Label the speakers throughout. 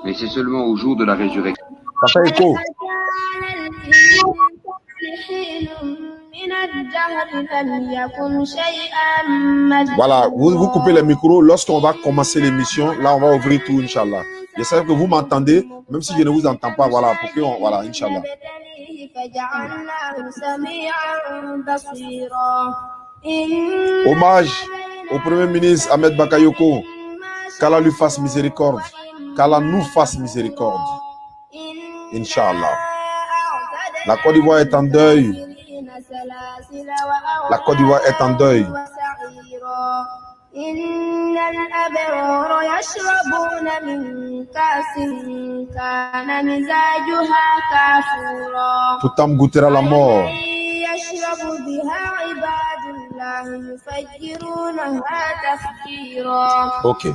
Speaker 1: Mais c'est seulement au jour de la résurrection.
Speaker 2: Ça fait écho. Voilà, vous coupez le micro. Lorsqu'on va commencer l'émission, là, on va ouvrir tout, Inch'Allah. J'espère que vous m'entendez, même si je ne vous entends pas. Voilà, pour que voilà, Inch'Allah. Hommage au Premier ministre Ahmed Bakayoko. Qu'Allah lui fasse miséricorde. Qu'Allah nous fasse miséricorde. Inch'Allah. La Côte d'Ivoire est en deuil. La Côte d'Ivoire est en deuil. Tout homme goûtera la mort. Ok.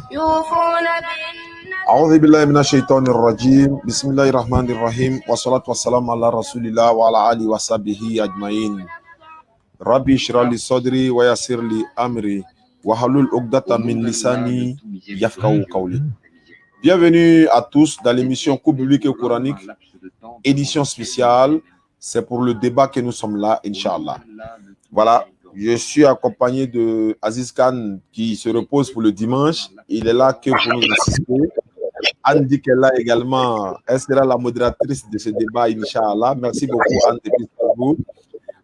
Speaker 2: أعوذ بالله من الشيطان الرجيم بسم الله الرحمن الرحيم والصلاة والسلام على رسول الله وعلى آله وصحبه أجمعين ربي اشرح لي صدري ويسر لي أمري واحلل عقدة من لساني يفقهوا قولي. Bienvenue à tous dans l'émission Coupe biblique et coranique, édition spéciale. C'est pour le débat que nous sommes là, Inch'Allah. Voilà, je suis accompagné de Aziz Khan qui se repose pour le dimanche. Il est là que pour nous assister. Anne dit qu'elle est là également. Elle sera la modératrice de ce débat, Inch'Allah. Merci beaucoup, Anne, depuis Strasbourg.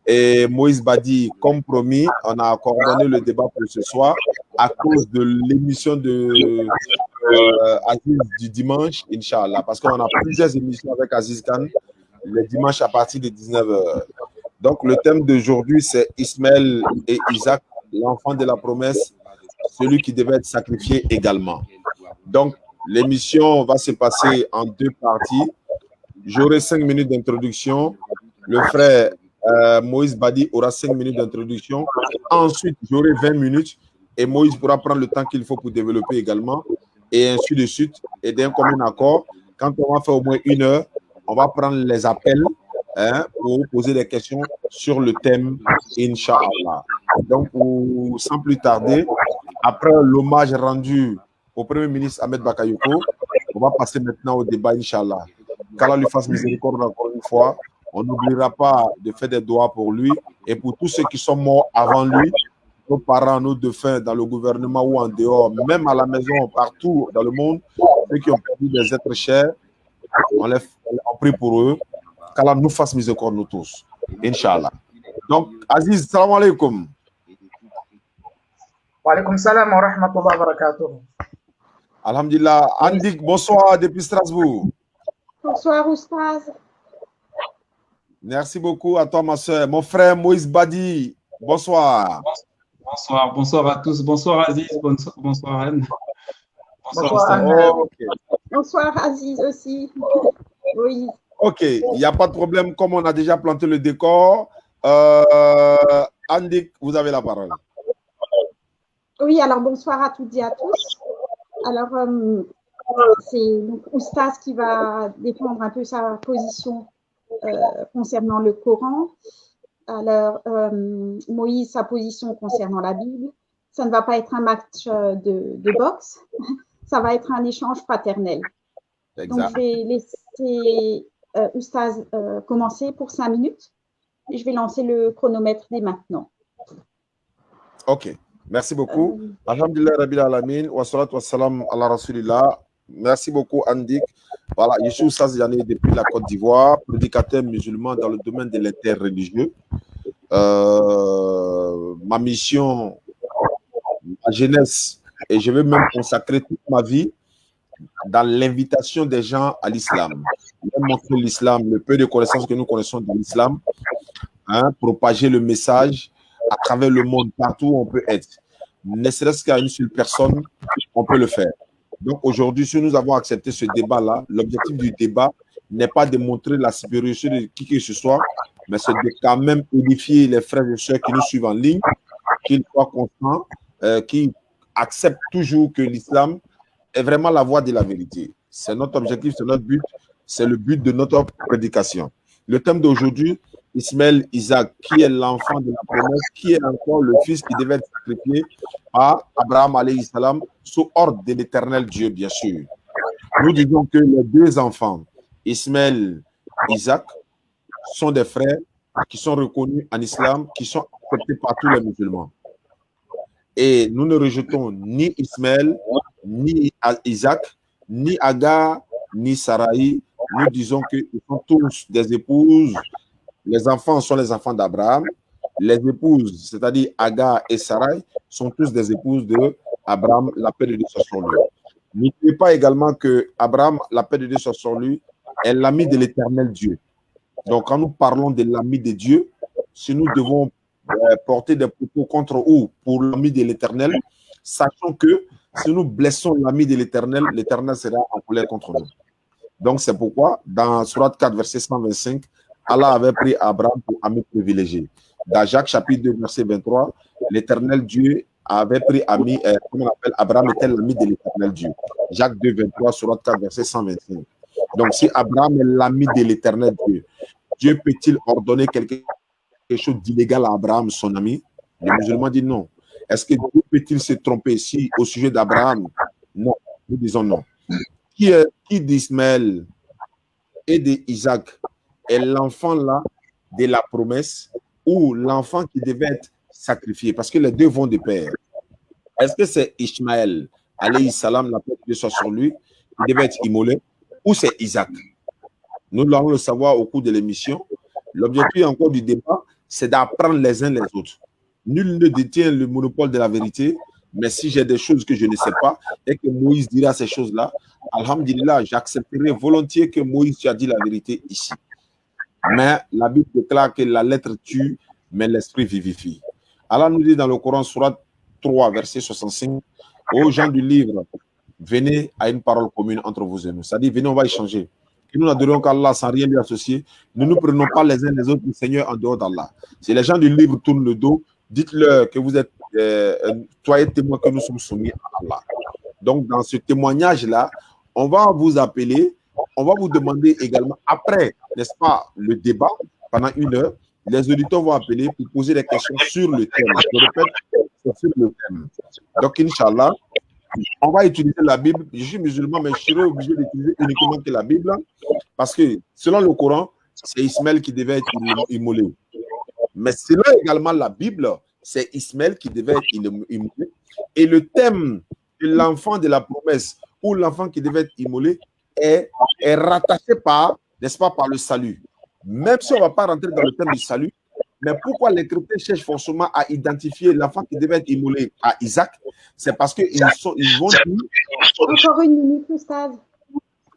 Speaker 2: Et Moïse Badi, comme promis, on a coordonné le débat pour ce soir à cause de l'émission de Aziz du dimanche, Inch'Allah. Parce qu'on a plusieurs émissions avec Aziz Khan le dimanche à partir de 19h. Donc, le thème d'aujourd'hui, c'est Ismaël et Isaac, l'enfant de la promesse, celui qui devait être sacrifié également. Donc, l'émission va se passer en deux parties. J'aurai 5 minutes d'introduction. Le frère Moïse Badi aura 5 minutes d'introduction. Ensuite, j'aurai 20 minutes et Moïse pourra prendre le temps qu'il faut pour développer également. Et ainsi de suite. Et d'un commun accord, quand on va faire au moins 1 heure, on va prendre les appels pour poser des questions sur le thème, Inch'Allah. Donc, sans plus tarder, après l'hommage rendu au Premier ministre Ahmed Bakayoko, on va passer maintenant au débat, Inch'Allah. Qu'Allah lui fasse miséricorde encore une fois. On n'oubliera pas de faire des doigts pour lui et pour tous ceux qui sont morts avant lui, nos parents, nos défunts dans le gouvernement ou en dehors, même à la maison, partout dans le monde, ceux qui ont perdu des êtres chers, on prie pour eux. Qu'Allah nous fasse miséricorde, nous tous. Inch'Allah. Donc, Aziz, salam alaikum.
Speaker 3: Wa alaikum salam wa rahmatullahi wa barakatuh.
Speaker 2: Alhamdulillah. Andik, bonsoir depuis Strasbourg.
Speaker 4: Bonsoir, Oustaz.
Speaker 2: Merci beaucoup à toi, ma soeur. Mon frère Moïse Badi, bonsoir.
Speaker 5: Bonsoir à tous. Bonsoir Aziz, bonsoir Anne.
Speaker 3: Bonsoir Anne.
Speaker 2: Okay.
Speaker 4: Bonsoir Aziz aussi. Oui.
Speaker 2: Ok, il n'y a pas de problème. Comme on a déjà planté le décor, Andik, vous avez la parole.
Speaker 4: Oui, alors bonsoir à toutes et à tous. Alors, c'est Oustaz qui va défendre un peu sa position concernant le Coran. Alors, Moïse, sa position concernant la Bible. Ça ne va pas être un match de boxe, ça va être un échange fraternel. Exact. Donc, je vais laisser Oustaz commencer pour 5 minutes et je vais lancer le chronomètre dès maintenant.
Speaker 2: Ok, merci beaucoup. Alhamdulillah Rabbil Alamin, wa salatu wa salam ala Rasulillah. Merci beaucoup, Andik. Voilà, je suis Oustaz Yané depuis la Côte d'Ivoire, prédicateur musulman dans le domaine de l'interreligieux. Ma mission, ma jeunesse, et je vais même consacrer toute ma vie dans l'invitation des gens à l'islam. Montrer l'islam, le peu de connaissances que nous connaissons dans l'islam, propager le message à travers le monde, partout où on peut être. Ne serait-ce qu'à une seule personne, on peut le faire. Donc aujourd'hui, si nous avons accepté ce débat-là, l'objectif du débat n'est pas de montrer la supériorité de qui que ce soit, mais c'est de quand même édifier les frères et sœurs qui nous suivent en ligne, qu'ils soient constants, qui acceptent toujours que l'islam est vraiment la voie de la vérité. C'est notre objectif, c'est notre but, c'est le but de notre prédication. Le thème d'aujourd'hui, Ismaël, Isaac, qui est l'enfant de la promesse, qui est encore le fils qui devait être sacrifié par Abraham alayhi salam, sous ordre de l'éternel Dieu, bien sûr. nous disons que les deux enfants, Ismaël et Isaac, sont des frères qui sont reconnus en islam, qui sont acceptés par tous les musulmans. Et nous ne rejetons ni Ismaël, ni Isaac, ni Agar, ni Sarai. Nous disons qu'ils sont tous des épouses. Les enfants sont les enfants d'Abraham. Les épouses, c'est-à-dire Agar et Sarai, sont tous des épouses d'Abraham, la paix de Dieu soit sur lui. N'oubliez pas également que Abraham, la paix de Dieu soit sur lui, est l'ami de l'éternel Dieu. Donc, quand nous parlons de l'ami de Dieu, si nous devons porter des propos contre ou pour l'ami de l'éternel, sachant que si nous blessons l'ami de l'éternel, l'éternel sera en colère contre nous. Donc, c'est pourquoi, dans Surat 4, verset 125, Allah avait pris Abraham pour ami privilégié. Dans Jacques chapitre 2, verset 23, l'éternel Dieu avait pris ami, comment on appelle, Abraham était l'ami de l'éternel Dieu. Jacques 2, 23, Surat 4, verset 125. Donc, si Abraham est l'ami de l'éternel Dieu, Dieu peut-il ordonner quelque chose d'illégal à Abraham, son ami? Les musulmans disent non. Est-ce que Dieu peut-il se tromper si au sujet d'Abraham? Non, nous disons non. Qui d'Ismaël et d'Isaac est l'enfant là de la promesse ou l'enfant qui devait être sacrifié? Parce que les deux vont de pair. Est-ce que c'est Ishmaël, alayhi salam, la paix de Dieu soit sur lui, qui devait être immolé, ou c'est Isaac? Nous allons le savoir au cours de l'émission. L'objectif encore du débat, c'est d'apprendre les uns les autres. Nul ne détient le monopole de la vérité, mais si j'ai des choses que je ne sais pas et que Moïse dira ces choses-là, alhamdulillah, j'accepterai volontiers que Moïse a dit la vérité ici. Mais la Bible déclare que la lettre tue, mais l'esprit vivifie. Allah nous dit dans le Coran, Surat 3, verset 65, aux gens du livre, venez à une parole commune entre vous et nous. C'est-à-dire, venez, on va échanger. Et nous n'adorons qu'Allah sans rien lui associer. Nous ne prenons pas les uns les autres du Seigneur en dehors d'Allah. Si les gens du livre tournent le dos, dites-leur que vous êtes, soyez témoins que nous sommes soumis à Allah. Donc, dans ce témoignage-là, on va vous appeler, on va vous demander également, après, n'est-ce pas, le débat, pendant 1 heure, les auditeurs vont appeler pour poser des questions sur le thème. Je répète, c'est sur le thème. Donc, Inch'Allah, on va utiliser la Bible. Je suis musulman, mais je serai obligé d'utiliser uniquement que la Bible, parce que selon le Coran, c'est Ismaël qui devait être immolé. Mais selon également la Bible, c'est Ismaël qui devait être immolé. Et le thème de l'enfant de la promesse ou l'enfant qui devait être immolé est rattaché par, n'est-ce pas, par le salut. Même si on ne va pas rentrer dans le thème du salut, mais pourquoi les chrétiens cherchent forcément à identifier l'enfant qui devait être immolé à Isaac? C'est parce qu'ils vont dire...
Speaker 4: Encore une minute, Oustaz.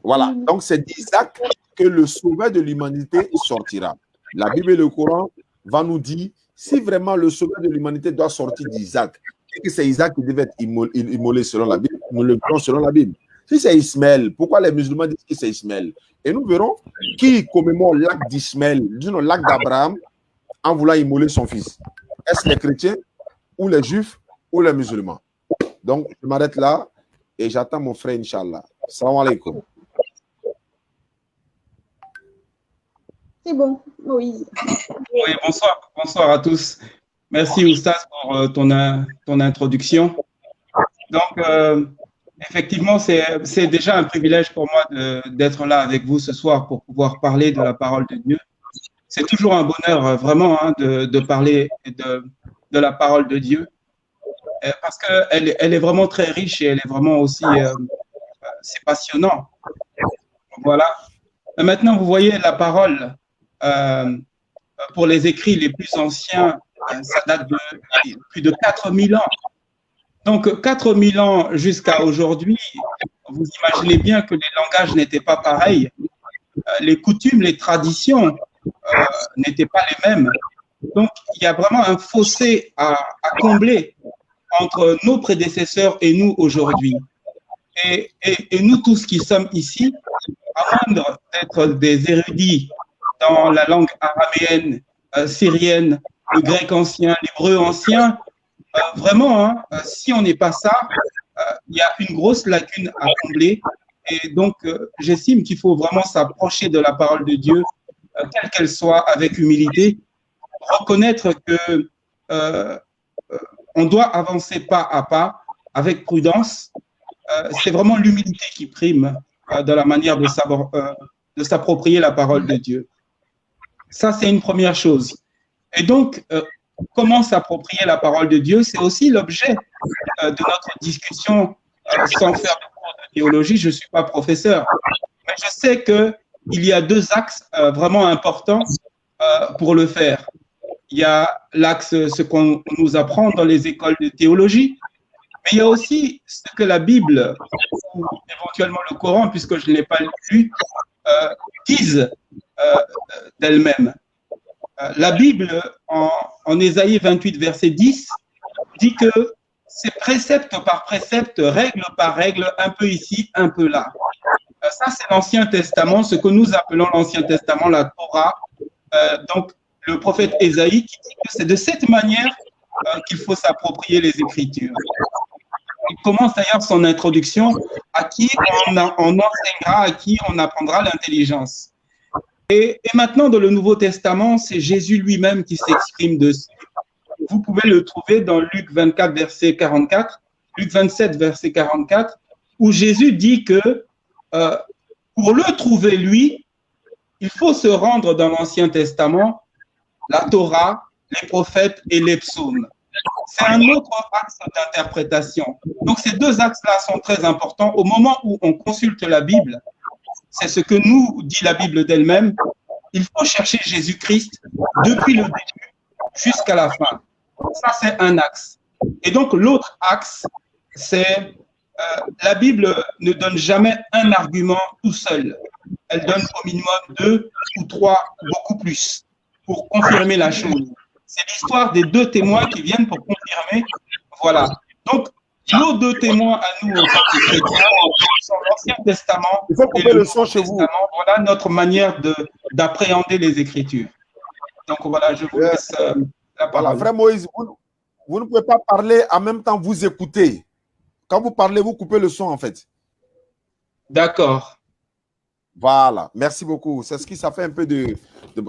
Speaker 2: Voilà, donc c'est d'Isaac que le sauveur de l'humanité sortira. La Bible et le Coran vont nous dire, si vraiment le sauveur de l'humanité doit sortir d'Isaac, et que c'est Isaac qui devait être immolé selon la Bible, nous le prenons selon la Bible. Si c'est Ismaël, pourquoi les musulmans disent que c'est Ismaël? Et nous verrons qui commémore l'acte d'Ismaël, disons l'acte d'Abraham, en voulant immoler son fils. Est-ce les chrétiens ou les juifs ou les musulmans? Donc, je m'arrête là et j'attends mon frère, Inch'Allah. Salam alaikum.
Speaker 4: C'est bon, Moïse.
Speaker 5: Oui, bonsoir à tous. Merci, Oustaz, pour ton introduction. Donc, effectivement, c'est déjà un privilège pour moi d'être là avec vous ce soir pour pouvoir parler de la parole de Dieu. C'est toujours un bonheur, vraiment, hein, de parler de la parole de Dieu, parce qu'elle est vraiment très riche et elle est vraiment aussi, c'est passionnant. Voilà. Et maintenant, vous voyez, la parole, pour les écrits les plus anciens, ça date de plus de 4000 ans. Donc, 4000 ans jusqu'à aujourd'hui, vous imaginez bien que les langages n'étaient pas pareils, les coutumes, les traditions n'étaient pas les mêmes. Donc, il y a vraiment un fossé à combler entre nos prédécesseurs et nous aujourd'hui. Et nous tous qui sommes ici, à moins d'être des érudits dans la langue araméenne, syrienne, le grec ancien, l'hébreu ancien, vraiment, hein, si on n'est pas ça, il y a une grosse lacune à combler. Et donc, j'estime qu'il faut vraiment s'approcher de la parole de Dieu, quelle qu'elle soit, avec humilité, reconnaître que on doit avancer pas à pas, avec prudence. C'est vraiment l'humilité qui prime dans la manière de s'approprier la parole de Dieu. Ça, c'est une première chose. Et donc, comment s'approprier la parole de Dieu, c'est aussi l'objet de notre discussion sans faire de cours de théologie. Je ne suis pas professeur, mais je sais qu'il y a deux axes vraiment importants pour le faire. Il y a l'axe, ce qu'on nous apprend dans les écoles de théologie, mais il y a aussi ce que la Bible, ou éventuellement le Coran, puisque je ne l'ai pas lu, disent d'elle-même. La Bible, en Ésaïe 28, verset 10, dit que c'est précepte par précepte, règle par règle, un peu ici, un peu là. Ça, c'est l'Ancien Testament, ce que nous appelons l'Ancien Testament, la Torah. Donc, le prophète Ésaïe qui dit que c'est de cette manière qu'il faut s'approprier les Écritures. Il commence d'ailleurs son introduction à qui on enseignera, à qui on apprendra l'intelligence. Et maintenant, dans le Nouveau Testament, c'est Jésus lui-même qui s'exprime dessus. Vous pouvez le trouver dans Luc 24, verset 44, Luc 27, verset 44, où Jésus dit que pour le trouver, lui, il faut se rendre dans l'Ancien Testament, la Torah, les prophètes et les psaumes. C'est un autre axe d'interprétation. Donc, ces deux axes-là sont très importants. Au moment où on consulte la Bible, c'est ce que nous dit la Bible d'elle-même, il faut chercher Jésus-Christ depuis le début jusqu'à la fin. Ça, c'est un axe. Et donc, l'autre axe, c'est la Bible ne donne jamais un argument tout seul. Elle donne au minimum 2 ou 3, beaucoup plus, pour confirmer la chose. C'est l'histoire des deux témoins qui viennent pour confirmer. Voilà. Donc, nos deux témoins à nous, en tant que chrétiens, sont l'Ancien Testament et le Nouveau Testament. Voilà notre manière d'appréhender les Écritures. Donc, voilà, je vous laisse la parole.
Speaker 2: Voilà, frère Moïse, vous ne pouvez pas parler en même temps vous écoutez. Quand vous parlez, vous coupez le son, en fait.
Speaker 5: D'accord.
Speaker 2: Voilà, merci beaucoup. C'est ce qui ça fait un peu de...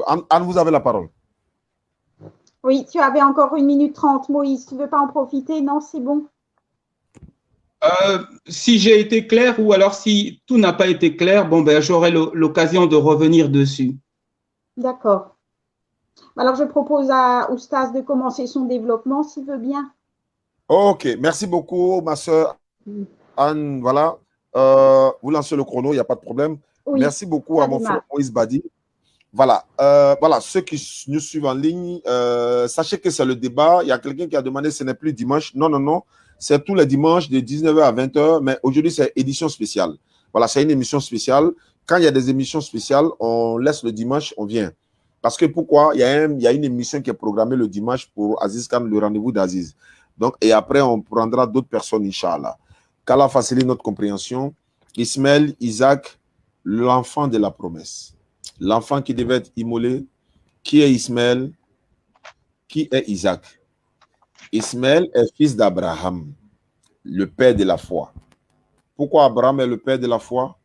Speaker 2: Anne, vous avez la parole.
Speaker 4: Oui, tu avais encore 1 minute 30, Moïse. Tu ne veux pas en profiter? Non, c'est bon.
Speaker 5: Si j'ai été clair ou alors si tout n'a pas été clair, bon, ben, j'aurai l'occasion de revenir dessus.
Speaker 4: D'accord. Alors, je propose à Oustaz de commencer son développement, s'il veut bien.
Speaker 2: Ok, merci beaucoup, ma soeur Anne. Voilà, vous lancez le chrono, il n'y a pas de problème. Oui, merci beaucoup à mon frère Moïse Badi. Voilà, voilà, ceux qui nous suivent en ligne, sachez que c'est le débat. Il y a quelqu'un qui a demandé ce n'est plus dimanche. Non, non, non. C'est tous les dimanches de 19h à 20h, mais aujourd'hui, c'est édition spéciale. Voilà, c'est une émission spéciale. Quand il y a des émissions spéciales, on laisse le dimanche, on vient. Parce que pourquoi? Il y a une émission qui est programmée le dimanche pour Aziz Khan, le rendez-vous d'Aziz. Donc, et après, on prendra d'autres personnes, Inch'Allah. Qu'Allah facilite notre compréhension. Ismaël, Isaac, l'enfant de la promesse. L'enfant qui devait être immolé. Qui est Ismaël? Qui est Isaac? Ismaël est fils d'Abraham, le père de la foi. Pourquoi Abraham est le père de la foi?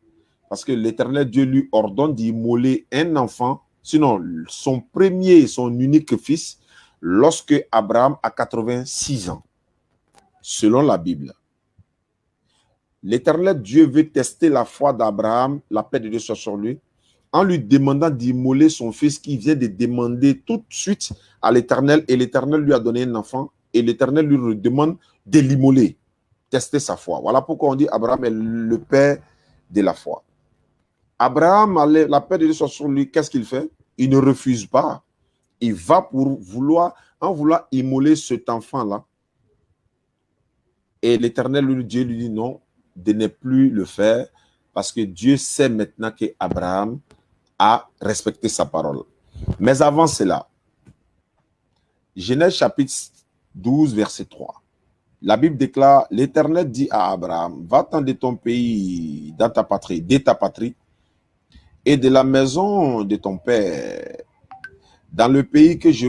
Speaker 2: Parce que l'Éternel Dieu lui ordonne d'immoler un enfant, sinon son premier et son unique fils, lorsque Abraham a 86 ans, selon la Bible. L'Éternel Dieu veut tester la foi d'Abraham, la paix de Dieu soit sur lui, en lui demandant d'immoler son fils qui vient de demander tout de suite à l'Éternel, et l'Éternel lui a donné un enfant, et l'Éternel lui demande de l'immoler, tester sa foi. Voilà pourquoi on dit Abraham est le père de la foi. Abraham, la paix de Dieu soit sur lui, qu'est-ce qu'il fait? Il ne refuse pas. Il va pour vouloir immoler cet enfant-là. Et l'Éternel, Dieu lui dit non, de ne plus le faire, parce que Dieu sait maintenant qu'Abraham a respecté sa parole. Mais avant cela, Genèse chapitre 12, verset 3. La Bible déclare, l'Éternel dit à Abraham, va-t'en de ton pays, dans ta patrie, de ta patrie, et de la maison de ton père, dans le pays que je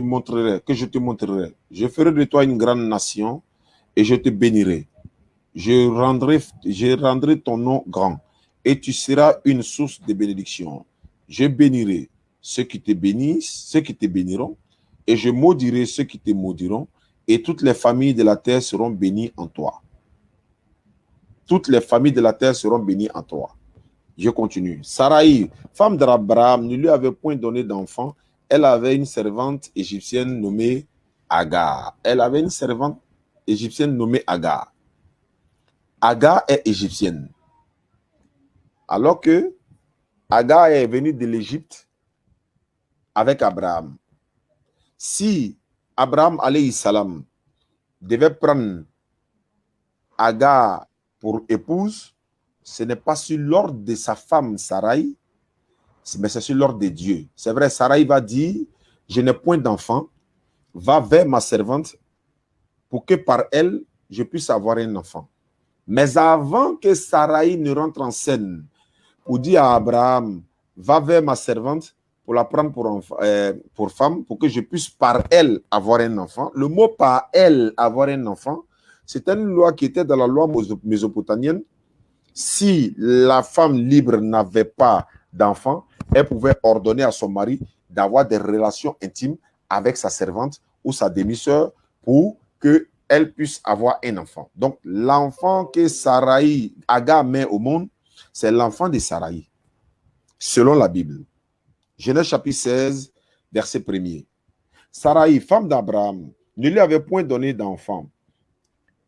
Speaker 2: te montrerai. Je ferai de toi une grande nation, et je te bénirai. Je rendrai ton nom grand, et tu seras une source de bénédiction. Je bénirai ceux qui te bénissent, ceux qui te béniront, et je maudirai ceux qui te maudiront, et toutes les familles de la terre seront bénies en toi. Toutes les familles de la terre seront bénies en toi. Je continue. Sarai, femme d'Abraham, ne lui avait point donné d'enfant. Elle avait une servante égyptienne nommée Agar. Elle avait une servante égyptienne nommée Agar. Agar est égyptienne. Alors que Agar est venue de l'Égypte avec Abraham. Si Abraham alayhi salam devait prendre Agar pour épouse, ce n'est pas sur l'ordre de sa femme Sarai, mais c'est sur l'ordre de Dieu. C'est vrai, Sarai va dire, je n'ai point d'enfant, va vers ma servante pour que par elle, je puisse avoir un enfant. Mais avant que Sarai ne rentre en scène pour dire à Abraham, va vers ma servante pour la prendre pour femme, pour que je puisse par elle avoir un enfant. Le mot par elle avoir un enfant, c'est une loi qui était dans la loi mésopotamienne. Si la femme libre n'avait pas d'enfant, elle pouvait ordonner à son mari d'avoir des relations intimes avec sa servante ou sa demi-sœur pour qu'elle puisse avoir un enfant. Donc, l'enfant que Sarai, Agar met au monde, c'est l'enfant de Sarai, selon la Bible. Genèse chapitre 16, verset 1er. Sarai, femme d'Abraham, ne lui avait point donné d'enfant.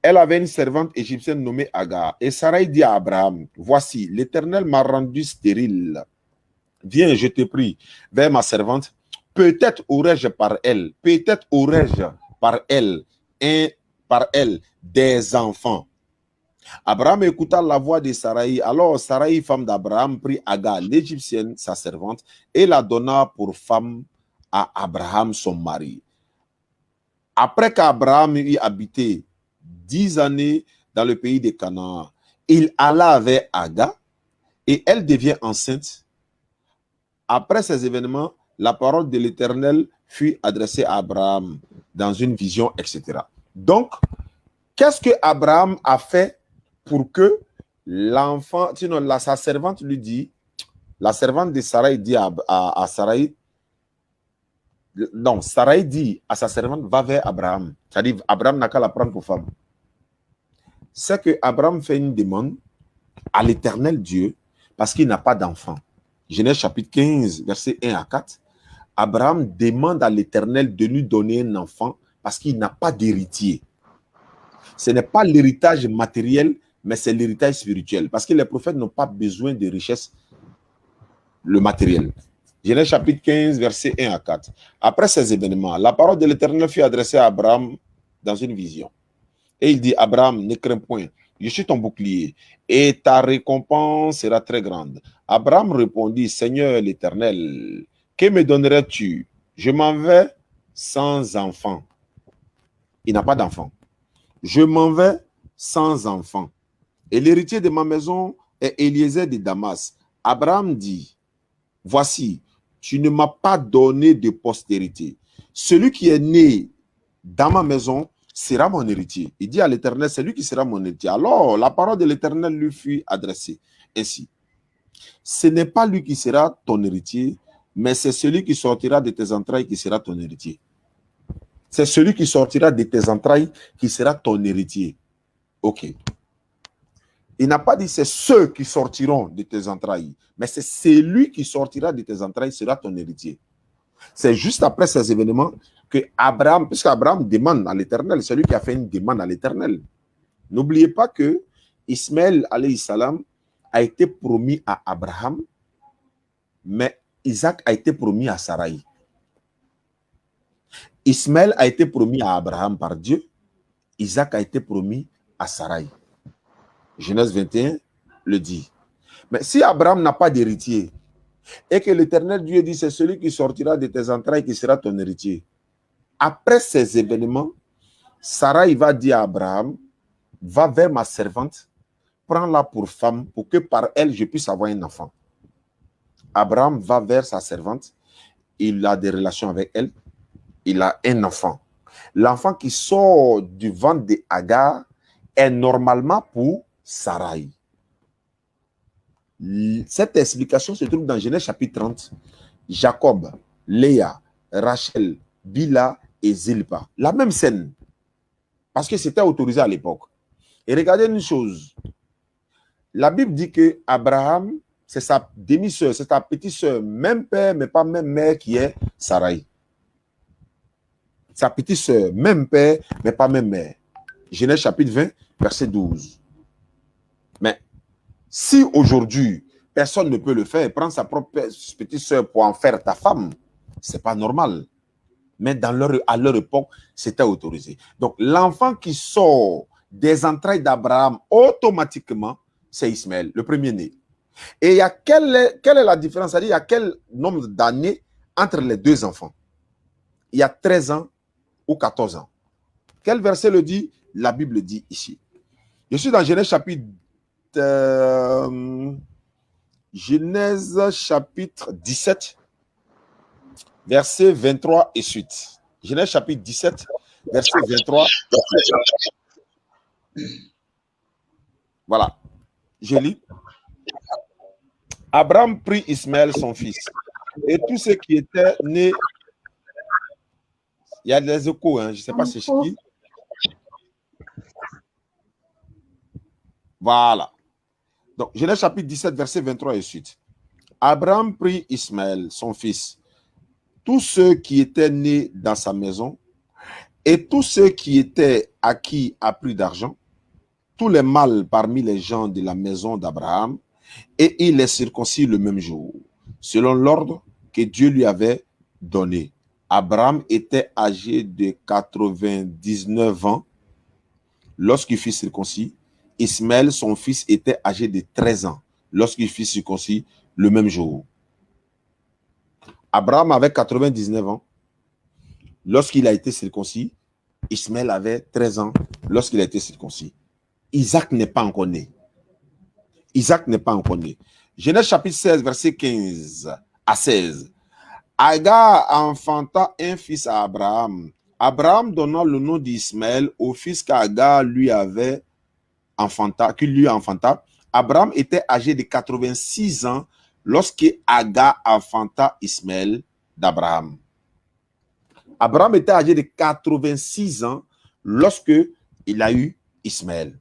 Speaker 2: Elle avait une servante égyptienne nommée Agar. Et Sarai dit à Abraham, voici, l'Éternel m'a rendu stérile. Viens, je te prie, vers ma servante. Peut-être aurais-je par elle des enfants. Abraham écouta la voix de Sarai. Alors Sarai, femme d'Abraham, prit Agar, l'Égyptienne, sa servante, et la donna pour femme à Abraham, son mari. Après qu'Abraham eut habité 10 années dans le pays de Canaan, il alla avec Agar et elle devient enceinte. Après ces événements, la parole de l'Éternel fut adressée à Abraham dans une vision, etc. Donc, qu'est-ce que Abraham a fait pour que l'enfant, sinon sa servante lui dit, la servante de Sarai dit à Sarai, non, Sarai dit à sa servante, va vers Abraham. C'est-à-dire, Abraham n'a qu'à la prendre pour femme. C'est que Abraham fait une demande à l'Éternel Dieu parce qu'il n'a pas d'enfant. Genèse chapitre 15, versets 1 à 4. Abraham demande à l'Éternel de lui donner un enfant parce qu'il n'a pas d'héritier. Ce n'est pas l'héritage matériel, mais c'est l'héritage spirituel. Parce que les prophètes n'ont pas besoin de richesse, le matériel. Genèse chapitre 15, versets 1 à 4. Après ces événements, la parole de l'Éternel fut adressée à Abraham dans une vision. Et il dit, Abraham, ne crains point, je suis ton bouclier, et ta récompense sera très grande. Abraham répondit, Seigneur l'Éternel, que me donnerais-tu? Je m'en vais sans enfant. Il n'a pas d'enfant. Je m'en vais sans enfant. Et l'héritier de ma maison est Eliezer de Damas. Abraham dit, voici, tu ne m'as pas donné de postérité. Celui qui est né dans ma maison sera mon héritier. Il dit à l'Éternel, c'est lui qui sera mon héritier. Alors, la parole de l'Éternel lui fut adressée ainsi. Ce n'est pas lui qui sera ton héritier, mais c'est celui qui sortira de tes entrailles qui sera ton héritier. C'est celui qui sortira de tes entrailles qui sera ton héritier. Ok. Il n'a pas dit c'est ceux qui sortiront de tes entrailles, mais c'est celui qui sortira de tes entrailles sera ton héritier. C'est juste après ces événements que Abraham, puisque Abraham demande à l'Éternel, c'est lui qui a fait une demande à l'Éternel. N'oubliez pas que Ismaël alayhi salam a été promis à Abraham, mais Isaac a été promis à Sarai. Ismaël a été promis à Abraham par Dieu, Isaac a été promis à Sarai. Genèse 21 le dit. Mais si Abraham n'a pas d'héritier et que l'Éternel Dieu dit c'est celui qui sortira de tes entrailles qui sera ton héritier, après ces événements, Sarai va dire à Abraham, va vers ma servante, prends-la pour femme pour que par elle je puisse avoir un enfant. Abraham va vers sa servante, il a des relations avec elle, il a un enfant. L'enfant qui sort du ventre de Agar est normalement pour Sarai. Cette explication se trouve dans Genèse chapitre 30. Jacob, Léa, Rachel, Bila et Zilpa. La même scène. Parce que c'était autorisé à l'époque. Et regardez une chose. La Bible dit que Abraham c'est sa demi-sœur, c'est ta petite-sœur, même père, mais pas même mère, qui est Sarai. Sa petite-sœur, même père, mais pas même mère. Genèse chapitre 20, verset 12. Mais si aujourd'hui, personne ne peut le faire, prendre sa propre petite-sœur pour en faire ta femme, c'est pas normal. Mais à leur époque, c'était autorisé. Donc, l'enfant qui sort des entrailles d'Abraham, automatiquement, c'est Ismaël, le premier-né. Et il y a quelle est la différence? C'est-à-dire, il y a quel nombre d'années entre les deux enfants? Il y a 13 ans ou 14 ans. Quel verset le dit? La Bible dit ici. Je suis dans Genèse chapitre 17, verset 23 et suite. Genèse chapitre 17, verset 23. Voilà. Je lis. Abraham prit Ismaël, son fils, et tous ceux qui étaient nés. Il y a des échos, hein, je ne sais pas si c'est qui. Voilà. Donc, Genèse chapitre 17, verset 23 et suite. Abraham prit Ismaël, son fils, tous ceux qui étaient nés dans sa maison, et tous ceux qui étaient acquis à prix d'argent, tous les mâles parmi les gens de la maison d'Abraham, et il les circoncis le même jour, selon l'ordre que Dieu lui avait donné. Abraham était âgé de 99 ans lorsqu'il fut circoncis. Ismaël, son fils, était âgé de 13 ans lorsqu'il fut circoncis le même jour. Abraham avait 99 ans lorsqu'il a été circoncis. Ismaël avait 13 ans lorsqu'il a été circoncis. Isaac n'est pas encore né. Isaac n'est pas encore né. Genèse chapitre 16, verset 15 à 16. Agar enfanta un fils à Abraham. Abraham donna le nom d'Ismaël au fils qu'Agar lui avait enfanta, qu'il lui enfanta. Abraham était âgé de 86 ans lorsque Agar enfanta Ismaël d'Abraham. Abraham était âgé de 86 ans lorsque il a eu Ismaël.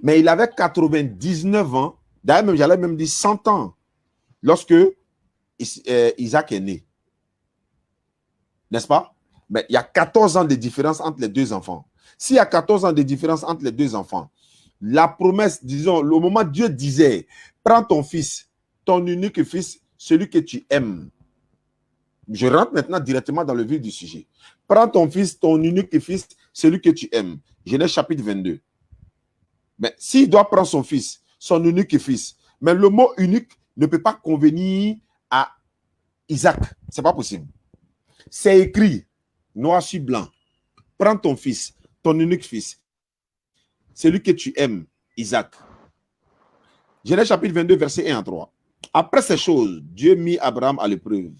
Speaker 2: Mais il avait 99 ans, d'ailleurs j'allais même dire 100 ans, lorsque Isaac est né. N'est-ce pas? Mais il y a 14 ans de différence entre les deux enfants. S'il y a 14 ans de différence entre les deux enfants, la promesse, disons, le moment où Dieu disait, prends ton fils, ton unique fils, celui que tu aimes. Je rentre maintenant directement dans le vif du sujet. Prends ton fils, ton unique fils, celui que tu aimes. Genèse chapitre 22. Mais s'il doit prendre son fils, son unique fils, mais le mot unique ne peut pas convenir à Isaac. Ce n'est pas possible. C'est écrit, noir sur blanc. Prends ton fils, ton unique fils, celui que tu aimes, Isaac. Genèse chapitre 22, verset 1 à 3. Après ces choses, Dieu mit Abraham à l'épreuve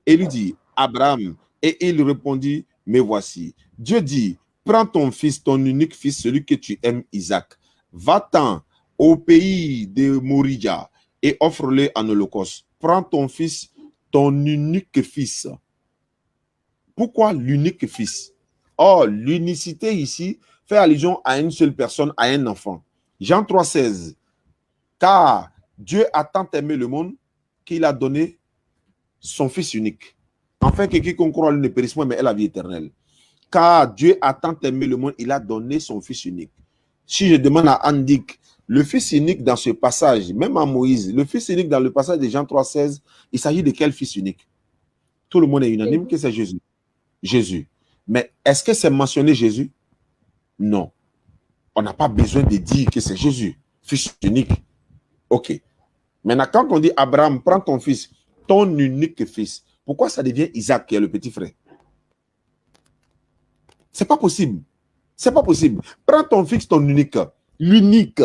Speaker 2: et lui dit, Abraham, et il répondit, me voici. Dieu dit, prends ton fils, ton unique fils, celui que tu aimes, Isaac. Va-t'en au pays de Morija et offre-le en holocauste. Prends ton fils, ton unique fils. Pourquoi l'unique fils? Or, l'unicité ici fait allusion à une seule personne, à un enfant. Jean 3, 16. Car Dieu a tant aimé le monde qu'il a donné son fils unique. Enfin, que quiconque croit ne périsse point, mais ait la vie éternelle. Car Dieu a tant aimé le monde, il a donné son fils unique. Si je demande à Andik, le fils unique dans ce passage, même à Moïse, le fils unique dans le passage de Jean 3, 16, il s'agit de quel fils unique? Tout le monde est unanime que c'est Jésus. Jésus. Mais est-ce que c'est mentionné Jésus? Non. On n'a pas besoin de dire que c'est Jésus, fils unique. Ok. Maintenant, quand on dit Abraham, prends ton fils, ton unique fils, pourquoi ça devient Isaac qui est le petit frère? C'est pas possible. C'est pas possible. Prends ton fils, ton unique. L'unique.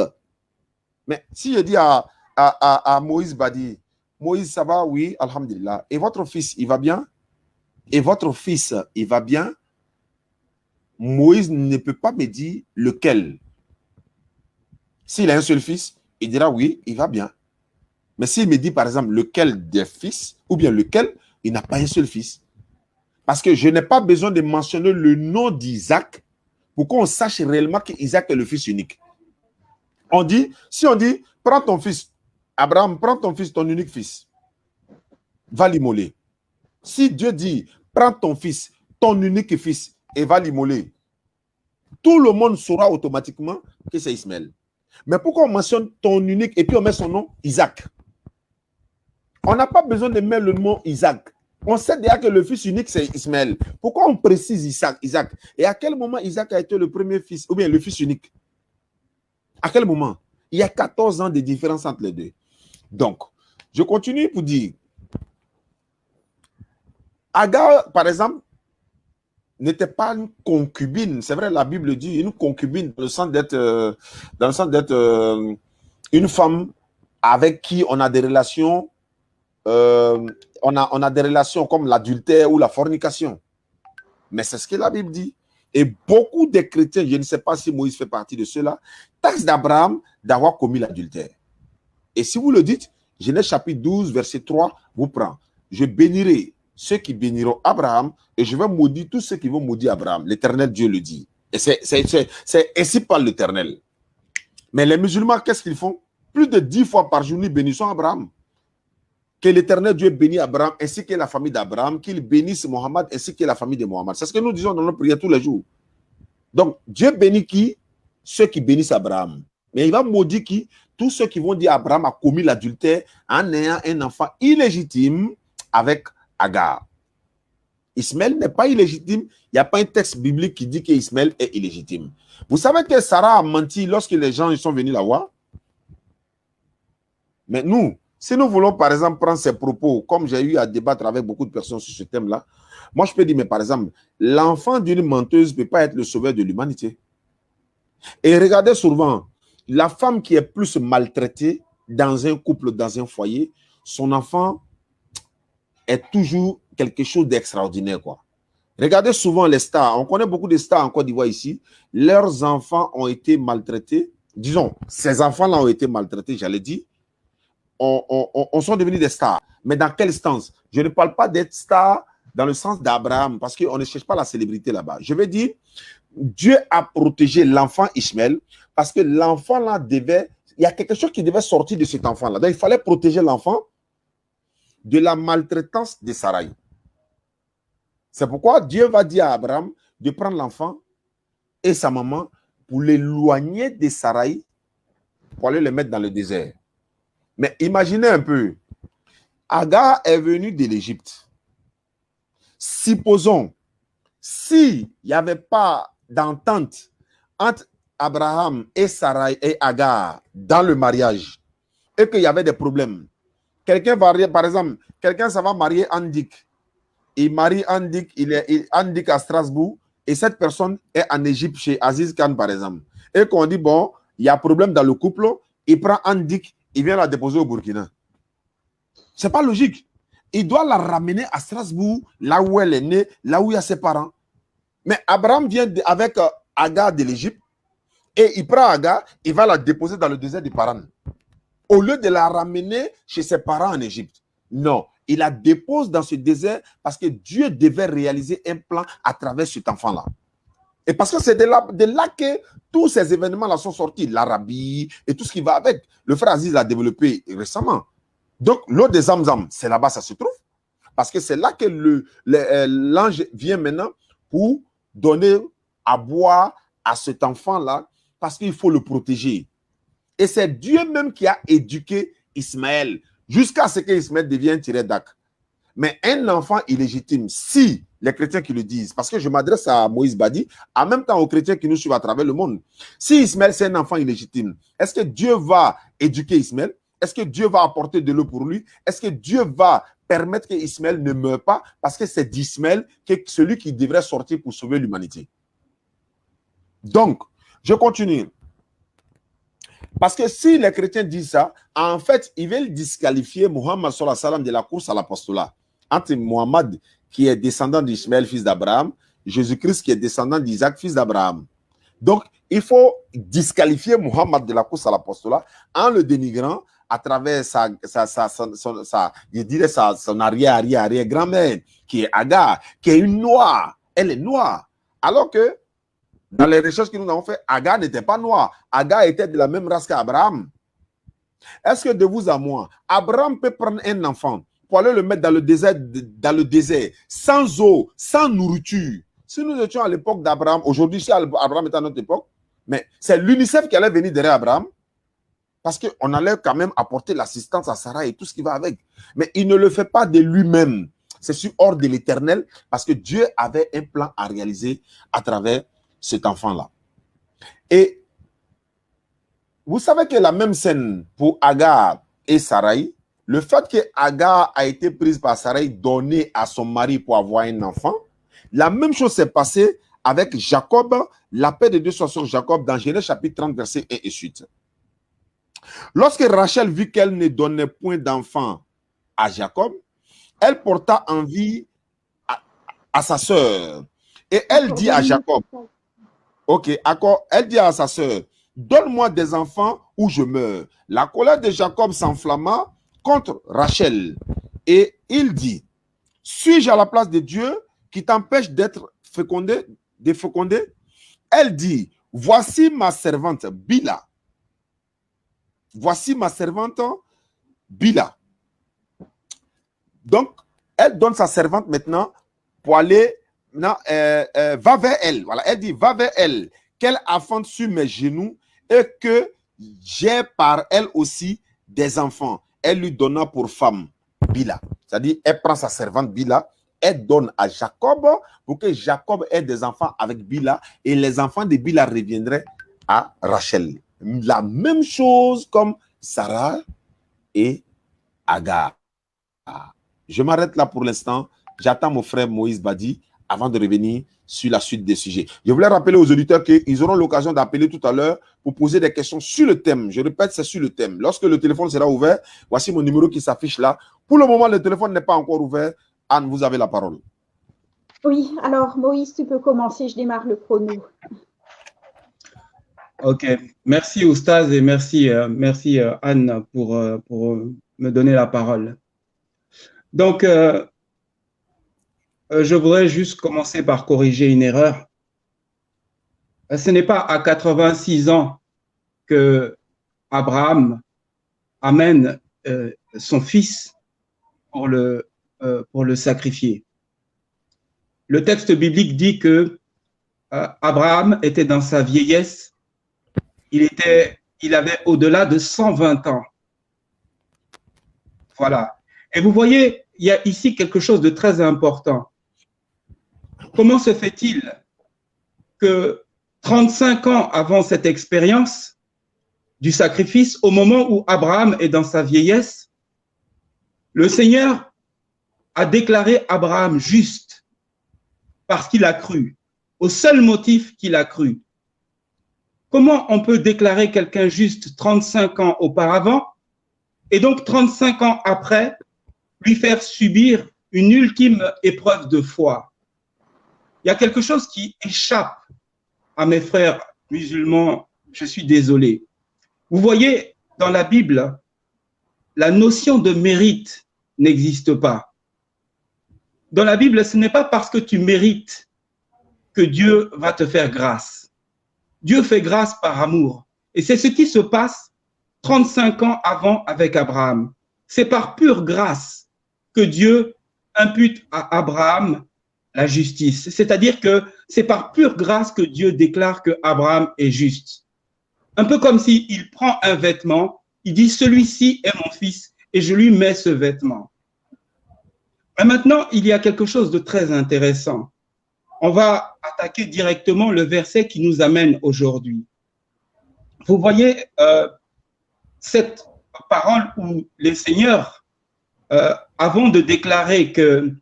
Speaker 2: Mais si je dis à Moïse Badi, Moïse, ça va? Oui, alhamdulillah. Et votre fils, il va bien? Et votre fils, il va bien? Moïse ne peut pas me dire lequel. S'il a un seul fils, il dira oui, il va bien. Mais s'il me dit par exemple lequel des fils, ou bien lequel, il n'a pas un seul fils. Parce que je n'ai pas besoin de mentionner le nom d'Isaac pour qu'on sache réellement qu'Isaac est le fils unique. On dit, si on dit, prends ton fils, Abraham, prends ton fils, ton unique fils, va l'immoler. Si Dieu dit, prends ton fils, ton unique fils, et va l'immoler, tout le monde saura automatiquement que c'est Ismaël. Mais pourquoi on mentionne ton unique et puis on met son nom Isaac? On n'a pas besoin de mettre le nom Isaac. On sait déjà que le fils unique, c'est Ismaël. Pourquoi on précise Isaac? Et à quel moment Isaac a été le premier fils, ou bien le fils unique? À quel moment? Il y a 14 ans de différence entre les deux. Donc, je continue pour dire, Agar, par exemple, n'était pas une concubine. C'est vrai, la Bible dit une concubine dans le sens d'être une femme avec qui on a des relations, on a des relations comme l'adultère ou la fornication. Mais c'est ce que la Bible dit. Et beaucoup de chrétiens, je ne sais pas si Moïse fait partie de ceux-là, taxent d'Abraham d'avoir commis l'adultère. Et si vous le dites, Genèse chapitre 12, verset 3, vous prend. Je bénirai ceux qui béniront Abraham et je vais maudire tous ceux qui vont maudire Abraham. L'Éternel Dieu le dit. Et c'est ainsi par l'Éternel. Mais les musulmans, qu'est-ce qu'ils font? Plus de 10 fois par jour, ils bénissent Abraham. Que l'Éternel Dieu bénisse Abraham ainsi que la famille d'Abraham, qu'il bénisse Mohammed ainsi que la famille de Mohammed. C'est ce que nous disons dans nos prières tous les jours. Donc, Dieu bénit qui? Ceux qui bénissent Abraham. Mais il va maudire qui? Tous ceux qui vont dire Abraham a commis l'adultère en ayant un enfant illégitime avec Agar. Ismaël n'est pas illégitime. Il n'y a pas un texte biblique qui dit qu'Ismaël est illégitime. Vous savez que Sarah a menti lorsque les gens ils sont venus la voir? Mais nous, si nous voulons par exemple prendre ces propos, comme j'ai eu à débattre avec beaucoup de personnes sur ce thème-là, moi je peux dire, mais par exemple, l'enfant d'une menteuse ne peut pas être le sauveur de l'humanité. Et regardez souvent, la femme qui est plus maltraitée dans un couple, dans un foyer, son enfant est toujours quelque chose d'extraordinaire, quoi. Regardez souvent les stars. On connaît beaucoup de stars en Côte d'Ivoire ici. Leurs enfants ont été maltraités. Disons, ces enfants-là ont été maltraités, j'allais dire. On sont devenus des stars. Mais dans quel sens? Je ne parle pas d'être star dans le sens d'Abraham, parce qu'on ne cherche pas la célébrité là-bas. Je veux dire, Dieu a protégé l'enfant Ishmaël, parce que l'enfant-là devait... Il y a quelque chose qui devait sortir de cet enfant-là. Donc, il fallait protéger l'enfant de la maltraitance de Sarai. C'est pourquoi Dieu va dire à Abraham de prendre l'enfant et sa maman pour l'éloigner de Sarai, pour aller le mettre dans le désert. Mais imaginez un peu, Agar est venue de l'Égypte. Supposons, s'il n'y avait pas d'entente entre Abraham et Sarai et Agar dans le mariage et qu'il y avait des problèmes, quelqu'un va, par exemple, quelqu'un ça va marier Andik. Il marie Andik, il est Andik à Strasbourg et cette personne est en Égypte chez Aziz Khan, par exemple. Et qu'on dit, bon, il y a problème dans le couple, il prend Andik, il vient la déposer au Burkina. Ce n'est pas logique. Il doit la ramener à Strasbourg, là où elle est née, là où il y a ses parents. Mais Abraham vient avec Agar de l'Égypte et il prend Agar, il va la déposer dans le désert du Paran. Au lieu de la ramener chez ses parents en Égypte. Non, il la dépose dans ce désert parce que Dieu devait réaliser un plan à travers cet enfant-là. Et parce que c'est de là que tous ces événements-là sont sortis. L'Arabie et tout ce qui va avec. Le frère Aziz l'a développé récemment. Donc, l'eau des Zamzam, c'est là-bas ça se trouve. Parce que c'est là que l'ange vient maintenant pour donner à boire à cet enfant-là parce qu'il faut le protéger. Et c'est Dieu même qui a éduqué Ismaël jusqu'à ce qu'Ismaël devienne tiré d'Ak. Mais un enfant illégitime, si les chrétiens qui le disent, parce que je m'adresse à Moïse Badi, en même temps aux chrétiens qui nous suivent à travers le monde, si Ismaël c'est un enfant illégitime, est-ce que Dieu va éduquer Ismaël? Est-ce que Dieu va apporter de l'eau pour lui? Est-ce que Dieu va permettre qu'Ismaël ne meure pas? Parce que c'est d'Ismaël que celui qui devrait sortir pour sauver l'humanité. Donc, je continue. Parce que si les chrétiens disent ça, en fait, ils veulent disqualifier Mohammed sallallahu alayhi wa sallam de la course à l'apostolat. Entre Mohammed, qui est descendant d'Ismaël, fils d'Abraham, Jésus-Christ, qui est descendant d'Isaac, fils d'Abraham. Donc, il faut disqualifier Mohammed de la course à l'apostolat en le dénigrant à travers son arrière-grand-mère, qui est Agar, qui est une noire. Elle est noire. Alors que, dans les recherches que nous avons faites, Agar n'était pas noire. Agar était de la même race qu'Abraham. Est-ce que de vous à moi, Abraham peut prendre un enfant pour aller le mettre dans le désert, sans eau, sans nourriture? Si nous étions à l'époque d'Abraham, aujourd'hui, si Abraham est à notre époque, mais c'est l'UNICEF qui allait venir derrière Abraham, parce qu'on allait quand même apporter l'assistance à Sarah et tout ce qui va avec. Mais il ne le fait pas de lui-même. C'est sur ordre de l'Éternel, parce que Dieu avait un plan à réaliser à travers cet enfant-là. Et vous savez que la même scène pour Agar et Sarai, le fait que Agar a été prise par Sarai, donnée à son mari pour avoir un enfant, la même chose s'est passée avec Jacob, la paix de Dieu soit sur Jacob dans Genèse chapitre 30, verset 1 et suite. Lorsque Rachel vit qu'elle ne donnait point d'enfant à Jacob, elle porta envie à sa sœur. Et elle dit à Jacob, ok, d'accord, elle dit à sa sœur, donne-moi des enfants ou je meurs. La colère de Jacob s'enflamma contre Rachel. Et il dit, suis-je à la place de Dieu qui t'empêche d'être fécondé, de féconder? Elle dit, voici ma servante Bila. Voici ma servante Bila. Donc, elle donne sa servante maintenant pour aller, va vers elle. Voilà, elle dit, va vers elle, qu'elle affronte sur mes genoux et que j'ai par elle aussi des enfants. Elle lui donna pour femme Bila. C'est-à-dire, elle prend sa servante Bila, elle donne à Jacob pour que Jacob ait des enfants avec Bila et les enfants de Bila reviendraient à Rachel. La même chose comme Sarah et Agar. Je m'arrête là pour l'instant. J'attends mon frère Moïse Badi avant de revenir sur la suite des sujets. Je voulais rappeler aux auditeurs qu'ils auront l'occasion d'appeler tout à l'heure pour poser des questions sur le thème. Je répète, c'est sur le thème. Lorsque le téléphone sera ouvert, voici mon numéro qui s'affiche là. Pour le moment, le téléphone n'est pas encore ouvert. Anne, vous avez la parole.
Speaker 4: Oui, alors Moïse, tu peux commencer. Je démarre le chrono.
Speaker 5: Ok, merci Oustaz et merci Anne pour me donner la parole. Donc, je voudrais juste commencer par corriger une erreur. Ce n'est pas à 86 ans que Abraham amène son fils pour le sacrifier. Le texte biblique dit que Abraham était dans sa vieillesse. Il avait au-delà de 120 ans. Voilà. Et vous voyez, il y a ici quelque chose de très important. Comment se fait-il que 35 ans avant cette expérience du sacrifice, au moment où Abraham est dans sa vieillesse, le Seigneur a déclaré Abraham juste parce qu'il a cru, au seul motif qu'il a cru. Comment on peut déclarer quelqu'un juste 35 ans auparavant et donc 35 ans après lui faire subir une ultime épreuve de foi? Il y a quelque chose qui échappe à mes frères musulmans, je suis désolé. Vous voyez, dans la Bible, la notion de mérite n'existe pas. Dans la Bible, ce n'est pas parce que tu mérites que Dieu va te faire grâce. Dieu fait grâce par amour. Et c'est ce qui se passe 35 ans avant avec Abraham. C'est par pure grâce que Dieu impute à Abraham la justice. C'est-à-dire que c'est par pure grâce que Dieu déclare que Abraham est juste. Un peu comme s'il prend un vêtement, il dit « celui-ci est mon fils et je lui mets ce vêtement ». Mais maintenant, il y a quelque chose de très intéressant. On va attaquer directement le verset qui nous amène aujourd'hui. Vous voyez cette parole où les seigneurs, avant de déclarer que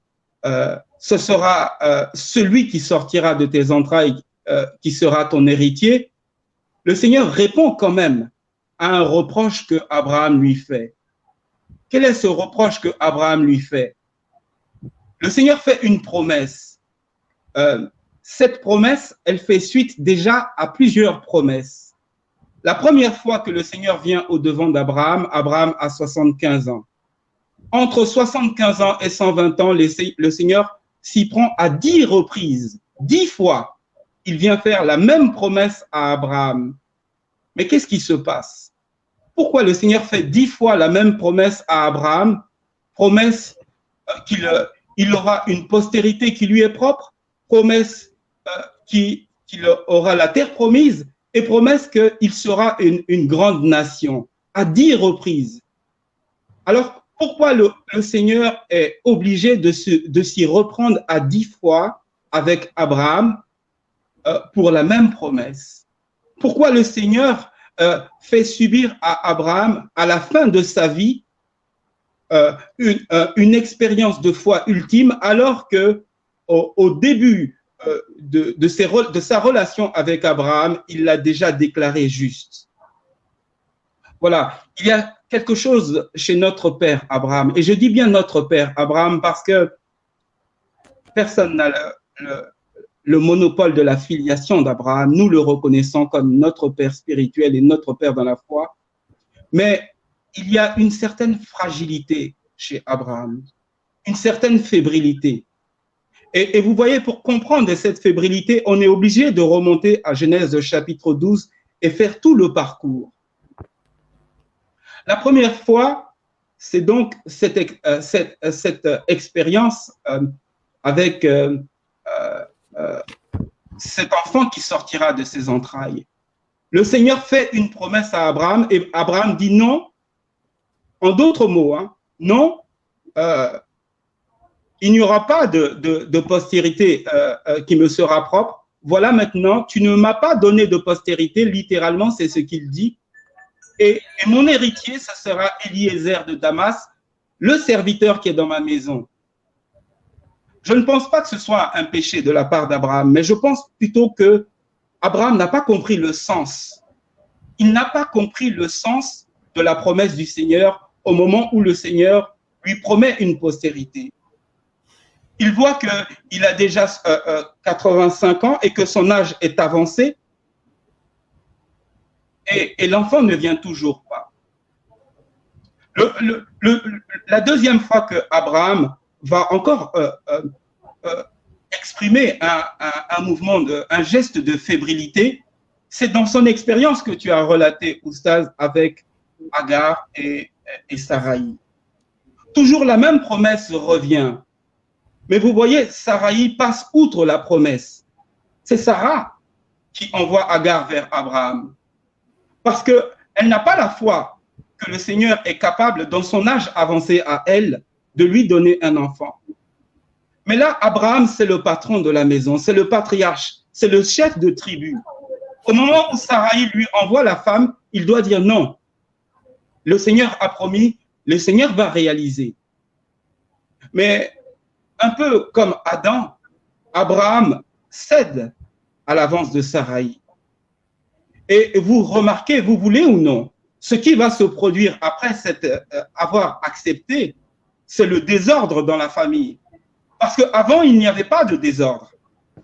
Speaker 5: ce sera celui qui sortira de tes entrailles qui sera ton héritier, le Seigneur répond quand même à un reproche que Abraham lui fait. Quel est ce reproche que Abraham lui fait? Le Seigneur fait une promesse. Cette promesse, elle fait suite déjà à plusieurs promesses. La première fois que le Seigneur vient au-devant d'Abraham, Abraham a 75 ans. Entre 75 ans et 120 ans, le Seigneur s'y prend à 10 reprises, 10 fois. Il vient faire la même promesse à Abraham. Mais qu'est-ce qui se passe? pourquoi le Seigneur fait 10 fois la même promesse à Abraham, promesse qu'il aura une postérité qui lui est propre, promesse qu'il aura la terre promise et promesse qu'il sera une grande nation à 10 reprises. Alors, pourquoi le Seigneur est obligé de s'y reprendre à 10 fois avec Abraham pour la même promesse? Pourquoi le Seigneur fait subir à Abraham, à la fin de sa vie, une expérience de foi ultime, alors que au début de sa relation avec Abraham, il l'a déjà déclaré juste? Voilà, il y a quelque chose chez notre père Abraham, et je dis bien notre père Abraham parce que personne n'a le monopole de la filiation d'Abraham. Nous le reconnaissons comme notre père spirituel et notre père dans la foi, mais il y a une certaine fragilité chez Abraham, une certaine fébrilité. Et vous voyez, pour comprendre cette fébrilité, on est obligé de remonter à Genèse chapitre 12 et faire tout le parcours. La première fois, c'est donc cette expérience avec cet enfant qui sortira de ses entrailles. Le Seigneur fait une promesse à Abraham et Abraham dit non. En d'autres mots, hein, non, il n'y aura pas de postérité qui me sera propre. Voilà, maintenant, tu ne m'as pas donné de postérité, littéralement, c'est ce qu'il dit. Et mon héritier, ça sera Eliezer de Damas, le serviteur qui est dans ma maison. Je ne pense pas que ce soit un péché de la part d'Abraham, mais je pense plutôt que Abraham n'a pas compris le sens. Il n'a pas compris le sens de la promesse du Seigneur au moment où le Seigneur lui promet une postérité. Il voit qu'il a déjà 85 ans et que son âge est avancé. Et l'enfant ne vient toujours pas. La deuxième fois que Abraham va encore exprimer un mouvement, un geste de fébrilité, c'est dans son expérience que tu as relaté, Oustaz, avec Agar et Saraï. Toujours la même promesse revient. Mais vous voyez, Saraï passe outre la promesse. C'est Sarah qui envoie Agar vers Abraham. Parce qu'elle n'a pas la foi que le Seigneur est capable, dans son âge avancé à elle, de lui donner un enfant. Mais là, Abraham, c'est le patron de la maison, c'est le patriarche, c'est le chef de tribu. Au moment où Saraï lui envoie la femme, il doit dire non. Le Seigneur a promis, le Seigneur va réaliser. Mais un peu comme Adam, Abraham cède à l'avance de Saraï. Et vous remarquez, vous voulez ou non, ce qui va se produire après avoir accepté, c'est le désordre dans la famille. Parce qu'avant, il n'y avait pas de désordre.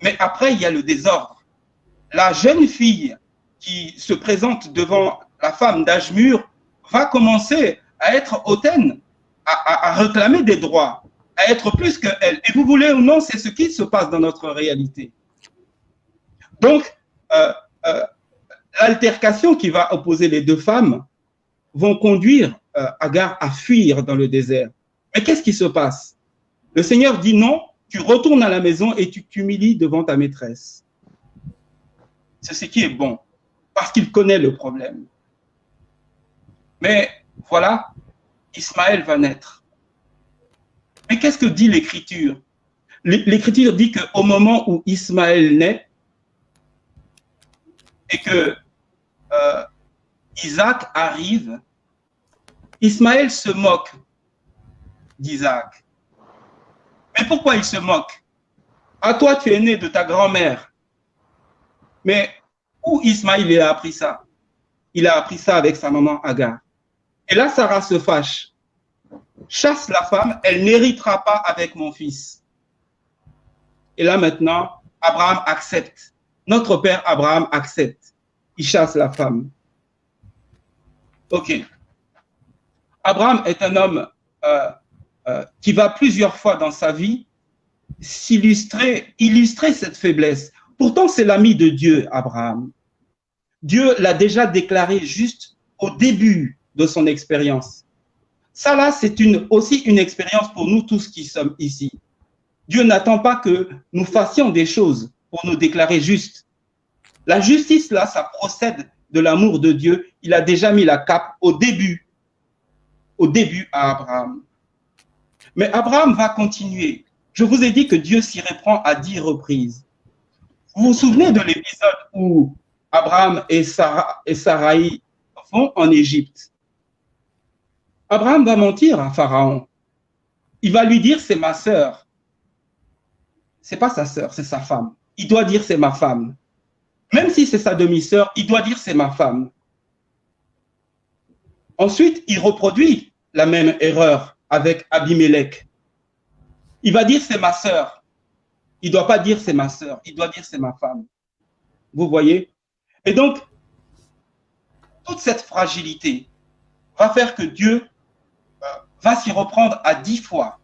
Speaker 5: Mais après, il y a le désordre. La jeune fille qui se présente devant la femme d'âge mûr va commencer à être hautaine, à réclamer des droits, à être plus qu'elle. Et vous voulez ou non, c'est ce qui se passe dans notre réalité. Donc, l'altercation qui va opposer les deux femmes vont conduire Agar à fuir dans le désert. Mais qu'est-ce qui se passe? Le Seigneur dit non, tu retournes à la maison et tu t'humilies devant ta maîtresse. C'est ce qui est bon, parce qu'il connaît le problème. Mais voilà, Ismaël va naître. Mais qu'est-ce que dit l'Écriture? L'Écriture dit qu'au moment où Ismaël naît, et que Isaac arrive, Ismaël se moque d'Isaac. Mais pourquoi il se moque? À toi, tu es né de ta grand-mère. Mais où Ismaël a appris ça? Il a appris ça avec sa maman Agar. Et là, Sarah se fâche. Chasse la femme, elle n'héritera pas avec mon fils. Et là maintenant, Abraham accepte. Notre père Abraham accepte. Il chasse la femme. Ok. Abraham est un homme qui va plusieurs fois dans sa vie illustrer cette faiblesse. Pourtant, c'est l'ami de Dieu, Abraham. Dieu l'a déjà déclaré juste au début de son expérience. Ça là, c'est aussi une expérience pour nous tous qui sommes ici. Dieu n'attend pas que nous fassions des choses pour nous déclarer justes. La justice là, ça procède de l'amour de Dieu. Il a déjà mis la cape au début à Abraham. Mais Abraham va continuer. Je vous ai dit que Dieu s'y reprend à 10 reprises. Vous vous souvenez de l'épisode où Abraham et Sarai vont en Égypte? Abraham va mentir à Pharaon. Il va lui dire, c'est ma sœur. C'est pas sa sœur, c'est sa femme. Il doit dire, c'est ma femme. Même si c'est sa demi-sœur, il doit dire, c'est ma femme. Ensuite, il reproduit la même erreur avec Abimelech. Il va dire, c'est ma sœur. Il ne doit pas dire, c'est ma sœur. Il doit dire, c'est ma femme. Vous voyez? Et donc, toute cette fragilité va faire que Dieu va s'y reprendre à 10 fois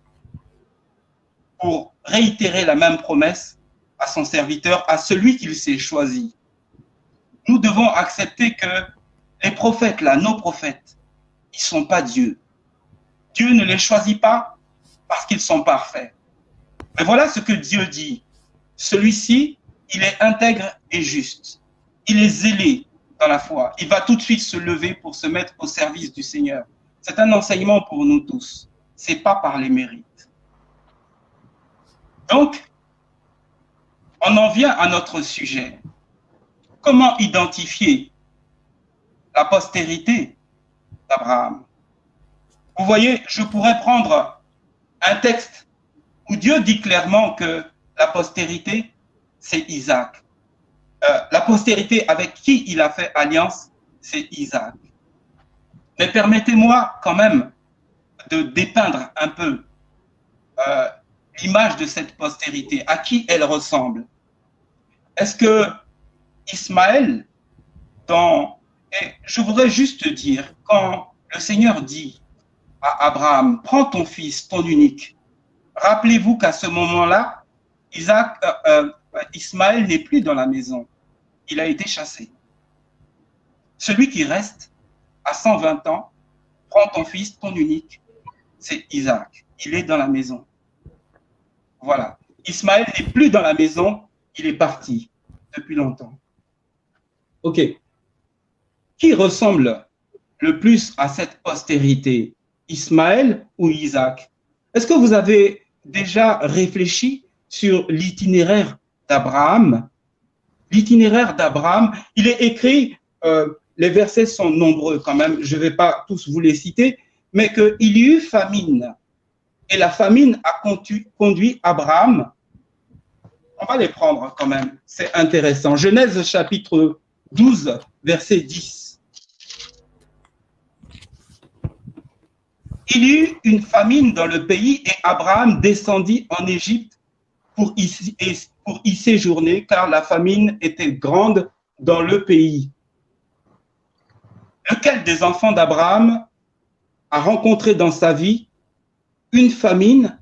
Speaker 5: pour réitérer la même promesse à son serviteur, à celui qu'il s'est choisi. Nous devons accepter que les prophètes, là, nos prophètes, ils ne sont pas Dieu. Dieu ne les choisit pas parce qu'ils sont parfaits. Mais voilà ce que Dieu dit. Celui-ci, il est intègre et juste. Il est zélé dans la foi. Il va tout de suite se lever pour se mettre au service du Seigneur. C'est un enseignement pour nous tous. Ce n'est pas par les mérites. Donc, on en vient à notre sujet. Comment identifier la postérité d'Abraham? Vous voyez, je pourrais prendre un texte où Dieu dit clairement que la postérité, c'est Isaac. La postérité avec qui il a fait alliance, c'est Isaac. Mais permettez-moi quand même de dépeindre un peu l'image de cette postérité, à qui elle ressemble. Est-ce que Ismaël, et je voudrais juste dire, quand le Seigneur dit à Abraham, prends ton fils, ton unique, rappelez-vous qu'à ce moment-là, Ismaël n'est plus dans la maison, il a été chassé. Celui qui reste à 120 ans, prends ton fils, ton unique, c'est Isaac, il est dans la maison. Voilà, Ismaël n'est plus dans la maison, il est parti depuis longtemps. Ok. Qui ressemble le plus à cette postérité, Ismaël ou Isaac? Est-ce que vous avez déjà réfléchi sur l'itinéraire d'Abraham? L'itinéraire d'Abraham, il est écrit, les versets sont nombreux quand même, je ne vais pas tous vous les citer, mais qu'il y eut famine. Et la famine a conduit Abraham. On va les prendre quand même, c'est intéressant. Genèse chapitre 12, verset 10. Il y eut une famine dans le pays et Abraham descendit en Égypte pour y séjourner, car la famine était grande dans le pays. Lequel des enfants d'Abraham a rencontré dans sa vie une famine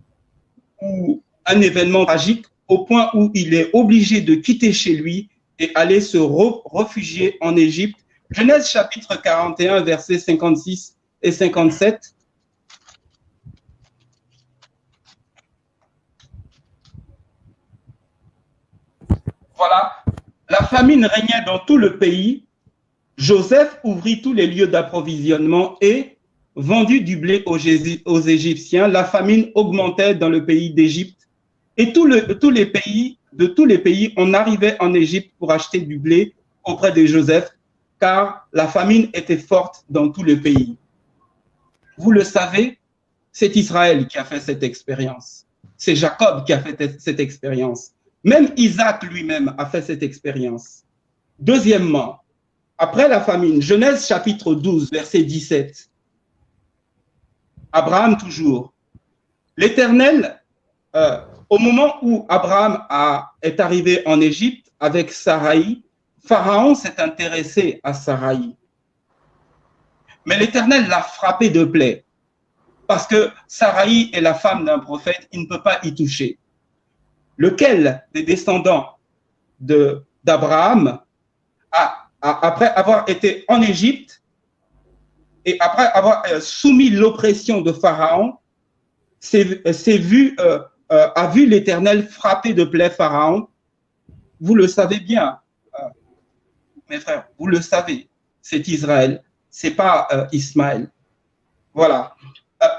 Speaker 5: ou un événement tragique au point où il est obligé de quitter chez lui et aller se réfugier en Égypte? Genèse chapitre 41, versets 56 et 57. Voilà, la famine régnait dans tout le pays. Joseph ouvrit tous les lieux d'approvisionnement et vendit du blé aux Égyptiens. La famine augmentait dans le pays d'Égypte et tous les pays, on arrivait en Égypte pour acheter du blé auprès de Joseph, car la famine était forte dans tout le pays. Vous le savez, c'est Israël qui a fait cette expérience. C'est Jacob qui a fait cette expérience. Même Isaac lui-même a fait cette expérience. Deuxièmement, après la famine, Genèse chapitre 12, verset 17. Abraham toujours. L'Éternel, au moment où Abraham est arrivé en Égypte avec Sarai, Pharaon s'est intéressé à Sarai. Mais l'Éternel l'a frappé de plaie, parce que Sarai est la femme d'un prophète, il ne peut pas y toucher. Lequel des descendants d'Abraham, après avoir été en Égypte, et après avoir soumis l'oppression de Pharaon, a vu l'Éternel frapper de plaie Pharaon. Vous le savez bien, mes frères, vous le savez, c'est Israël, c'est pas Ismaël. Voilà.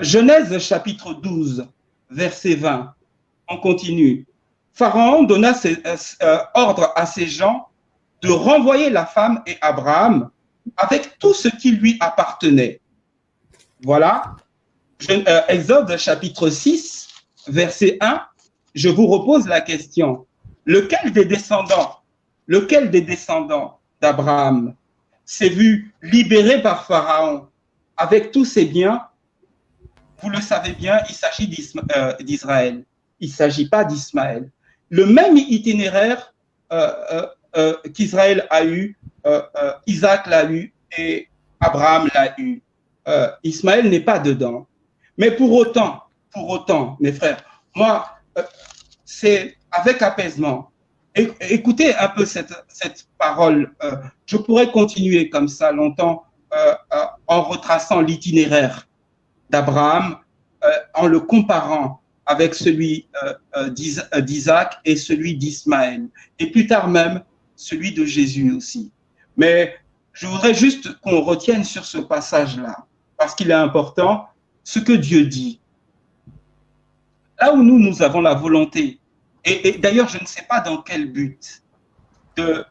Speaker 5: Genèse chapitre 12, verset 20. On continue. Pharaon donna ordre à ses gens de renvoyer la femme et Abraham avec tout ce qui lui appartenait. Voilà. Exode chapitre 6, verset 1. Je vous repose la question. Lequel des descendants d'Abraham s'est vu libéré par Pharaon avec tous ses biens? Vous le savez bien, il s'agit d'Israël. Il ne s'agit pas d'Ismaël. Le même itinéraire qu'Israël a eu, Isaac l'a eu et Abraham l'a eu. Ismaël n'est pas dedans. Mais pour autant, mes frères, moi, c'est avec apaisement. Écoutez un peu cette parole. Je pourrais continuer comme ça longtemps en retraçant l'itinéraire d'Abraham, en le comparant avec celui d'Isaac et celui d'Ismaël, et plus tard même celui de Jésus aussi. Mais je voudrais juste qu'on retienne sur ce passage-là, parce qu'il est important, ce que Dieu dit. Là où nous avons la volonté, et d'ailleurs je ne sais pas dans quel but, de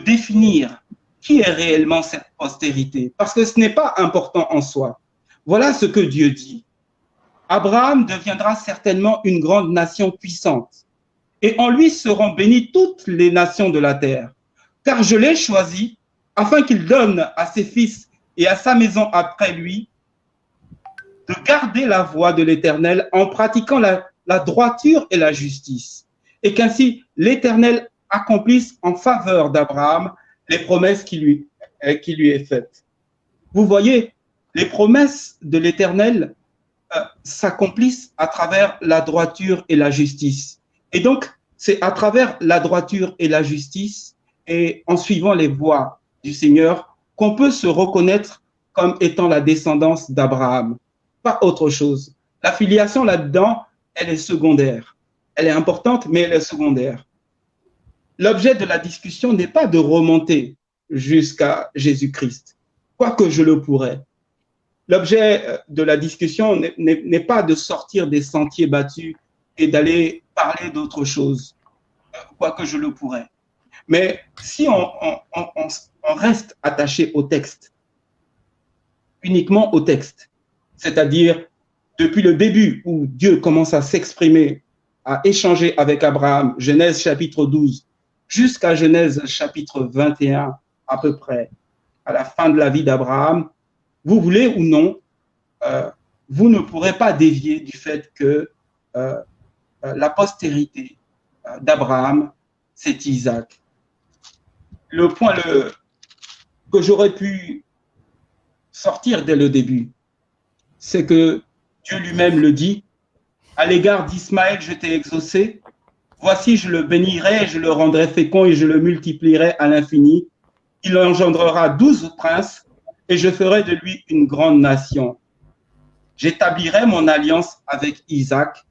Speaker 5: définir qui est réellement cette postérité, parce que ce n'est pas important en soi. Voilà ce que Dieu dit. Abraham deviendra certainement une grande nation puissante, et en lui seront bénies toutes les nations de la terre, car je l'ai choisi afin qu'il donne à ses fils et à sa maison après lui de garder la voie de l'Éternel en pratiquant la droiture et la justice, et qu'ainsi l'Éternel accomplisse en faveur d'Abraham les promesses qui lui est faites. Vous voyez, les promesses de l'Éternel s'accomplissent à travers la droiture et la justice. Et donc, c'est à travers la droiture et la justice et en suivant les voies du Seigneur qu'on peut se reconnaître comme étant la descendance d'Abraham. Pas autre chose. La filiation là-dedans, elle est secondaire. Elle est importante, mais elle est secondaire. L'objet de la discussion n'est pas de remonter jusqu'à Jésus-Christ, quoique je le pourrais. L'objet de la discussion n'est pas de sortir des sentiers battus et d'aller parler d'autre chose, quoique je le pourrais. Mais si on reste attaché au texte, uniquement au texte, c'est-à-dire depuis le début où Dieu commence à s'exprimer, à échanger avec Abraham, Genèse chapitre 12, jusqu'à Genèse chapitre 21 à peu près, à la fin de la vie d'Abraham, vous voulez ou non, vous ne pourrez pas dévier du fait que la postérité d'Abraham, c'est Isaac. Le point que j'aurais pu sortir dès le début, c'est que Dieu lui-même le dit, à l'égard d'Ismaël, je t'ai exaucé, voici je le bénirai, je le rendrai fécond et je le multiplierai à l'infini. Il engendrera 12 princes et je ferai de lui une grande nation. J'établirai mon alliance avec Isaac,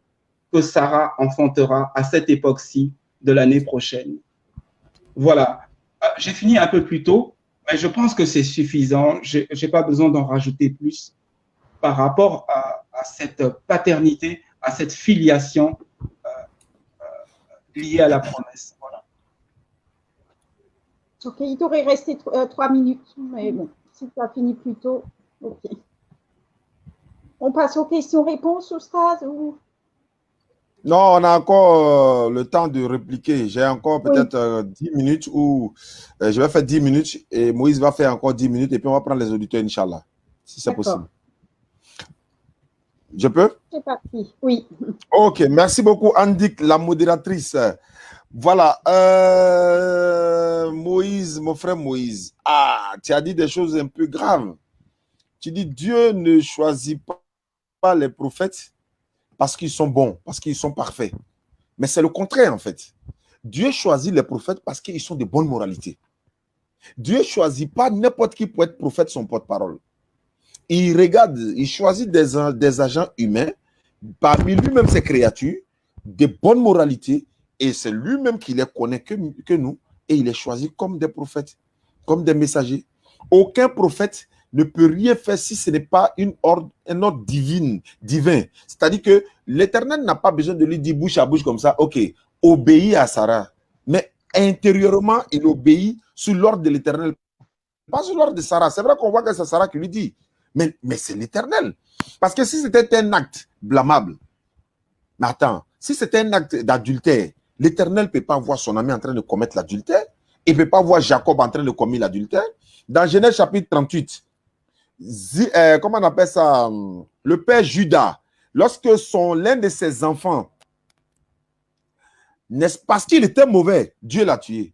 Speaker 5: que Sarah enfantera à cette époque-ci de l'année prochaine. Voilà. J'ai fini un peu plus tôt, mais je pense que c'est suffisant. Je n'ai pas besoin d'en rajouter plus par rapport à cette paternité, à cette filiation liée à la promesse. Voilà.
Speaker 4: Ok, il t'aurait resté 3 minutes, mais bon, si tu as fini plus tôt, ok. On passe aux questions-réponses, Oustaz ou...
Speaker 2: Non, on a encore le temps de répliquer. J'ai encore peut-être 10 minutes où je vais faire 10 minutes et Moïse va faire encore 10 minutes et puis on va prendre les auditeurs, Inch'Allah, si c'est possible. Je peux?
Speaker 4: C'est parti, oui.
Speaker 2: Ok, merci beaucoup, Andik, la modératrice. Voilà, Moïse, mon frère Moïse. Ah, tu as dit des choses un peu graves. Tu dis Dieu ne choisit pas les prophètes parce qu'ils sont bons, parce qu'ils sont parfaits. Mais c'est le contraire en fait. Dieu choisit les prophètes parce qu'ils sont de bonne moralité. Dieu ne choisit pas n'importe qui pour être prophète, son porte-parole. il regarde, il choisit des agents humains, parmi lui-même ses créatures, de bonne moralité, et c'est lui-même qui les connaît que nous, et il les choisit comme des prophètes, comme des messagers. Aucun prophète ne peut rien faire si ce n'est pas un ordre divin. C'est-à-dire que l'Éternel n'a pas besoin de lui dire bouche à bouche comme ça, ok, obéis à Sarah. Mais intérieurement, il obéit sous l'ordre de l'Éternel. Pas sous l'ordre de Sarah. C'est vrai qu'on voit que c'est Sarah qui lui dit. Mais c'est l'Éternel. Parce que si c'était un acte blâmable, mais attends, si c'était un acte d'adultère, l'Éternel ne peut pas voir son ami en train de commettre l'adultère. Il ne peut pas voir Jacob en train de commettre l'adultère. Dans Genèse chapitre 38, comment on appelle ça? Le père Judas, lorsque l'un de ses enfants, parce qu'il était mauvais, Dieu l'a tué.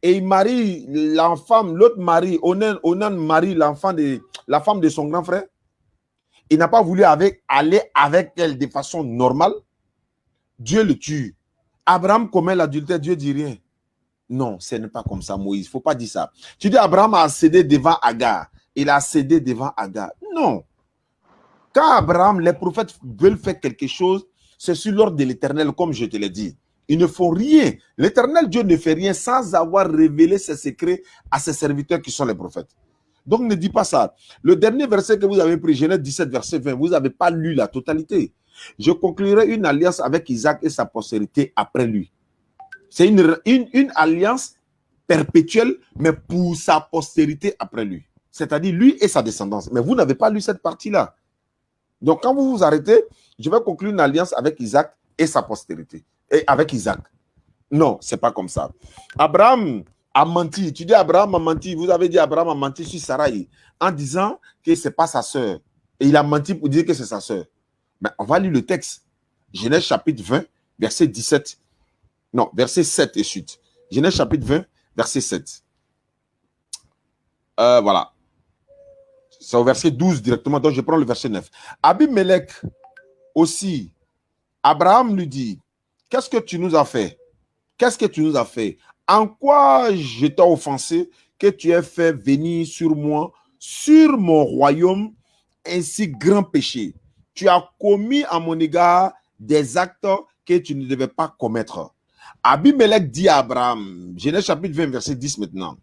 Speaker 2: Et il marie l'enfant, l'autre mari, Onan marie la femme de son grand frère. Il n'a pas voulu aller avec elle de façon normale. Dieu le tue. Abraham commet l'adultère, Dieu dit rien. Non, ce n'est pas comme ça, Moïse. Il ne faut pas dire ça. Tu dis Abraham a cédé devant Agar. Il a cédé devant Agar. Non. Quand Abraham, les prophètes veulent faire quelque chose, c'est sur l'ordre de l'Éternel, comme je te l'ai dit. Ils ne font rien. L'Éternel Dieu ne fait rien sans avoir révélé ses secrets à ses serviteurs qui sont les prophètes. Donc ne dis pas ça. Le dernier verset que vous avez pris, Genèse 17, verset 20, vous n'avez pas lu la totalité. Je conclurai une alliance avec Isaac et sa postérité après lui. C'est une alliance perpétuelle, mais pour sa postérité après lui. C'est-à-dire lui et sa descendance. Mais vous n'avez pas lu cette partie-là. Donc quand vous vous arrêtez, je vais conclure une alliance avec Isaac et sa postérité. Et avec Isaac. Non, ce n'est pas comme ça. Abraham a menti. Tu dis Abraham a menti. Vous avez dit Abraham a menti sur Sarai en disant que ce n'est pas sa sœur. Et il a menti pour dire que c'est sa sœur. Mais on va lire le texte. Genèse chapitre 20, verset 17. Non, verset 7 et suite. Genèse chapitre 20, verset 7. Voilà. C'est au verset 12 directement. Donc je prends le verset 9. Abimelech aussi. Abraham lui dit, qu'est-ce que tu nous as fait? Qu'est-ce que tu nous as fait? En quoi je t'ai offensé que tu aies fait venir sur moi, sur mon royaume, un si grand péché? Tu as commis à mon égard des actes que tu ne devais pas commettre. Abimelech dit à Abraham, Genèse chapitre 20, verset 10 maintenant.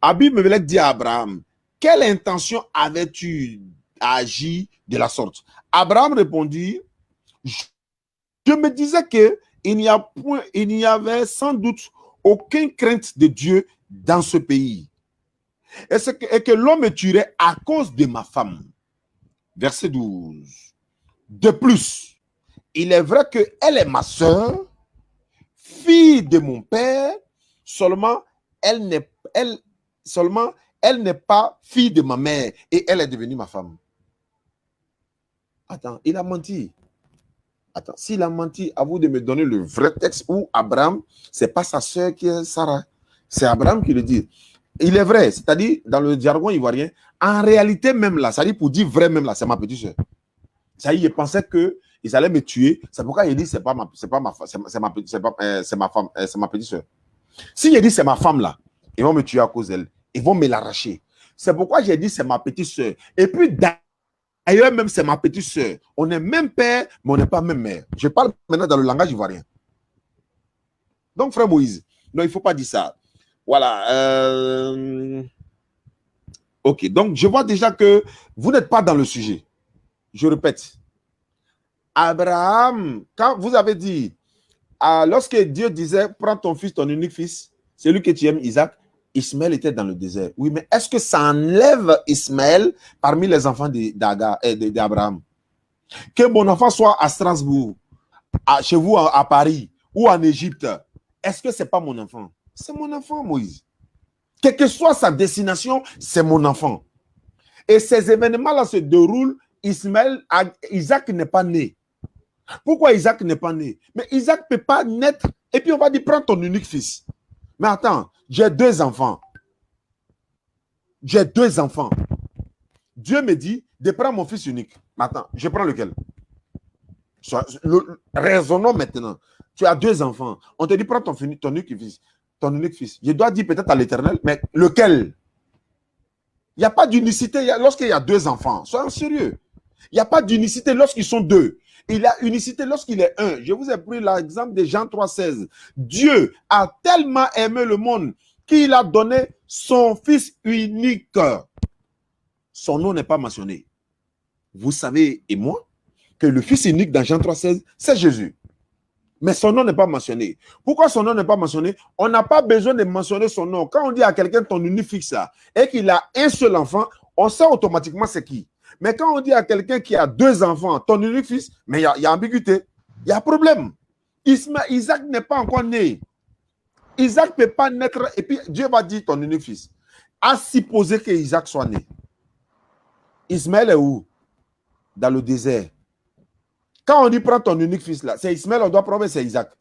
Speaker 2: Abimelech dit à Abraham, quelle intention avais-tu à agir de la sorte? Abraham répondit, je me disais qu'il n'y avait sans doute aucune crainte de Dieu dans ce pays. Et que l'homme me tuerait à cause de ma femme. Verset 12. De plus, il est vrai qu'elle est ma soeur, fille de mon père, seulement elle n'est pas fille de ma mère et elle est devenue ma femme. Attends, il a menti. Attends, s'il a menti, à vous de me donner le vrai texte où Abraham, ce n'est pas sa soeur qui est Sarah. C'est Abraham qui le dit. Il est vrai, c'est-à-dire, dans le jargon ivoirien, en réalité même là, c'est-à-dire pour dire vrai même là, c'est ma petite soeur. C'est-à-dire, il pensait qu'ils allaient me tuer. C'est pourquoi il dit c'est ma petite soeur. Si il dit c'est ma femme là, ils vont me tuer à cause d'elle. Ils vont me l'arracher. C'est pourquoi j'ai dit c'est ma petite soeur. Et puis d'ailleurs même c'est ma petite soeur. On est même père, mais on n'est pas même mère. Je parle maintenant dans le langage ivoirien. Donc frère Moïse, non, il ne faut pas dire ça. Voilà. Ok, donc je vois déjà que vous n'êtes pas dans le sujet. Je répète. Abraham, quand vous avez dit, lorsque Dieu disait, prends ton fils, ton unique fils, celui que tu aimes, Isaac, Ismaël était dans le désert. Oui, mais est-ce que ça enlève Ismaël parmi les enfants d'Abraham? Que mon enfant soit à Strasbourg, chez vous à Paris ou en Égypte, est-ce que ce n'est pas mon enfant? C'est mon enfant, Moïse. Quelle que soit sa destination, c'est mon enfant. Et ces événements-là se déroulent, Isaac n'est pas né. Pourquoi Isaac n'est pas né? Mais Isaac ne peut pas naître. Et puis on va dire, prends ton unique fils. Mais attends, j'ai 2 enfants. J'ai 2 enfants. Dieu me dit de prendre mon fils unique. Mais attends, je prends lequel? Raisonnons maintenant. Tu as 2 enfants. On te dit, prends ton unique fils. Ton unique fils. Je dois dire peut-être à l'Éternel, mais lequel? Il n'y a pas d'unicité lorsqu'il y a deux enfants. Soyons sérieux. Il n'y a pas d'unicité lorsqu'ils sont deux. Il y a unicité lorsqu'il est un. Je vous ai pris l'exemple de Jean 3,16. Dieu a tellement aimé le monde qu'il a donné son Fils unique. Son nom n'est pas mentionné. Vous savez, et moi, que le Fils unique dans Jean 3,16, c'est Jésus. Mais son nom n'est pas mentionné. Pourquoi son nom n'est pas mentionné? On n'a pas besoin de mentionner son nom. Quand on dit à quelqu'un ton unique fils là, et qu'il a un seul enfant, on sait automatiquement c'est qui. Mais quand on dit à quelqu'un qui a deux enfants, ton unique fils, mais il y a ambiguïté, il y a problème. Isaac n'est pas encore né. Isaac ne peut pas naître, et puis Dieu va dire ton unique fils. À supposer que Isaac soit né. Ismaël est où? Dans le désert. Quand on dit prends ton unique fils là, c'est Ismaël, on doit prouver c'est Isaac.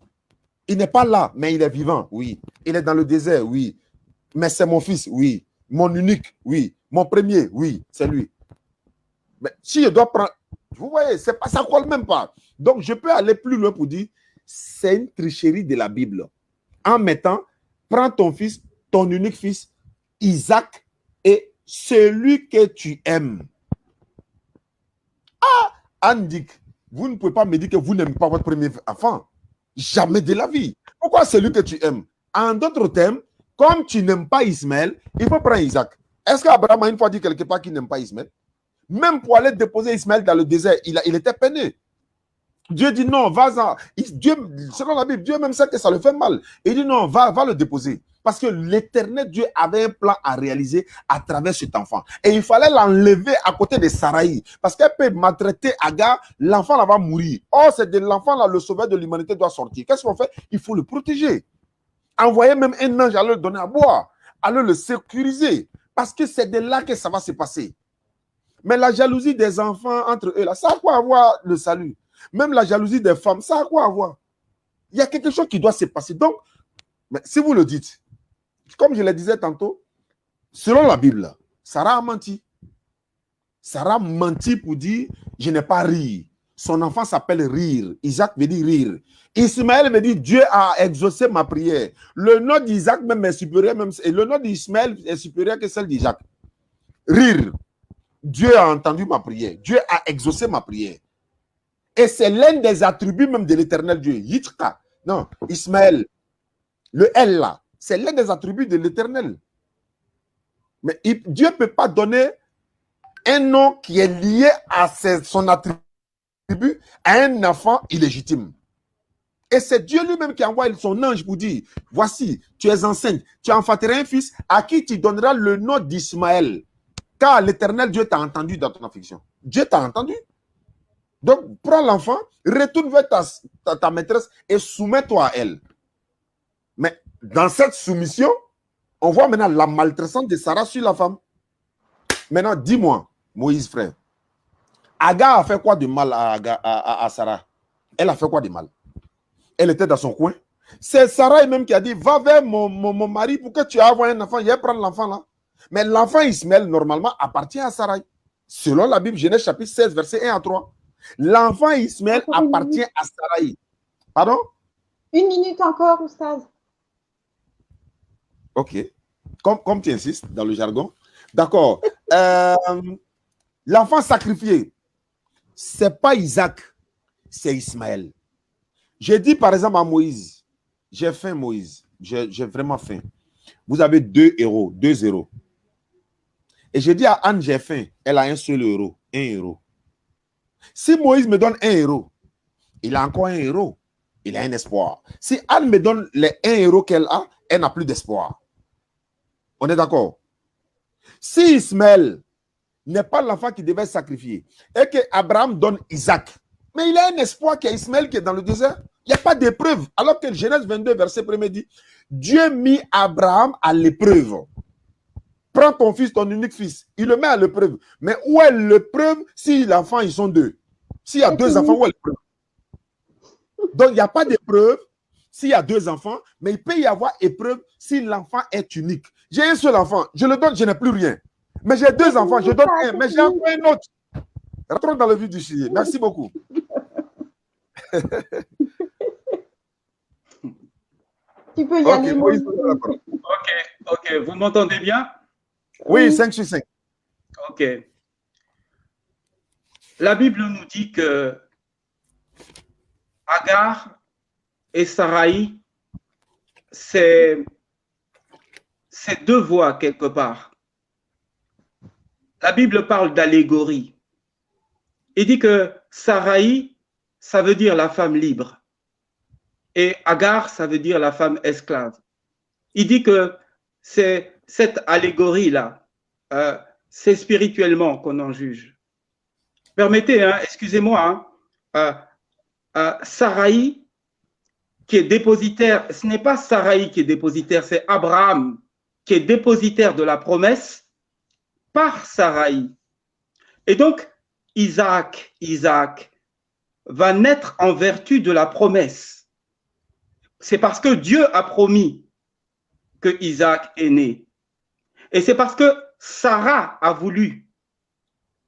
Speaker 2: Il n'est pas là, mais il est vivant, oui. Il est dans le désert, oui. Mais c'est mon fils, oui. Mon unique, oui. Mon premier, oui, c'est lui. Mais si je dois prendre, vous voyez, c'est pas, ça ne colle même pas. Donc je peux aller plus loin pour dire, c'est une tricherie de la Bible. En mettant, prends ton fils, ton unique fils, Isaac, et celui que tu aimes. Ah, Anne dit, vous ne pouvez pas me dire que vous n'aimez pas votre premier enfant. Jamais de la vie. Pourquoi celui que tu aimes? En d'autres termes, comme tu n'aimes pas Ismaël, il faut prendre Isaac. Est-ce qu'Abraham a une fois dit quelque part qu'il n'aime pas Ismaël? Même pour aller déposer Ismaël dans le désert, il était peiné. Dieu dit non, va-en. Selon la Bible, Dieu même sait que ça le fait mal. Il dit non, va le déposer. Parce que l'Éternel Dieu avait un plan à réaliser à travers cet enfant. Et il fallait l'enlever à côté de Saraï. Parce qu'elle peut maltraiter Agar, l'enfant là va mourir. Or, c'est de l'enfant là, le sauveur de l'humanité doit sortir. Qu'est-ce qu'on fait? Il faut le protéger. Envoyer même un ange à le donner à boire, à le sécuriser. Parce que c'est de là que ça va se passer. Mais la jalousie des enfants entre eux là, ça a quoi avoir le salut? Même la jalousie des femmes, ça a quoi avoir? Il y a quelque chose qui doit se passer. Donc, mais si vous le dites, comme je le disais tantôt, selon la Bible, Sarah a menti. Sarah a menti pour dire, je n'ai pas ri. Son enfant s'appelle rire. Isaac veut dire rire. Ismaël me dit, Dieu a exaucé ma prière. Le nom d'Isaac même est supérieur, même, et le nom d'Ismaël est supérieur que celle d'Isaac. Rire. Dieu a entendu ma prière. Dieu a exaucé ma prière. Et c'est l'un des attributs même de l'éternel Dieu. Yitzhak. Non, Ismaël. Le L là. C'est l'un des attributs de l'éternel. Mais Dieu ne peut pas donner un nom qui est lié à son attribut à un enfant illégitime. Et c'est Dieu lui-même qui envoie son ange pour dire, voici, tu es enceinte, tu enfanteras un fils à qui tu donneras le nom d'Ismaël. Car l'éternel Dieu t'a entendu dans ton affliction. Dieu t'a entendu. Donc, prends l'enfant, retourne vers ta maîtresse et soumets-toi à elle. Mais dans cette soumission, on voit maintenant la maltraitance de Sarah sur la femme. Maintenant, dis-moi, Moïse, frère, Agar a fait quoi de mal à Sarah? Elle a fait quoi de mal? Elle était dans son coin. C'est Sarah même qui a dit, va vers mon mari pour que tu aies un enfant. Je vais prendre l'enfant là. Mais l'enfant Ismaël, normalement, appartient à Sarah. Selon la Bible, Genèse chapitre 16, verset 1 à 3. L'enfant Ismaël appartient à Sarah. Pardon?
Speaker 4: 1 minute encore, Oustaz.
Speaker 2: Ok. Comme tu insistes dans le jargon. D'accord. L'enfant sacrifié, ce n'est pas Isaac, c'est Ismaël. J'ai dit par exemple à Moïse, j'ai faim Moïse, j'ai vraiment faim. Vous avez 2 héros, 2 héros. Et j'ai dit à Anne, j'ai faim, elle a un seul héros, 1 héros. Si Moïse me donne 1 héros, il a encore 1 héros, il a un espoir. Si Anne me donne les 1 héros qu'elle a, elle n'a plus d'espoir. On est d'accord? Si Ismaël n'est pas l'enfant qui devait sacrifier et que Abraham donne Isaac, mais il a un espoir qu'il y a Ismaël qui est dans le désert. Il n'y a pas d'épreuve. Alors que Genèse 22, verset 1 dit, Dieu mit Abraham à l'épreuve. Prends ton fils, ton unique fils. Il le met à l'épreuve. Mais où est l'épreuve si l'enfant, ils sont 2? S'il y a 2 enfants, où est l'épreuve? Donc, il n'y a pas d'épreuve s'il y a 2 enfants, mais il peut y avoir épreuve si l'enfant est unique. J'ai un seul enfant, je le donne, je n'ai plus rien. Mais j'ai 2 enfants, je donne un, mais j'ai encore un autre. Rentrons dans le vif du sujet. Merci beaucoup.
Speaker 4: Tu peux y aller.
Speaker 5: Ok. Vous m'entendez bien?
Speaker 2: Oui, 5 sur 5.
Speaker 5: Ok. La Bible nous dit que Agar et Sarai, c'est deux voies quelque part. La Bible parle d'allégorie. Il dit que Sarai, ça veut dire la femme libre. Et Agar, ça veut dire la femme esclave. Il dit que c'est cette allégorie-là, c'est spirituellement qu'on en juge. Permettez, hein, excusez-moi, Sarai qui est dépositaire, ce n'est pas Sarai qui est dépositaire, c'est Abraham qui est dépositaire de la promesse par Sarai. Et donc, Isaac va naître en vertu de la promesse. C'est parce que Dieu a promis que Isaac est né. Et c'est parce que Sarah a voulu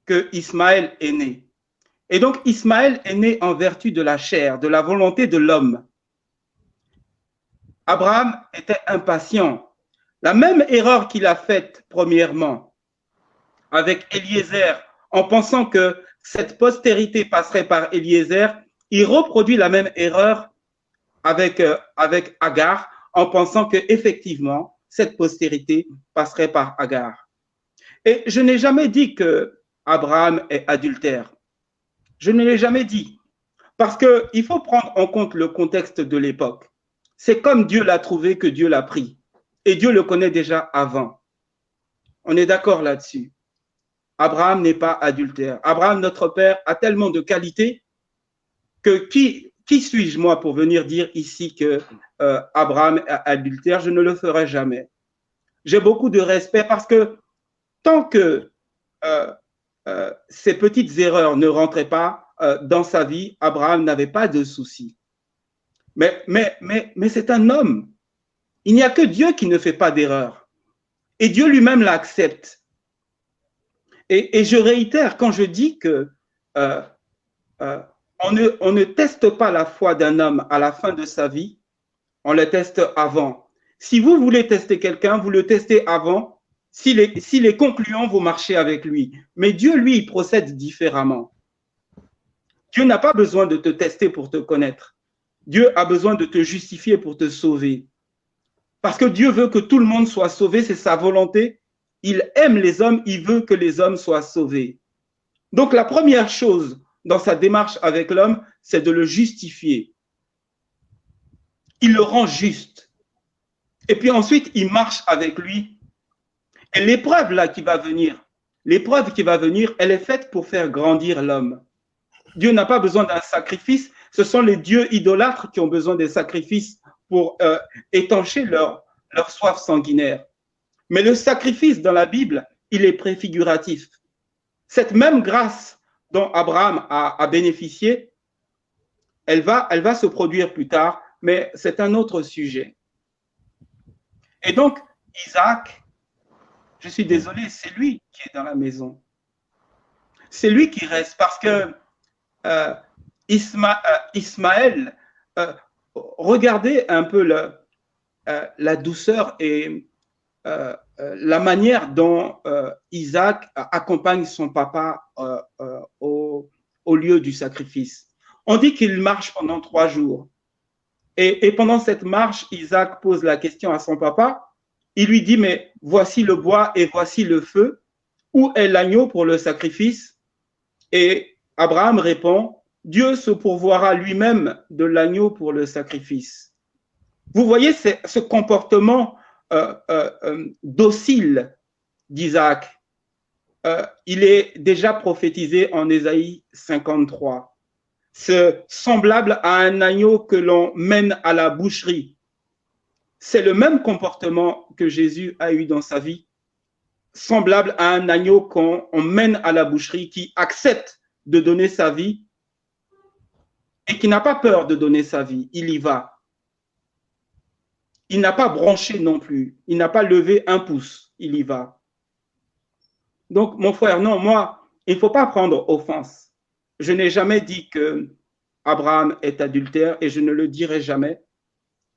Speaker 5: que Ismaël est né. Et donc, Ismaël est né en vertu de la chair, de la volonté de l'homme. Abraham était impatient. La même erreur qu'il a faite premièrement avec Eliezer, en pensant que cette postérité passerait par Eliezer, il reproduit la même erreur avec Agar, en pensant qu'effectivement, cette postérité passerait par Agar. Et je n'ai jamais dit que Abraham est adultère. Je ne l'ai jamais dit. Parce qu'il faut prendre en compte le contexte de l'époque. C'est comme Dieu l'a trouvé que Dieu l'a pris. Et Dieu le connaît déjà avant. On est d'accord là-dessus. Abraham n'est pas adultère. Abraham, notre père, a tellement de qualités que qui suis-je moi pour venir dire ici que Abraham est adultère? Je ne le ferai jamais. J'ai beaucoup de respect parce que tant que ces petites erreurs ne rentraient pas dans sa vie, Abraham n'avait pas de soucis. Mais c'est un homme. Il n'y a que Dieu qui ne fait pas d'erreur. Et Dieu lui-même l'accepte. Et je réitère quand je dis que on ne teste pas la foi d'un homme à la fin de sa vie, on le teste avant. Si vous voulez tester quelqu'un, vous le testez avant. S'il est concluant, vous marchez avec lui. Mais Dieu, lui, il procède différemment. Dieu n'a pas besoin de te tester pour te connaître. Dieu a besoin de te justifier pour te sauver. Parce que Dieu veut que tout le monde soit sauvé, c'est sa volonté. Il aime les hommes, il veut que les hommes soient sauvés. Donc la première chose dans sa démarche avec l'homme, c'est de le justifier. Il le rend juste. Et puis ensuite, il marche avec lui. Et l'épreuve là qui va venir, elle est faite pour faire grandir l'homme. Dieu n'a pas besoin d'un sacrifice. Ce sont les dieux idolâtres qui ont besoin des sacrifices pour étancher leur soif sanguinaire. Mais le sacrifice dans la Bible, il est préfiguratif. Cette même grâce dont Abraham a bénéficié, elle va se produire plus tard, mais c'est un autre sujet. Et donc, Isaac, je suis désolé, c'est lui qui est dans la maison. C'est lui qui reste parce que Ismaël, regardez un peu la douceur et la manière dont Isaac accompagne son papa au lieu du sacrifice. On dit qu'il marche pendant 3 jours. Et pendant cette marche, Isaac pose la question à son papa. Il lui dit, mais voici le bois et voici le feu. Où est l'agneau pour le sacrifice? Et Abraham répond, Dieu se pourvoira lui-même de l'agneau pour le sacrifice. Vous voyez ce comportement docile d'Isaac. Il est déjà prophétisé en Ésaïe 53. C'est semblable à un agneau que l'on mène à la boucherie. C'est le même comportement que Jésus a eu dans sa vie, semblable à un agneau qu'on mène à la boucherie, qui accepte de donner sa vie et qui n'a pas peur de donner sa vie. Il y va. Il n'a pas bronché non plus. Il n'a pas levé un pouce. Il y va. Donc, mon frère, non, moi, il ne faut pas prendre offense. Je n'ai jamais dit que Abraham est adultère et je ne le dirai jamais.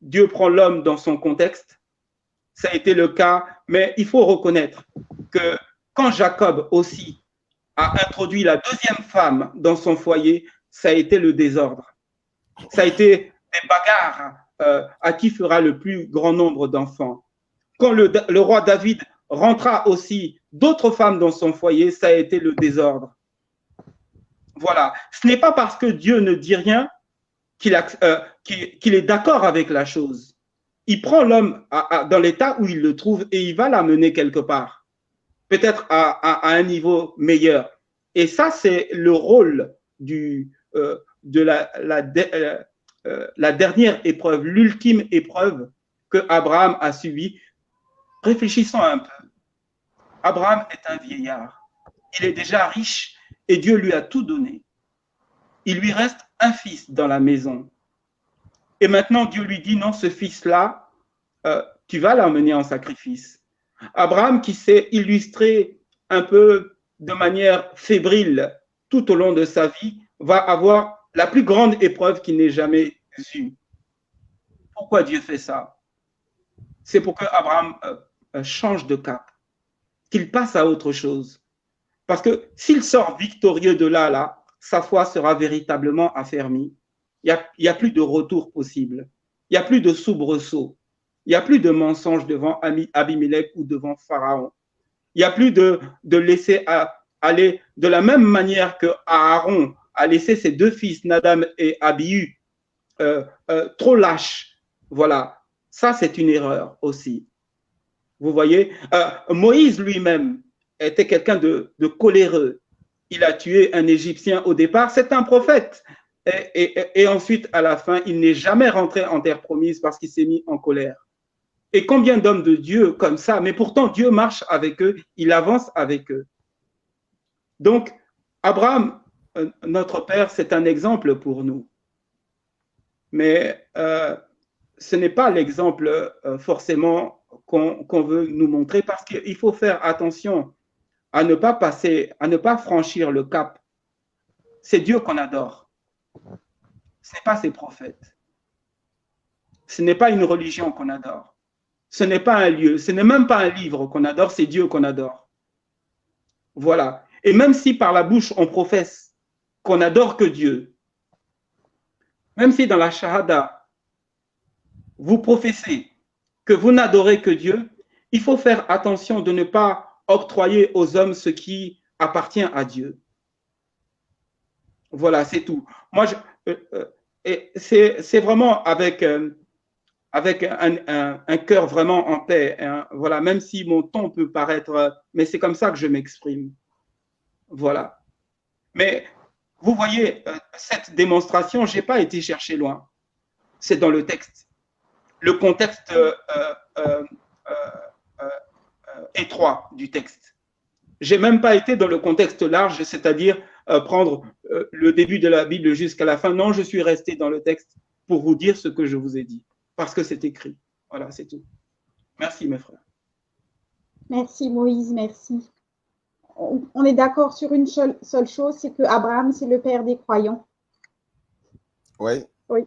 Speaker 5: Dieu prend l'homme dans son contexte. Ça a été le cas, mais il faut reconnaître que quand Jacob aussi a introduit la deuxième femme dans son foyer, ça a été le désordre. Ça a été des bagarres à qui fera le plus grand nombre d'enfants. Quand le roi David rentra aussi d'autres femmes dans son foyer, ça a été le désordre. Voilà. Ce n'est pas parce que Dieu ne dit rien qu'il est d'accord avec la chose. Il prend l'homme dans l'état où il le trouve et il va l'amener quelque part, peut-être à un niveau meilleur. Et ça, c'est le rôle de la dernière épreuve, l'ultime épreuve que Abraham a subie. Réfléchissons un peu. Abraham est un vieillard. Il est déjà riche et Dieu lui a tout donné. Il lui reste un fils dans la maison. Et maintenant, Dieu lui dit, non, ce fils-là, tu vas l'emmener en sacrifice. Abraham, qui s'est illustré un peu de manière fébrile tout au long de sa vie, va avoir la plus grande épreuve qu'il n'ait jamais eue. Pourquoi Dieu fait ça? C'est pour que Abraham change de cap, qu'il passe à autre chose. Parce que s'il sort victorieux de là, sa foi sera véritablement affermie. Il n'y a plus de retour possible. Il n'y a plus de soubresaut. Il n'y a plus de mensonge devant Abimelech ou devant Pharaon. Il n'y a plus de laisser aller de la même manière que Aaron a laissé ses deux fils, Nadab et Abihu, trop lâches. Voilà. Ça, c'est une erreur aussi. Vous voyez, Moïse lui-même était quelqu'un de coléreux. Il a tué un Égyptien au départ, c'est un prophète. Et ensuite, à la fin, il n'est jamais rentré en terre promise parce qu'il s'est mis en colère. Et combien d'hommes de Dieu comme ça, mais pourtant Dieu marche avec eux, il avance avec eux. Donc, Abraham, notre père, c'est un exemple pour nous. Mais ce n'est pas l'exemple forcément qu'on veut nous montrer parce qu'il faut faire attention à ne pas passer, à ne pas franchir le cap. C'est Dieu qu'on adore. Ce n'est pas ses prophètes. Ce n'est pas une religion qu'on adore. Ce n'est pas un lieu, ce n'est même pas un livre qu'on adore, c'est Dieu qu'on adore. Voilà. Et même si par la bouche on professe qu'on n'adore que Dieu, même si dans la Shahada, vous professez que vous n'adorez que Dieu, il faut faire attention de ne pas octroyer aux hommes ce qui appartient à Dieu. Voilà, c'est tout. Moi, c'est vraiment avec un cœur vraiment en paix. Hein, voilà, même si mon ton peut paraître, mais c'est comme ça que je m'exprime. Voilà. Mais vous voyez, cette démonstration, je n'ai pas été chercher loin. C'est dans le texte. Le contexte étroit du texte. Je n'ai même pas été dans le contexte large, c'est-à-dire prendre le début de la Bible jusqu'à la fin. Non, je suis resté dans le texte pour vous dire ce que je vous ai dit, parce que c'est écrit. Voilà, c'est tout. Merci, mes frères.
Speaker 4: Merci, Moïse, merci. On est d'accord sur une seule chose, c'est que Abraham, c'est le père des croyants.
Speaker 2: Oui.
Speaker 4: Oui.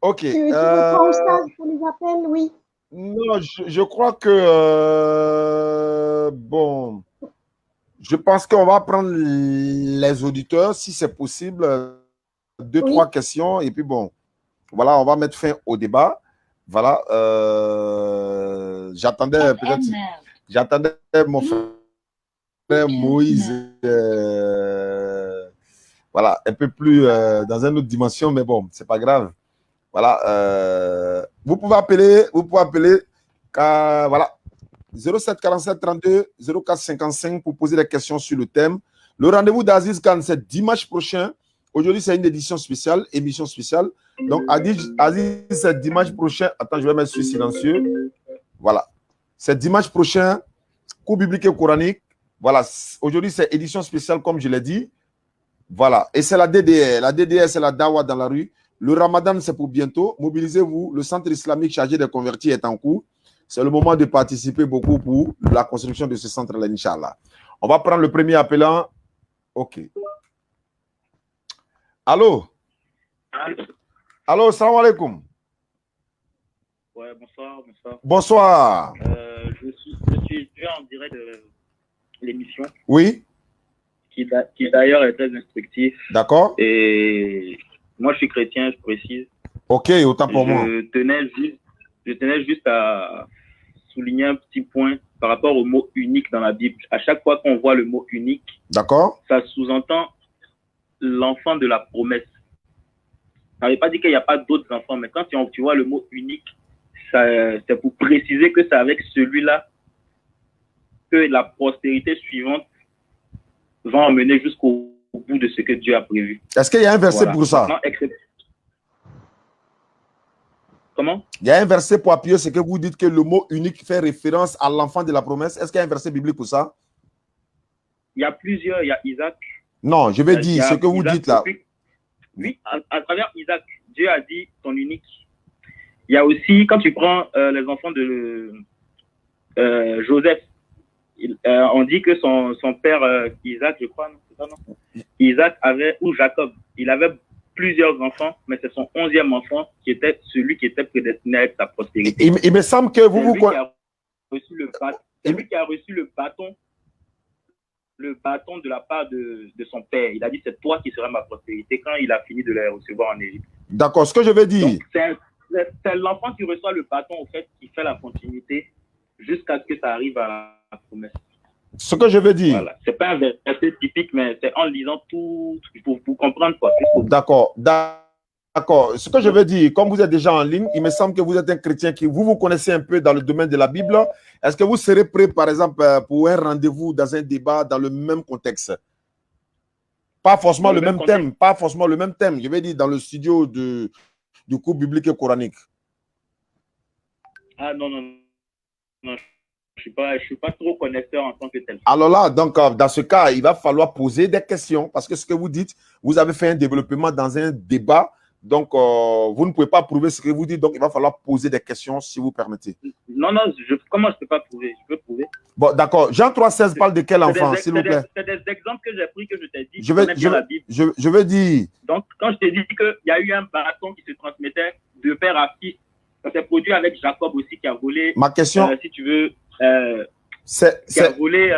Speaker 2: Ok.
Speaker 4: Tu reprends au stade pour les appels, oui.
Speaker 2: Non, je crois que, bon, je pense qu'on va prendre les auditeurs, si c'est possible, deux, trois questions, et puis bon, voilà, on va mettre fin au débat. Voilà, j'attendais mon frère Moïse, voilà, un peu plus dans une autre dimension, mais bon, c'est pas grave. Voilà, vous pouvez appeler, voilà, 07 47 32 04 55 pour poser des questions sur le thème. Le rendez-vous d'Aziz Khan, c'est dimanche prochain. Aujourd'hui, c'est une émission émission spéciale. Donc, Aziz, c'est dimanche prochain. Attends, je vais mettre sur silencieux. Voilà. C'est dimanche prochain, cours biblique et coranique. Voilà. Aujourd'hui, c'est édition spéciale, comme je l'ai dit. Voilà. Et c'est la DDR. La DDR, c'est la Dawa dans la rue. Le Ramadan, c'est pour bientôt. Mobilisez-vous. Le centre islamique chargé des convertis est en cours. C'est le moment de participer beaucoup pour la construction de ce centre-là, Inch'Allah. On va prendre le premier appelant. OK. Allô? Allô, salam alaikum.
Speaker 6: Ouais, bonsoir.
Speaker 2: Bonsoir.
Speaker 6: Je suis en direct l'émission.
Speaker 2: Oui.
Speaker 6: Qui d'ailleurs est très instructif.
Speaker 2: D'accord.
Speaker 6: Et moi, je suis chrétien, je précise.
Speaker 2: Ok, autant pour moi.
Speaker 6: Je tenais juste à souligner un petit point par rapport au mot unique dans la Bible. À chaque fois qu'on voit le mot unique,
Speaker 2: d'accord,
Speaker 6: ça sous-entend l'enfant de la promesse. Ça ne veut pas dire qu'il n'y a pas d'autres enfants, mais quand tu vois le mot unique, c'est pour préciser que c'est avec celui-là que la postérité suivante va emmener jusqu'au bout de ce que Dieu a prévu.
Speaker 2: Est-ce qu'il y a un verset pour ça?
Speaker 6: Comment?
Speaker 2: Il y a un verset pour appuyer ce que vous dites que le mot unique fait référence à l'enfant de la promesse. Est-ce qu'il y a un verset biblique pour ça?
Speaker 6: Il y a plusieurs. Il y a Isaac.
Speaker 2: Non, je vais dire ce que vous dites là.
Speaker 6: Oui, à travers Isaac, Dieu a dit ton unique. Il y a aussi, quand tu prends les enfants de Joseph, on dit que son père Isaac, je crois, non, c'est ça, non? Isaac avait, ou Jacob, il avait plusieurs enfants, mais c'est son 11e enfant qui était celui qui était prédestiné à être sa postérité.
Speaker 2: Il me semble que vous
Speaker 6: celui qui a reçu le bâton de la part de son père. Il a dit, c'est toi qui seras ma postérité quand il a fini de les recevoir en Égypte.
Speaker 2: D'accord, ce que je veux dire.
Speaker 6: C'est l'enfant qui reçoit le bâton, au fait, qui fait la continuité jusqu'à ce que ça arrive à la promesse.
Speaker 2: Ce que je veux dire.
Speaker 6: Voilà. Ce n'est pas un verset typique, mais c'est en lisant tout pour comprendre quoi.
Speaker 2: D'accord, d'accord. Ce que je veux dire, comme vous êtes déjà en ligne, il me semble que vous êtes un chrétien qui vous connaissez un peu dans le domaine de la Bible. Est-ce que vous serez prêt, par exemple, pour un rendez-vous dans un débat dans le même contexte? Pas forcément le même thème, pas forcément le même thème. Je vais dire dans le studio du cours biblique et coranique.
Speaker 6: Ah non. Je suis pas trop connaisseur en tant que tel.
Speaker 2: Alors là, donc, dans ce cas, il va falloir poser des questions parce que ce que vous dites, vous avez fait un développement dans un débat. Donc, vous ne pouvez pas prouver ce que vous dites. Donc, il va falloir poser des questions si vous permettez.
Speaker 6: Non, comment je ne peux pas prouver? Je peux prouver.
Speaker 2: Bon, d'accord. Jean 3,16 parle de quel enfant, s'il vous plaît?
Speaker 6: C'est des exemples que j'ai pris, que je t'ai dit.
Speaker 2: Je veux dire.
Speaker 6: Donc, quand je t'ai dit qu'il y a eu un bâton qui se transmettait de père à fils, ça s'est produit avec Jacob aussi qui a volé.
Speaker 2: Ma question.
Speaker 6: Si tu veux. Qui a volé.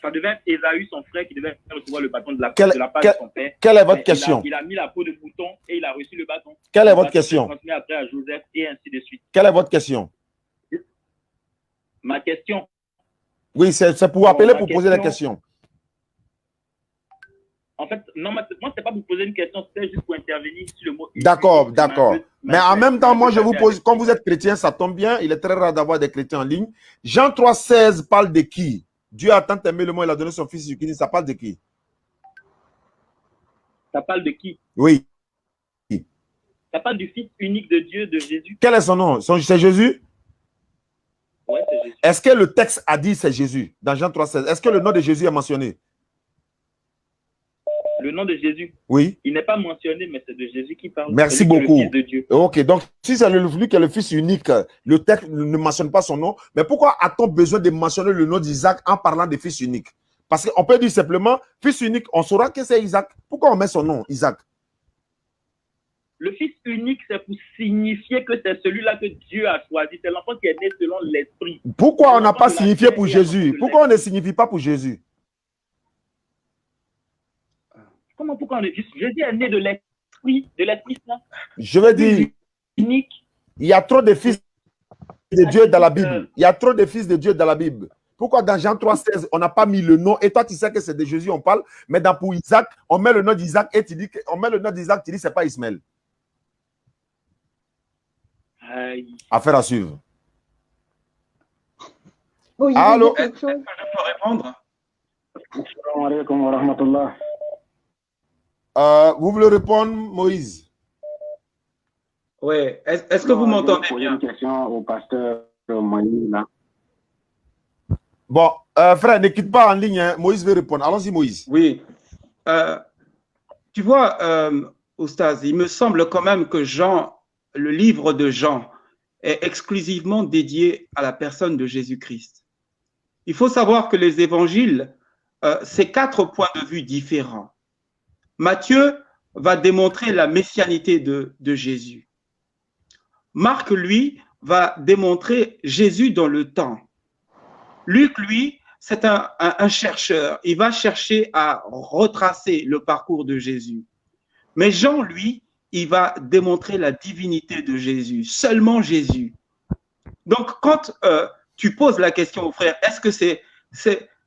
Speaker 6: Ça devait être Ésaü, son frère, qui devait recevoir le bâton de la part de son père.
Speaker 2: Quelle est votre question?
Speaker 6: Il a mis la peau de mouton et il a reçu le bâton.
Speaker 2: Quelle est votre question?
Speaker 6: Il a transmis après à Joseph et ainsi de suite.
Speaker 2: Quelle est votre question?
Speaker 6: Ma question.
Speaker 2: Oui, c'est pour appeler pour poser la question.
Speaker 6: En fait, non, moi, ce n'est pas pour poser une question, c'est juste pour intervenir sur le mot.
Speaker 2: D'accord. Mais en même temps, moi, je vous pose, comme vous êtes chrétien, ça tombe bien, il est très rare d'avoir des chrétiens en ligne. Jean 3,16 parle de qui? Dieu a tant aimé le monde, il a donné son fils unique. Ça parle de qui?
Speaker 6: Ça parle de qui?
Speaker 2: Oui.
Speaker 6: Ça parle du fils unique de Dieu, de Jésus.
Speaker 2: Quel est son nom? C'est Jésus?
Speaker 6: Oui, c'est Jésus.
Speaker 2: Est-ce que le texte a dit c'est Jésus dans Jean 3,16? Est-ce que le nom de Jésus est mentionné?
Speaker 6: Le nom de Jésus?
Speaker 2: Oui.
Speaker 6: Il n'est pas mentionné, mais c'est de Jésus qui parle.
Speaker 2: Merci beaucoup.
Speaker 6: Le fils de Dieu.
Speaker 2: Ok, donc si c'est lui qui est le fils unique, le texte ne mentionne pas son nom. Mais pourquoi a-t-on besoin de mentionner le nom d'Isaac en parlant de fils unique? Parce qu'on peut dire simplement fils unique, on saura que c'est Isaac. Pourquoi on met son nom, Isaac?
Speaker 6: Le fils unique, c'est pour signifier que c'est celui-là que Dieu a choisi. C'est l'enfant qui est né selon l'esprit.
Speaker 2: Pourquoi on n'a pas signifié pour Jésus? Pourquoi on ne signifie pas pour Jésus?
Speaker 6: Comment, pourquoi on est juste... Jésus est né de l'esprit saint.
Speaker 2: Je veux dire,
Speaker 6: unique.
Speaker 2: Il y a trop de fils de Dieu dans la Bible. Il y a trop de fils de Dieu dans la Bible. Pourquoi dans Jean 3,16, on n'a pas mis le nom? Et toi, tu sais que c'est de Jésus, on parle. Mais pour Isaac, on met le nom d'Isaac et tu dis que c'est pas Ismaël. Affaire à suivre.
Speaker 4: Oui,
Speaker 2: allô?
Speaker 5: Est-ce que je peux répondre?
Speaker 7: Assalamu alaikum wa rahmatullah.
Speaker 2: Vous voulez répondre, Moïse?
Speaker 5: Oui. Est-ce que vous m'entendez bien?
Speaker 7: Une question au pasteur Moïse, là.
Speaker 2: Bon, frère, ne quitte pas en ligne. Hein. Moïse veut répondre. Allons-y, Moïse.
Speaker 5: Oui. Tu vois, Oustaz, il me semble quand même que Jean, le livre de Jean, est exclusivement dédié à la personne de Jésus-Christ. Il faut savoir que les évangiles, c'est 4 points de vue différents. Matthieu va démontrer la messianité de Jésus. Marc, lui, va démontrer Jésus dans le temps. Luc, lui, c'est un chercheur. Il va chercher à retracer le parcours de Jésus. Mais Jean, lui, il va démontrer la divinité de Jésus, seulement Jésus. Donc, quand tu poses la question au frère, est-ce que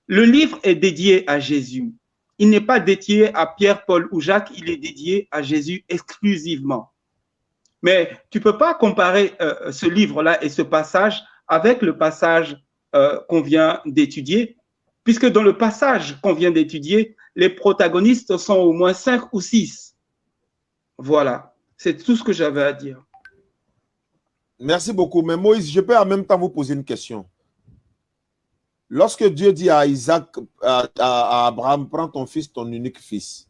Speaker 5: le livre est dédié à Jésus? Il n'est pas dédié à Pierre, Paul ou Jacques, il est dédié à Jésus exclusivement. Mais tu ne peux pas comparer ce livre-là et ce passage avec le passage qu'on vient d'étudier, puisque dans le passage qu'on vient d'étudier, les protagonistes sont au moins 5 ou 6. Voilà, c'est tout ce que j'avais à dire.
Speaker 2: Merci beaucoup. Mais Moïse, je peux en même temps vous poser une question. Lorsque Dieu dit à Isaac, à Abraham, prends ton fils, ton unique fils,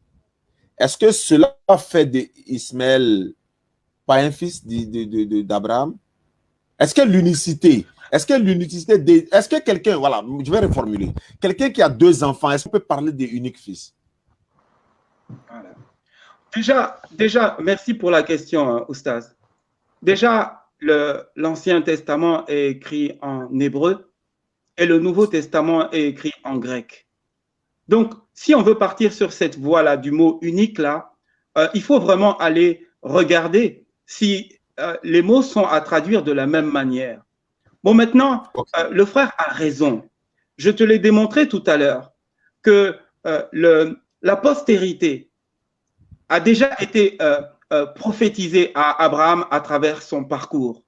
Speaker 2: est-ce que cela fait d'Ismaël pas un fils d'Abraham? Est-ce que l'unicité, est-ce que quelqu'un, voilà, je vais reformuler, quelqu'un qui a 2 enfants, est-ce qu'on peut parler d'unique fils?
Speaker 5: Voilà. Déjà, merci pour la question, Oustaz. Déjà, l'Ancien Testament est écrit en hébreu et le Nouveau Testament est écrit en grec. Donc, si on veut partir sur cette voie-là du mot unique, là, il faut vraiment aller regarder si les mots sont à traduire de la même manière. Bon, maintenant, le frère a raison. Je te l'ai démontré tout à l'heure que la postérité a déjà été prophétisée à Abraham à travers son parcours.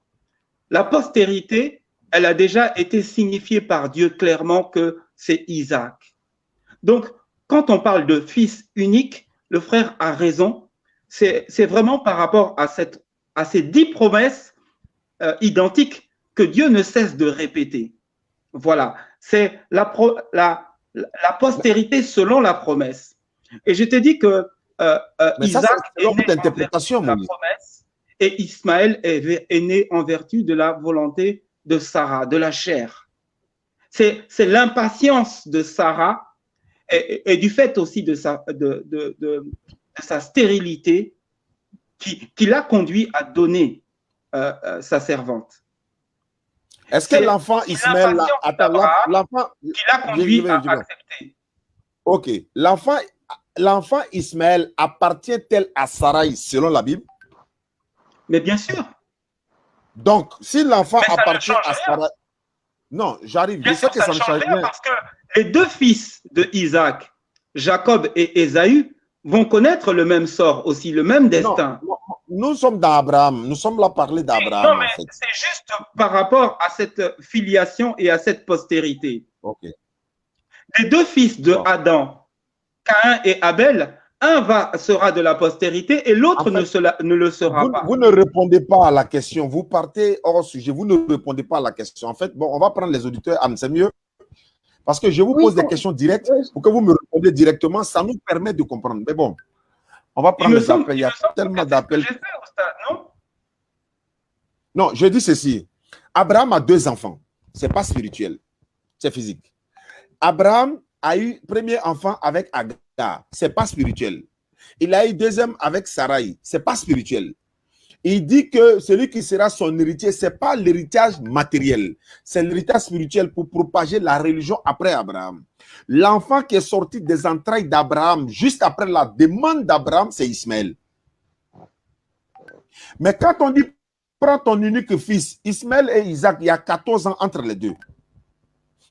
Speaker 5: La postérité, elle a déjà été signifiée par Dieu clairement que c'est Isaac. Donc, quand on parle de fils unique, le frère a raison. C'est vraiment par rapport à ces 10 promesses identiques que Dieu ne cesse de répéter. Voilà, c'est la postérité selon la promesse. Et je t'ai dit que Isaac est né en vertu de la promesse et Ismaël est né en vertu de la volonté de Sarah, de la chair. C'est l'impatience de Sarah et du fait aussi de sa stérilité qui l'a conduit à donner sa servante.
Speaker 2: Est-ce que l'enfant Ismaël
Speaker 5: qui l'a conduit à accepter?
Speaker 2: Ok, l'enfant Ismaël appartient-elle à Sarai selon la Bible?
Speaker 5: Mais bien sûr.
Speaker 2: Donc, si l'enfant appartient à Sarai... Non, j'arrive. Je sais que ça ne change rien.
Speaker 5: Parce que les 2 fils de Isaac, Jacob et Ésaü, vont connaître le même sort aussi, le même destin.
Speaker 2: Non, nous sommes dans Abraham. Nous sommes là à parler d'Abraham.
Speaker 5: Non, mais en fait, c'est juste par rapport à cette filiation et à cette postérité.
Speaker 2: Ok.
Speaker 5: Les 2 fils de Adam, Caïn et Abel, un sera de la postérité et l'autre ne le sera pas.
Speaker 2: Vous ne répondez pas à la question. Vous partez hors sujet. Vous ne répondez pas à la question. En fait, bon, on va prendre les auditeurs. C'est mieux. Parce que je vous pose des questions directes pour que vous me répondez directement. Ça nous permet de comprendre. Mais bon, on va prendre les appels. Il y a tellement d'appels. Non, je dis ceci. Abraham a 2 enfants. Ce n'est pas spirituel. C'est physique. Abraham a eu premier enfant avec Agar. Ce n'est pas spirituel. Il a eu deuxième avec Sarai. Ce n'est pas spirituel. Il dit que celui qui sera son héritier, ce n'est pas l'héritage matériel. C'est l'héritage spirituel pour propager la religion après Abraham. L'enfant qui est sorti des entrailles d'Abraham, juste après la demande d'Abraham, c'est Ismaël. Mais quand on dit prends ton unique fils, Ismaël et Isaac, il y a 14 ans entre les deux.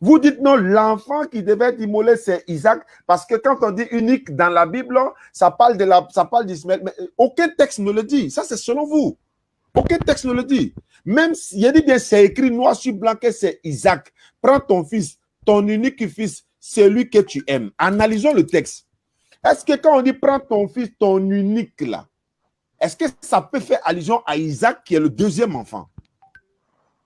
Speaker 2: Vous dites non, l'enfant qui devait être immolé, c'est Isaac, parce que quand on dit unique dans la Bible, ça parle d'Ismaël, mais aucun texte ne le dit. Ça, c'est selon vous. Aucun texte ne le dit. Même si, il dit bien, c'est écrit noir sur blanc que c'est Isaac. Prends ton fils, ton unique fils, celui que tu aimes. Analysons le texte. Est-ce que quand on dit prends ton fils, ton unique là, est-ce que ça peut faire allusion à Isaac qui est le deuxième enfant?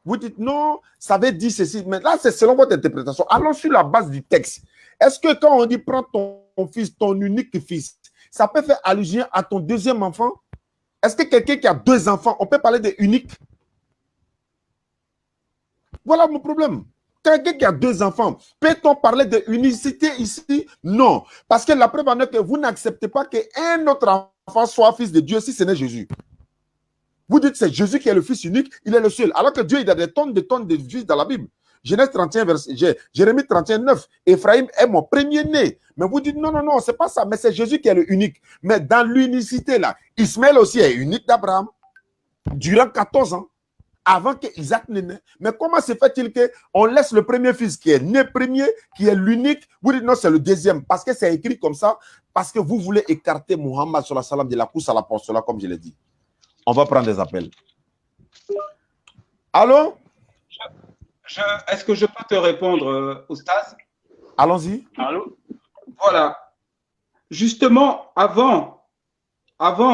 Speaker 2: Vous dites non, ça veut dire ceci. Mais là, c'est selon votre interprétation. Allons sur la base du texte. Est-ce que quand on dit prends ton fils, ton unique fils, ça peut faire allusion à ton deuxième enfant? Est-ce que quelqu'un qui a 2 enfants, on peut parler de unique? Voilà mon problème. Quelqu'un qui a 2 enfants, peut-on parler de unicité ici? Non. Parce que la preuve en est que vous n'acceptez pas qu'un autre enfant soit fils de Dieu si ce n'est Jésus. Vous dites c'est Jésus qui est le fils unique, il est le seul. Alors que Dieu, il a des tonnes de fils dans la Bible. Genèse 31, Jérémie 31, 9. Ephraim est mon premier-né. Mais vous dites, non, non, non, c'est pas ça. Mais c'est Jésus qui est le unique. Mais dans l'unicité, là, Ismaël aussi est unique d'Abraham. Durant 14 ans, avant que Isaac ne naisse. Mais comment se fait-il qu'on laisse le premier fils qui est né premier, qui est l'unique? Vous dites, non, c'est le deuxième. Parce que c'est écrit comme ça. Parce que vous voulez écarter Muhammad de la course à l'apostolat, comme je l'ai dit. On va prendre des appels. Allô?
Speaker 5: Est-ce que je peux te répondre, Oustaz?
Speaker 2: Allons-y.
Speaker 5: Allô? Voilà. Justement, avant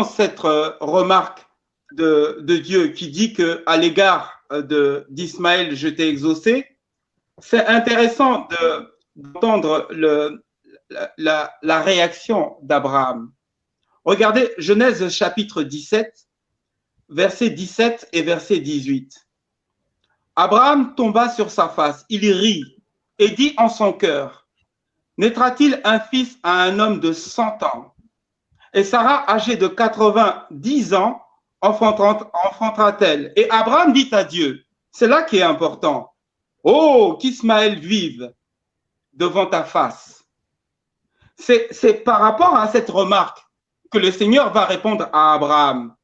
Speaker 5: cette remarque de Dieu qui dit qu'à l'égard d'Ismaël, je t'ai exaucé, c'est intéressant d'entendre la réaction d'Abraham. Regardez Genèse chapitre 17, verset 17 et verset 18. Abraham tomba sur sa face, il rit et dit en son cœur, naîtra-t-il un fils à un homme de 100 ans? Et Sarah, âgée de 90 ans, enfantera-t-elle? Et Abraham dit à Dieu, c'est là qui est important, oh, qu'Ismaël vive devant ta face. C'est par rapport à cette remarque que le Seigneur va répondre à Abraham.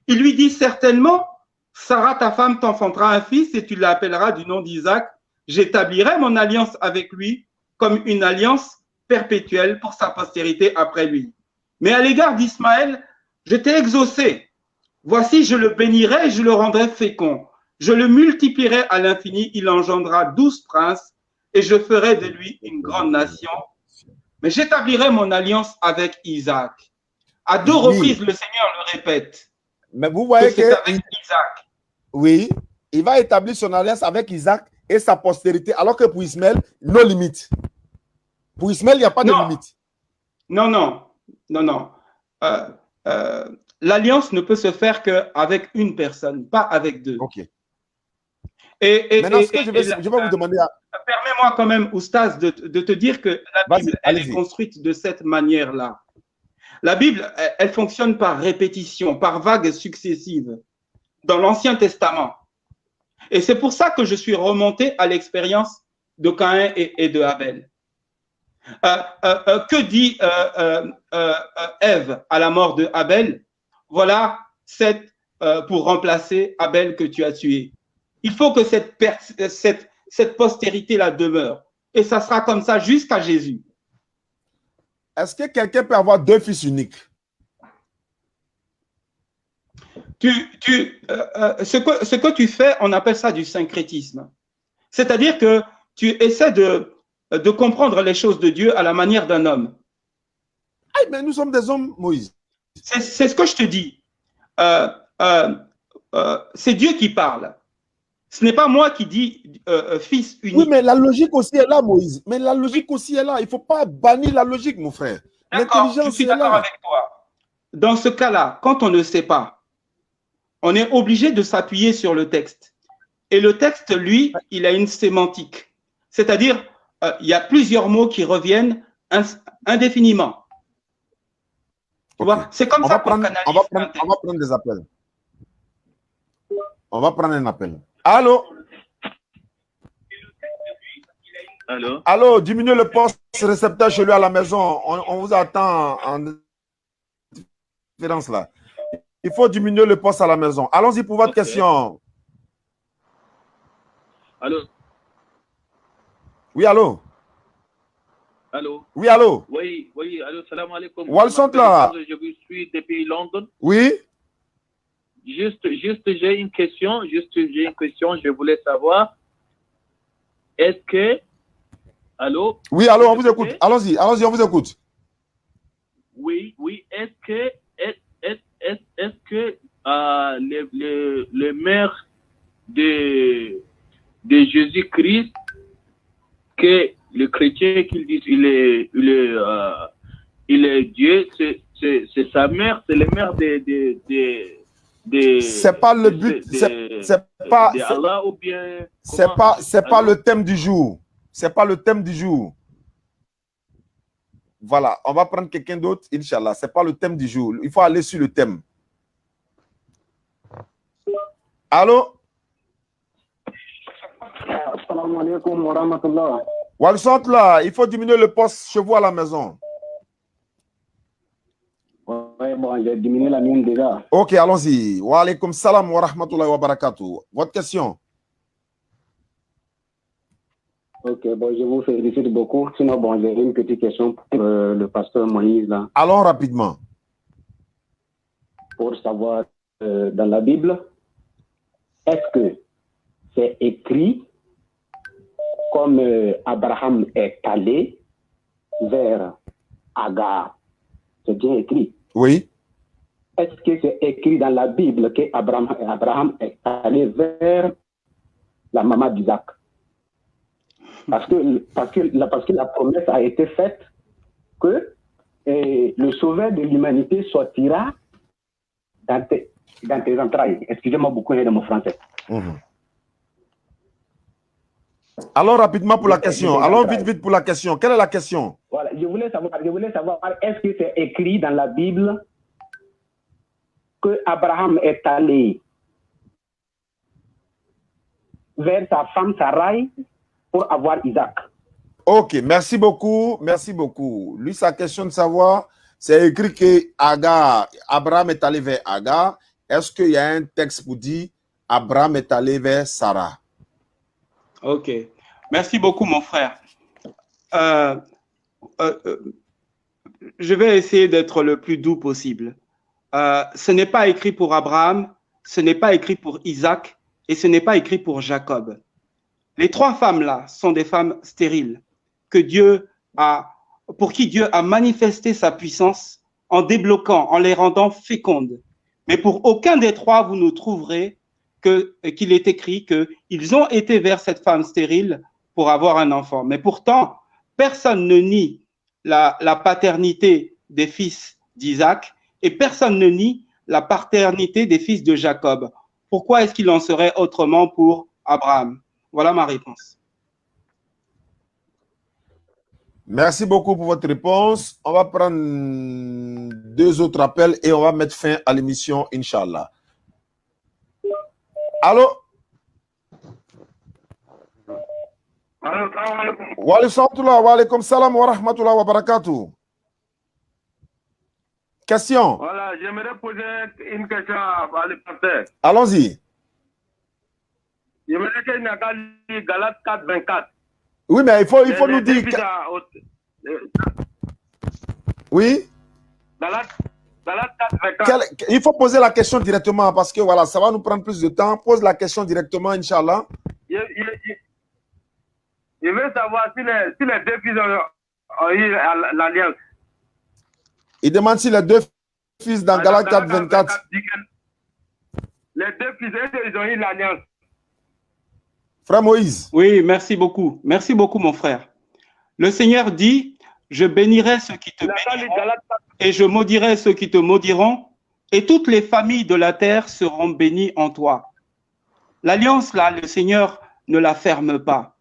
Speaker 5: Il lui dit certainement, Sarah, ta femme, t'enfantera un fils et tu l'appelleras du nom d'Isaac. J'établirai mon alliance avec lui comme une alliance perpétuelle pour sa postérité après lui. Mais à l'égard d'Ismaël, je t'ai exaucé. Voici, je le bénirai et je le rendrai fécond. Je le multiplierai à l'infini, il engendrera 12 princes et je ferai de lui une grande nation. Mais j'établirai mon alliance avec Isaac. À 2 reprises, le Seigneur le répète.
Speaker 2: Mais vous voyez que
Speaker 5: c'est avec Isaac.
Speaker 2: Oui, il va établir son alliance avec Isaac et sa postérité, alors que pour Ismaël, nos limites. Pour Ismaël, il n'y a pas de limite. Non, non,
Speaker 5: non, non. L'alliance ne peut se faire qu'avec une personne, pas avec 2.
Speaker 2: Ok. Maintenant, je vais vous demander...
Speaker 5: Permets-moi quand même, Oustaz, de te dire que la Bible, elle est construite de cette manière-là. La Bible, elle fonctionne par répétition, par vagues successives dans l'Ancien Testament. Et c'est pour ça que je suis remonté à l'expérience de Caïn et de Abel. Que dit Ève à la mort de Abel? Voilà, pour remplacer Abel que tu as tué. Il faut que cette postérité-là demeure. Et ça sera comme ça jusqu'à Jésus.
Speaker 2: Est-ce que quelqu'un peut avoir 2 fils uniques?
Speaker 5: Ce que tu fais, on appelle ça du syncrétisme. C'est-à-dire que tu essaies de comprendre les choses de Dieu à la manière d'un homme.
Speaker 2: Ah, mais nous sommes des hommes, Moïse.
Speaker 5: C'est ce que je te dis. C'est Dieu qui parle. Ce n'est pas moi qui dis fils unique.
Speaker 2: Oui, mais la logique aussi est là, Moïse. Mais la logique aussi est là. Il ne faut pas bannir la logique, mon frère.
Speaker 5: D'accord, je suis d'accord avec toi. Dans ce cas-là, quand on ne sait pas, on est obligé de s'appuyer sur le texte. Et le texte, lui, il a une sémantique. C'est-à-dire, il y a plusieurs mots qui reviennent indéfiniment. Okay. C'est comme ça qu'on canalise.
Speaker 2: On va prendre des appels. On va prendre un appel. Allô?
Speaker 6: Allô?
Speaker 2: Allô, diminuez le poste récepteur chez lui à la maison. On vous attend en différence là. Il faut diminuer le poste à la maison. Allons-y pour votre question.
Speaker 6: Allô?
Speaker 2: Oui, allô?
Speaker 6: Allô?
Speaker 2: Oui, allô?
Speaker 6: Oui, allô, salam alaikum.
Speaker 2: Où sont là?
Speaker 6: Je vous suis depuis Londres.
Speaker 2: Oui?
Speaker 6: Juste, j'ai une question. Je voulais savoir, est-ce que... Allô?
Speaker 2: Oui, allô, on vous écoute. Allons-y, on vous écoute.
Speaker 6: Oui, est-ce que le maire de Jésus-Christ, que le chrétien qu'ils disent il est Dieu, c'est sa mère, c'est le maire
Speaker 2: c'est pas le but, c'est pas
Speaker 6: Allah, ou bien
Speaker 2: c'est pas le thème du jour. C'est pas le thème du jour. Voilà, on va prendre quelqu'un d'autre, Inch'Allah. C'est pas le thème du jour. Il faut aller sur le thème. Allô?
Speaker 7: Assalamu alaikum wa rahmatullah.
Speaker 2: Là, il faut diminuer le poste chez vous à la maison.
Speaker 7: Ouais, bon, j'ai diminué la mienne déjà.
Speaker 2: Ok, allons-y. Wa alaikum salam wa rahmatullahi wa barakatuh. Votre question?
Speaker 7: Ok, bon, je vous félicite beaucoup. Sinon, bon, j'ai une petite question pour le pasteur Moïse, là.
Speaker 2: Allons rapidement.
Speaker 7: Pour savoir, dans la Bible, est-ce que c'est écrit comme Abraham est allé vers Agar? C'est bien écrit.
Speaker 2: Oui.
Speaker 7: Est-ce que c'est écrit dans la Bible que Abraham est allé vers la maman d'Isaac? Parce que la promesse a été faite que le sauveur de l'humanité sortira dans tes entrailles. Excusez-moi beaucoup de mon français.
Speaker 2: Allons rapidement pour la question. Allons vite pour la question. Quelle est la question?
Speaker 7: Voilà, je voulais savoir, est-ce que c'est écrit dans la Bible que Abraham est allé vers sa femme Sarai pour avoir Isaac?
Speaker 2: Ok, merci beaucoup. Merci beaucoup. Lui, sa question de savoir, c'est écrit que Abraham est allé vers Agar. Est-ce qu'il y a un texte pour dire Abraham est allé vers Sarah?
Speaker 5: Ok. Merci beaucoup, mon frère. Je vais essayer d'être le plus doux possible. Ce n'est pas écrit pour Abraham, ce n'est pas écrit pour Isaac et ce n'est pas écrit pour Jacob. Les trois femmes-là sont des femmes stériles pour qui Dieu a manifesté sa puissance en débloquant, en les rendant fécondes. Mais pour aucun des trois, vous ne trouverez qu'il est écrit qu'ils ont été vers cette femme stérile pour avoir un enfant. Mais pourtant, personne ne nie la paternité des fils d'Isaac et personne ne nie la paternité des fils de Jacob. Pourquoi est-ce qu'il en serait autrement pour Abraham? Voilà ma réponse.
Speaker 2: Merci beaucoup pour votre réponse. On va prendre 2 autres appels et on va mettre fin à l'émission, Inch'Allah. Allô? Wa alaikum salam wa rahmatullahi wa barakatuh. Question.
Speaker 8: Voilà, j'aimerais poser une question à le pasteur.
Speaker 2: Allons-y.
Speaker 8: J'aimerais qu'il n'y ait qu'à lire Galates 4, 24.
Speaker 2: Oui, mais il faut nous dire. Oui?
Speaker 8: Galates 4, 24.
Speaker 2: Il faut poser la question directement parce que voilà, ça va nous prendre plus de temps. Pose la question directement, Inch'Allah.
Speaker 8: Je veux savoir si les deux fils ont eu l'alliance.
Speaker 2: Il demande si les deux fils dans Galates 4, 24.
Speaker 8: Les deux fils, ils ont eu l'alliance.
Speaker 2: Frère Moïse.
Speaker 5: Oui, merci beaucoup. Merci beaucoup, mon frère. Le Seigneur dit, je bénirai ceux qui te béniront et je maudirai ceux qui te maudiront et toutes les familles de la terre seront bénies en toi. L'alliance, là, le Seigneur ne la ferme pas.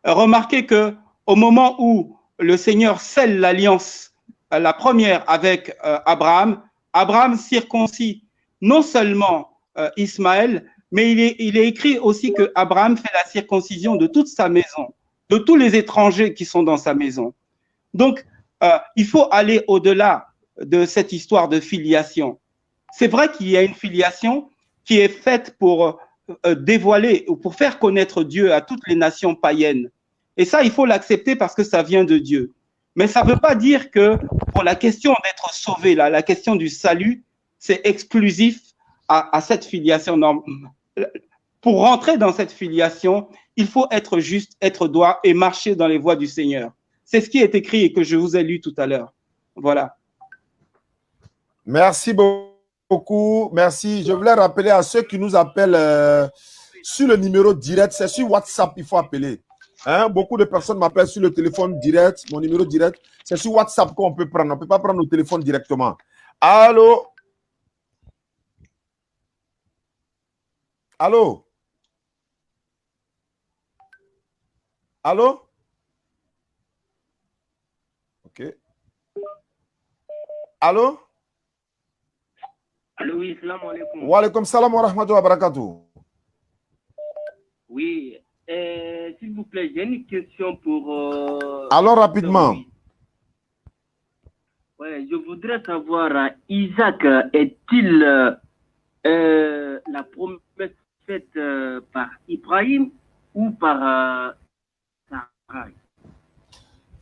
Speaker 5: Remarquez que au moment où le Seigneur scelle l'alliance, la première avec Abraham, Abraham circoncit non seulement Ismaël, mais il est écrit aussi que Abraham fait la circoncision de toute sa maison, de tous les étrangers qui sont dans sa maison. Donc, il faut aller au-delà de cette histoire de filiation. C'est vrai qu'il y a une filiation qui est faite pour dévoiler ou pour faire connaître Dieu à toutes les nations païennes. Et ça, il faut l'accepter parce que ça vient de Dieu. Mais ça ne veut pas dire que pour la question d'être sauvé, là, la question du salut, c'est exclusif à cette filiation. Non. Pour rentrer dans cette filiation, il faut être juste, être droit et marcher dans les voies du Seigneur. C'est ce qui est écrit et que je vous ai lu tout à l'heure. Voilà.
Speaker 2: Merci beaucoup. Merci. Je voulais rappeler à ceux qui nous appellent sur le numéro direct, c'est sur WhatsApp, il faut appeler. Hein? Beaucoup de personnes m'appellent sur le téléphone direct, mon numéro direct. C'est sur WhatsApp qu'on peut prendre. On ne peut pas prendre au téléphone directement. Allô? Allô? Allô? Ok. Allô?
Speaker 6: Allô, oui, salam alaikum.
Speaker 2: Wa alaikum salam wa rahmatullahi wa barakatuh.
Speaker 6: Oui,
Speaker 9: S'il vous plaît, j'ai une question pour...
Speaker 2: Alors, rapidement.
Speaker 9: Ouais, je voudrais savoir, Isaac, est-il la promesse faite par Ibrahim ou par Sarah?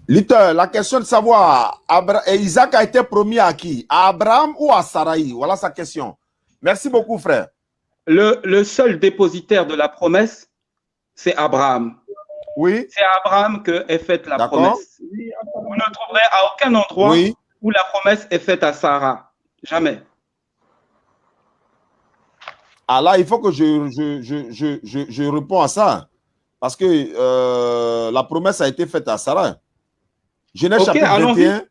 Speaker 2: Luther, la question de savoir, Isaac a été promis à qui? À Abraham ou à Sarai? Voilà sa question. Merci beaucoup, frère.
Speaker 5: Le seul dépositaire de la promesse, c'est Abraham.
Speaker 2: Oui.
Speaker 5: C'est à Abraham que est faite la promesse. Vous ne trouverez à aucun endroit où la promesse est faite à Sarah. Jamais.
Speaker 2: Ah là, il faut que je réponds à ça. Parce que la promesse a été faite à Sarah. Genèse chapitre 21.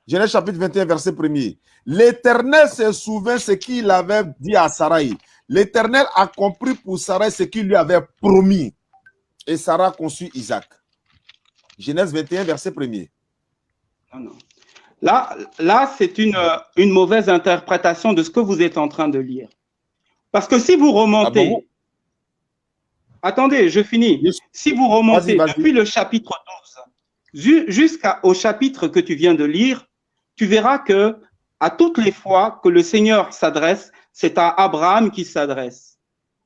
Speaker 2: Genèse chapitre 21, verset 1er. L'Éternel se souvient ce qu'il avait dit à Sarai. L'Éternel a compris pour Sarai ce qu'il lui avait promis. Et Sarah conçut Isaac. Genèse 21, verset 1er.
Speaker 5: Non, non. Là c'est une mauvaise interprétation de ce que vous êtes en train de lire. Parce que si vous remontez... Ah bon? Attendez, je finis. Si vous remontez depuis le chapitre 12 jusqu'au chapitre que tu viens de lire, tu verras que à toutes les fois que le Seigneur s'adresse, c'est à Abraham qu'il s'adresse.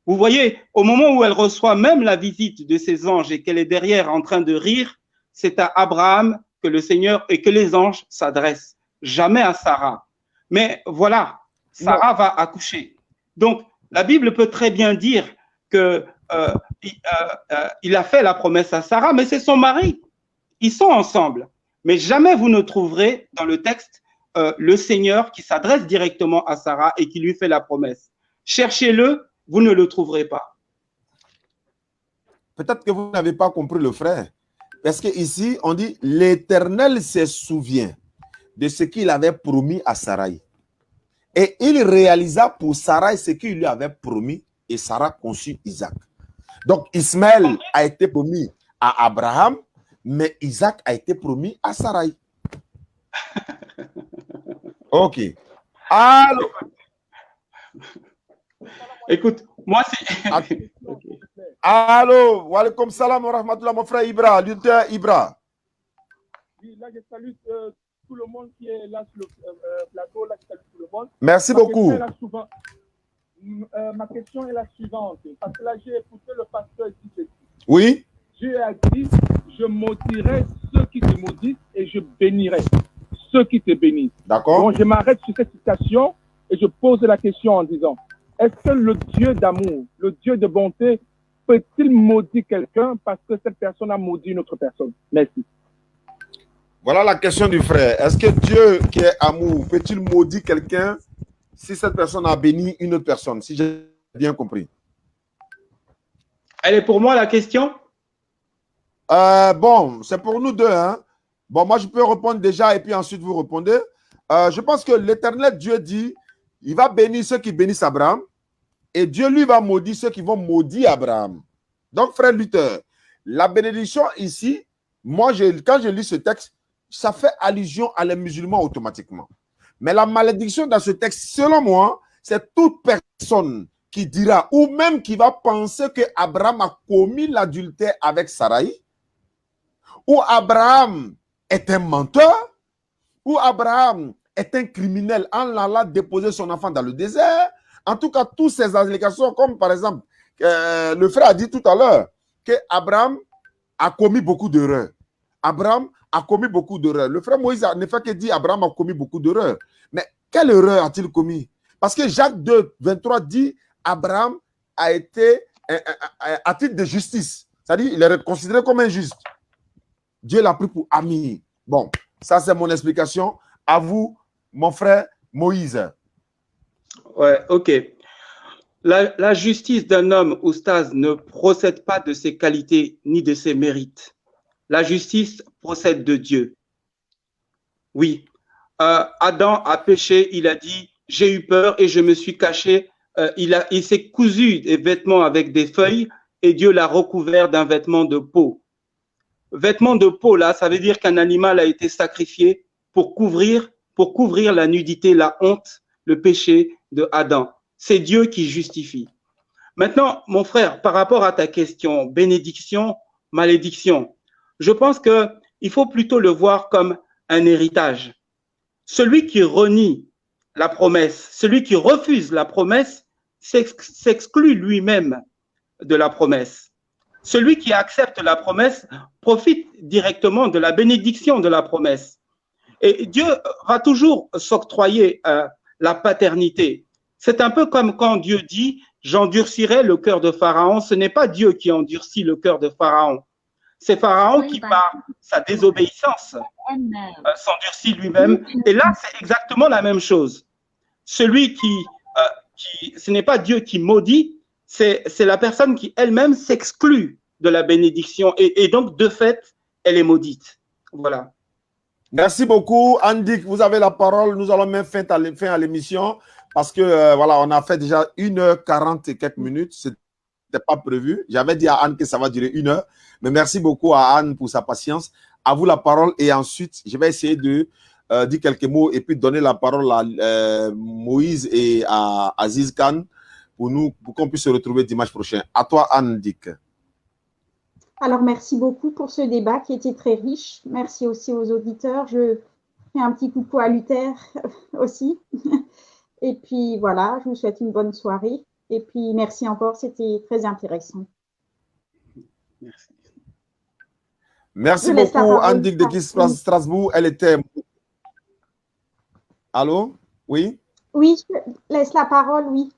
Speaker 5: Vous voyez, au moment où elle reçoit même la visite de ses anges et qu'elle est derrière en train de rire, c'est à Abraham que le Seigneur et que les anges s'adressent, jamais à Sarah. Mais voilà, Sarah va accoucher. Donc, la Bible peut très bien dire que il a fait la promesse à Sarah, mais c'est son mari. Ils sont ensemble. Mais jamais vous ne trouverez dans le texte le Seigneur qui s'adresse directement à Sarah et qui lui fait la promesse. Cherchez-le, vous ne le trouverez pas.
Speaker 2: Peut-être que vous n'avez pas compris le frère. Parce qu'ici, on dit « L'Éternel se souvient de ce qu'il avait promis à Sarai. Et il réalisa pour Sarai ce qu'il lui avait promis et Sarah conçut Isaac. » Donc, Ismaël a été promis à Abraham, mais Isaac a été promis à Sarai. Ok. Allô?
Speaker 5: Écoute, moi c'est...
Speaker 2: Allô? Wa alaykoum salam wa rahmatullah, mon frère Ibra, Luther Ibra.
Speaker 10: Oui, là, je salue tout le monde qui est là sur le plateau. Là, je salue tout le monde.
Speaker 2: Merci beaucoup.
Speaker 10: Ma question est la suivante. Parce que là, j'ai écouté le pasteur dire ceci.
Speaker 2: Oui.
Speaker 10: Dieu a dit, je maudirai ceux qui te maudissent et je bénirai ceux qui te bénissent.
Speaker 2: D'accord.
Speaker 10: Donc, je m'arrête sur cette citation et je pose la question en disant, est-ce que le Dieu d'amour, le Dieu de bonté, peut-il maudire quelqu'un parce que cette personne a maudit une autre personne? Merci.
Speaker 2: Voilà la question du frère. Est-ce que Dieu qui est amour, peut-il maudire quelqu'un si cette personne a béni une autre personne? Si j'ai bien compris.
Speaker 5: Elle est pour moi la question?
Speaker 2: Bon, c'est pour nous deux. Hein? Bon, moi, je peux répondre déjà et puis ensuite vous répondez. Je pense que l'Éternel Dieu dit, il va bénir ceux qui bénissent Abraham et Dieu lui va maudire ceux qui vont maudire Abraham. Donc, frère Luther, la bénédiction ici, moi, quand je lis ce texte, ça fait allusion à les musulmans automatiquement. Mais la malédiction dans ce texte, selon moi, c'est toute personne qui dira, ou même qui va penser que Abraham a commis l'adultère avec Sarai, ou Abraham est un menteur, ou Abraham est un criminel en allant déposer son enfant dans le désert. En tout cas, toutes ces allégations, comme par exemple, le frère a dit tout à l'heure que Abraham a commis beaucoup d'erreurs. Abraham a commis beaucoup d'erreurs. Le frère Moïse ne fait que dire Abraham a commis beaucoup d'erreurs. Mais quelle erreur a-t-il commis? Parce que Jacques 2, 23 dit Abraham a été à titre de justice. C'est-à-dire il est considéré comme injuste. Dieu l'a pris pour ami. Bon, ça c'est mon explication. À vous, mon frère Moïse.
Speaker 5: Ouais, ok. La justice d'un homme, oustaz, ne procède pas de ses qualités ni de ses mérites. La justice procède de Dieu. Oui. Adam a péché, il a dit, j'ai eu peur et je me suis caché. Il s'est cousu des vêtements avec des feuilles et Dieu l'a recouvert d'un vêtement de peau. Vêtement de peau, là, ça veut dire qu'un animal a été sacrifié pour couvrir la nudité, la honte, le péché de Adam. C'est Dieu qui justifie. Maintenant, mon frère, par rapport à ta question, bénédiction, malédiction, je pense qu'il faut plutôt le voir comme un héritage. Celui qui renie la promesse, celui qui refuse la promesse, s'exclut lui-même de la promesse. Celui qui accepte la promesse profite directement de la bénédiction de la promesse. Et Dieu va toujours s'octroyer la paternité. C'est un peu comme quand Dieu dit « J'endurcirai le cœur de Pharaon ». Ce n'est pas Dieu qui endurcit le cœur de Pharaon. C'est Pharaon qui, par sa désobéissance, s'endurcit lui-même. Et là, c'est exactement la même chose. Celui ce n'est pas Dieu qui maudit, c'est la personne qui elle-même s'exclut de la bénédiction. Et donc, de fait, elle est maudite. Voilà.
Speaker 2: Merci beaucoup, Andy. Vous avez la parole. Nous allons mettre fin à l'émission parce que voilà, on a fait déjà 1h40 et quelques minutes. C'était pas prévu. J'avais dit à Anne que ça va durer 1 heure. Mais merci beaucoup à Anne pour sa patience. À vous la parole. Et ensuite, je vais essayer de dire quelques mots et puis donner la parole à Moïse et à Aziz Khan pour qu'on puisse se retrouver dimanche prochain. À toi, Anne Dick.
Speaker 4: Alors, merci beaucoup pour ce débat qui était très riche. Merci aussi aux auditeurs. Je fais un petit coucou à Luther aussi. Et puis, voilà, je vous souhaite une bonne soirée. Et puis, merci encore, c'était très intéressant.
Speaker 5: Merci.
Speaker 2: Merci beaucoup, Anne Dick de Strasbourg. Elle était... Allô? Oui?
Speaker 4: Oui, je laisse la parole, oui.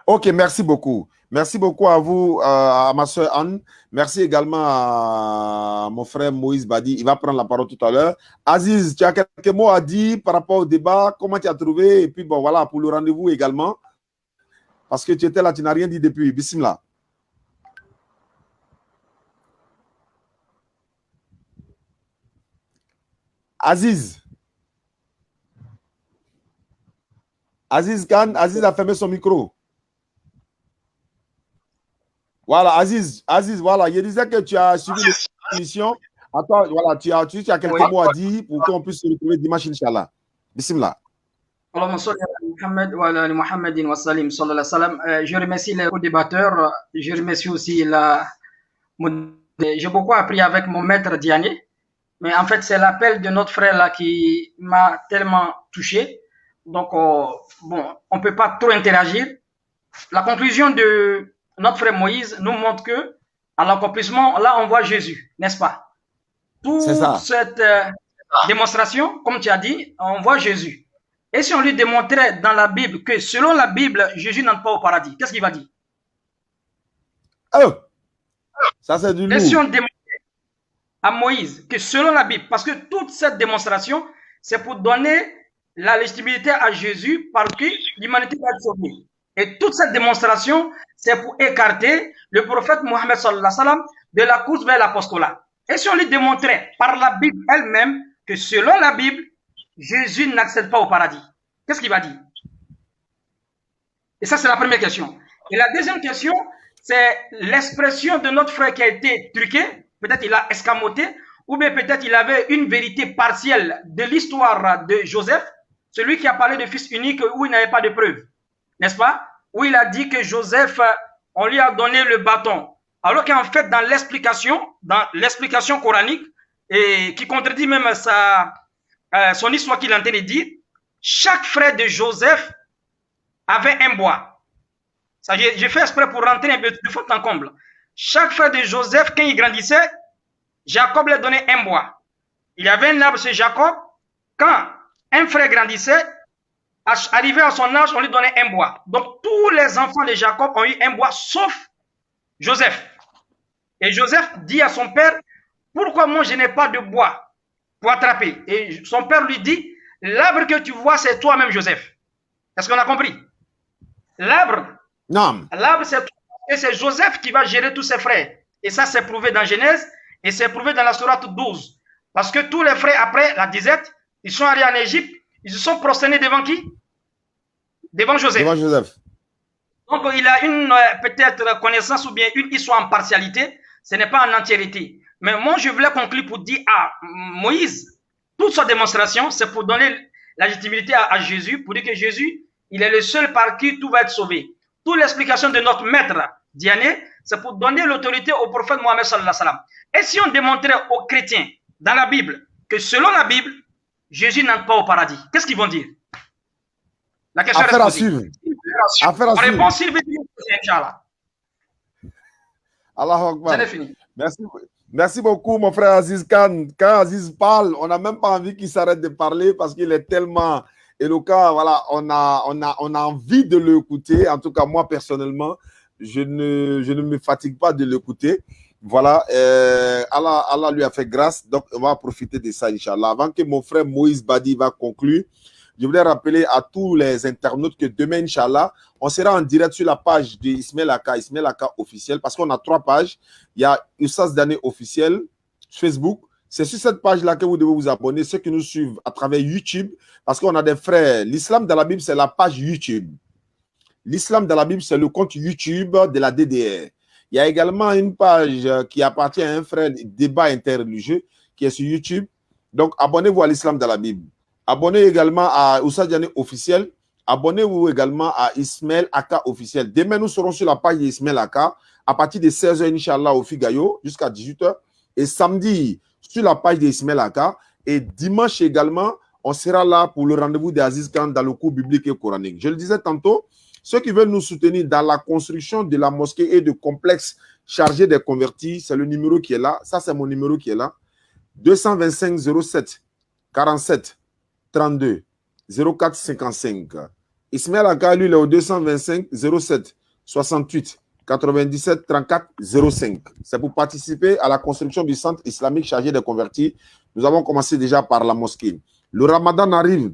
Speaker 2: Ok, merci beaucoup. Merci beaucoup à vous, à ma soeur Anne. Merci également à mon frère Moïse Badi. Il va prendre la parole tout à l'heure. Aziz, tu as quelques mots à dire par rapport au débat. Comment tu as trouvé? Et puis, bon, voilà, pour le rendez-vous également. Parce que tu étais là, tu n'as rien dit depuis. Bismillah. Aziz. Aziz Khan, Aziz a fermé son micro. Voilà, Aziz, voilà, je disais que tu as suivi l'émission. Attends, voilà, tu as quelques mots à dire pour qu'on puisse se retrouver dimanche, Inch'Allah. Bismillah.
Speaker 3: Je remercie les co-débatteurs. Je remercie aussi j'ai beaucoup appris avec mon maître Diané. Mais en fait, c'est l'appel de notre frère là qui m'a tellement touché. Donc, bon, on ne peut pas trop interagir. La conclusion de notre frère Moïse nous montre que, à l'accomplissement, là, on voit Jésus, n'est-ce pas? Toute cette démonstration, comme tu as dit, on voit Jésus. Et si on lui démontrait dans la Bible que, selon la Bible, Jésus n'entre pas au paradis, qu'est-ce qu'il va dire?
Speaker 2: Oh, ça c'est du lourd.
Speaker 3: Et si on démontrait à Moïse que, selon la Bible, parce que toute cette démonstration, c'est pour donner la légitimité à Jésus par qui l'humanité va être sauvée. Et toute cette démonstration, c'est pour écarter le prophète Mohammed sallallahu alayhi wa sallam de la course vers l'apostolat. Et si on lui démontrait par la Bible elle-même que selon la Bible, Jésus n'accède pas au paradis, qu'est-ce qu'il va dire? Et ça, c'est la première question. Et la deuxième question, c'est l'expression de notre frère qui a été truquée. Peut-être il a escamoté, ou bien peut-être il avait une vérité partielle de l'histoire de Joseph, celui qui a parlé de fils unique où il n'avait pas de preuves. N'est-ce pas? Où il a dit que Joseph, on lui a donné le bâton. Alors qu'en fait, dans l'explication coranique, et qui contredit même son histoire qu'il est en train de dire, chaque frère de Joseph avait un bois. J'ai fait exprès pour rentrer un peu de fond en comble. Chaque frère de Joseph, quand il grandissait, Jacob lui donnait un bois. Il y avait un arbre chez Jacob. Quand un frère grandissait, arrivé à son âge, on lui donnait un bois. Donc, tous les enfants de Jacob ont eu un bois, sauf Joseph. Et Joseph dit à son père, pourquoi moi je n'ai pas de bois pour attraper? Et son père lui dit, l'arbre que tu vois, c'est toi-même, Joseph. Est-ce qu'on a compris? L'arbre, c'est Joseph qui va gérer tous ses frères. Et ça, c'est prouvé dans Genèse et c'est prouvé dans la sourate 12. Parce que tous les frères, après la disette, ils sont allés en Égypte. Ils se sont prosternés devant qui? Devant Joseph.
Speaker 2: Devant Joseph.
Speaker 3: Donc, il a une peut-être connaissance ou bien une histoire en partialité. Ce n'est pas en entièreté. Mais moi, je voulais conclure pour dire à Moïse, toute sa démonstration, c'est pour donner la légitimité à Jésus, pour dire que Jésus, il est le seul par qui tout va être sauvé. toute l'explication de notre maître Diané, c'est pour donner l'autorité au prophète Mohammed sallallahu alayhi wa sallam. Et si on démontrait aux chrétiens dans la Bible que selon la Bible, Jésus n'entre pas au paradis, qu'est-ce qu'ils vont dire? La question
Speaker 2: Affaire à
Speaker 3: reste
Speaker 2: suivre.
Speaker 3: posée.
Speaker 2: Affaire à
Speaker 3: On
Speaker 2: suivre.
Speaker 3: répond s'il veut dire, Inch'Allah.
Speaker 2: Allahu Akbar.
Speaker 3: C'est fini.
Speaker 2: Merci. Merci beaucoup, mon frère Aziz Khan. Quand Aziz parle, on n'a même pas envie qu'il s'arrête de parler parce qu'il est tellement éloquent. Voilà, on a envie de l'écouter. En tout cas, moi, personnellement, je ne me fatigue pas de l'écouter. Voilà, Allah lui a fait grâce. Donc, on va profiter de ça, Inch'Allah. Avant que mon frère Moïse Badi va conclure, je voulais rappeler à tous les internautes que demain, Inch'Allah, on sera en direct sur la page d'Ismaël Aka officiel, parce qu'on a 3 pages. Il y a Oustaz Dané officiel, Facebook. C'est sur cette page-là que vous devez vous abonner, ceux qui nous suivent à travers YouTube, parce qu'on a des frères. L'islam dans la Bible, c'est la page YouTube. L'islam dans la Bible, c'est le compte YouTube de la DDR. Il y a également une page qui appartient à un frère débat interreligieux qui est sur YouTube. Donc, abonnez-vous à l'islam dans la Bible. Abonnez également à Oustaz Diané officiel. Abonnez-vous également à Ismaël Aka officiel. Demain, nous serons sur la page d'Ismaël Aka à partir de 16h, Inch'Allah, au Figayo, jusqu'à 18h. Et samedi, sur la page d'Ismaël Aka. Et dimanche également, on sera là pour le rendez-vous d'Aziz Khan dans le cours biblique et coranique. Je le disais tantôt, ceux qui veulent nous soutenir dans la construction de la mosquée et de complexes chargés des convertis, c'est le numéro qui est là. Ça, c'est mon numéro qui est là. 225 07 47 32 04 55. Ismaël Aka, lui, il est au 225 07 68 97 34 05. C'est pour participer à la construction du centre islamique chargé des convertis. Nous avons commencé déjà par la mosquée. Le Ramadan arrive.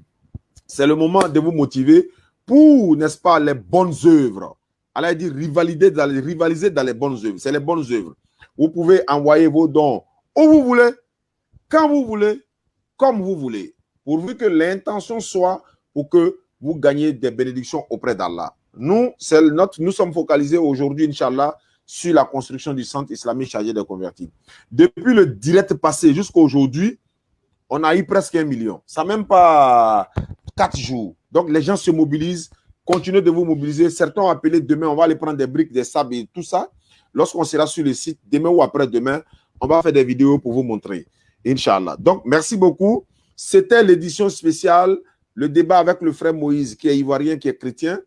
Speaker 2: C'est le moment de vous motiver pour, n'est-ce pas, les bonnes œuvres. Allah dit rivaliser dans les bonnes œuvres. C'est les bonnes œuvres. Vous pouvez envoyer vos dons où vous voulez, quand vous voulez, comme vous voulez, pourvu que l'intention soit pour que vous gagnez des bénédictions auprès d'Allah. Nous sommes focalisés aujourd'hui, Inch'Allah, sur la construction du centre islamique chargé des convertis. Depuis le direct passé jusqu'à aujourd'hui, on a eu presque 1 million. Ça même pas 4 jours. Donc, les gens se mobilisent. Continuez de vous mobiliser. Certains ont appelé demain. On va aller prendre des briques, des sables et tout ça. Lorsqu'on sera sur le site, demain ou après-demain, on va faire des vidéos pour vous montrer. Inch'Allah. Donc, merci beaucoup. C'était l'édition spéciale, le débat avec le frère Moïse, qui est ivoirien, qui est chrétien.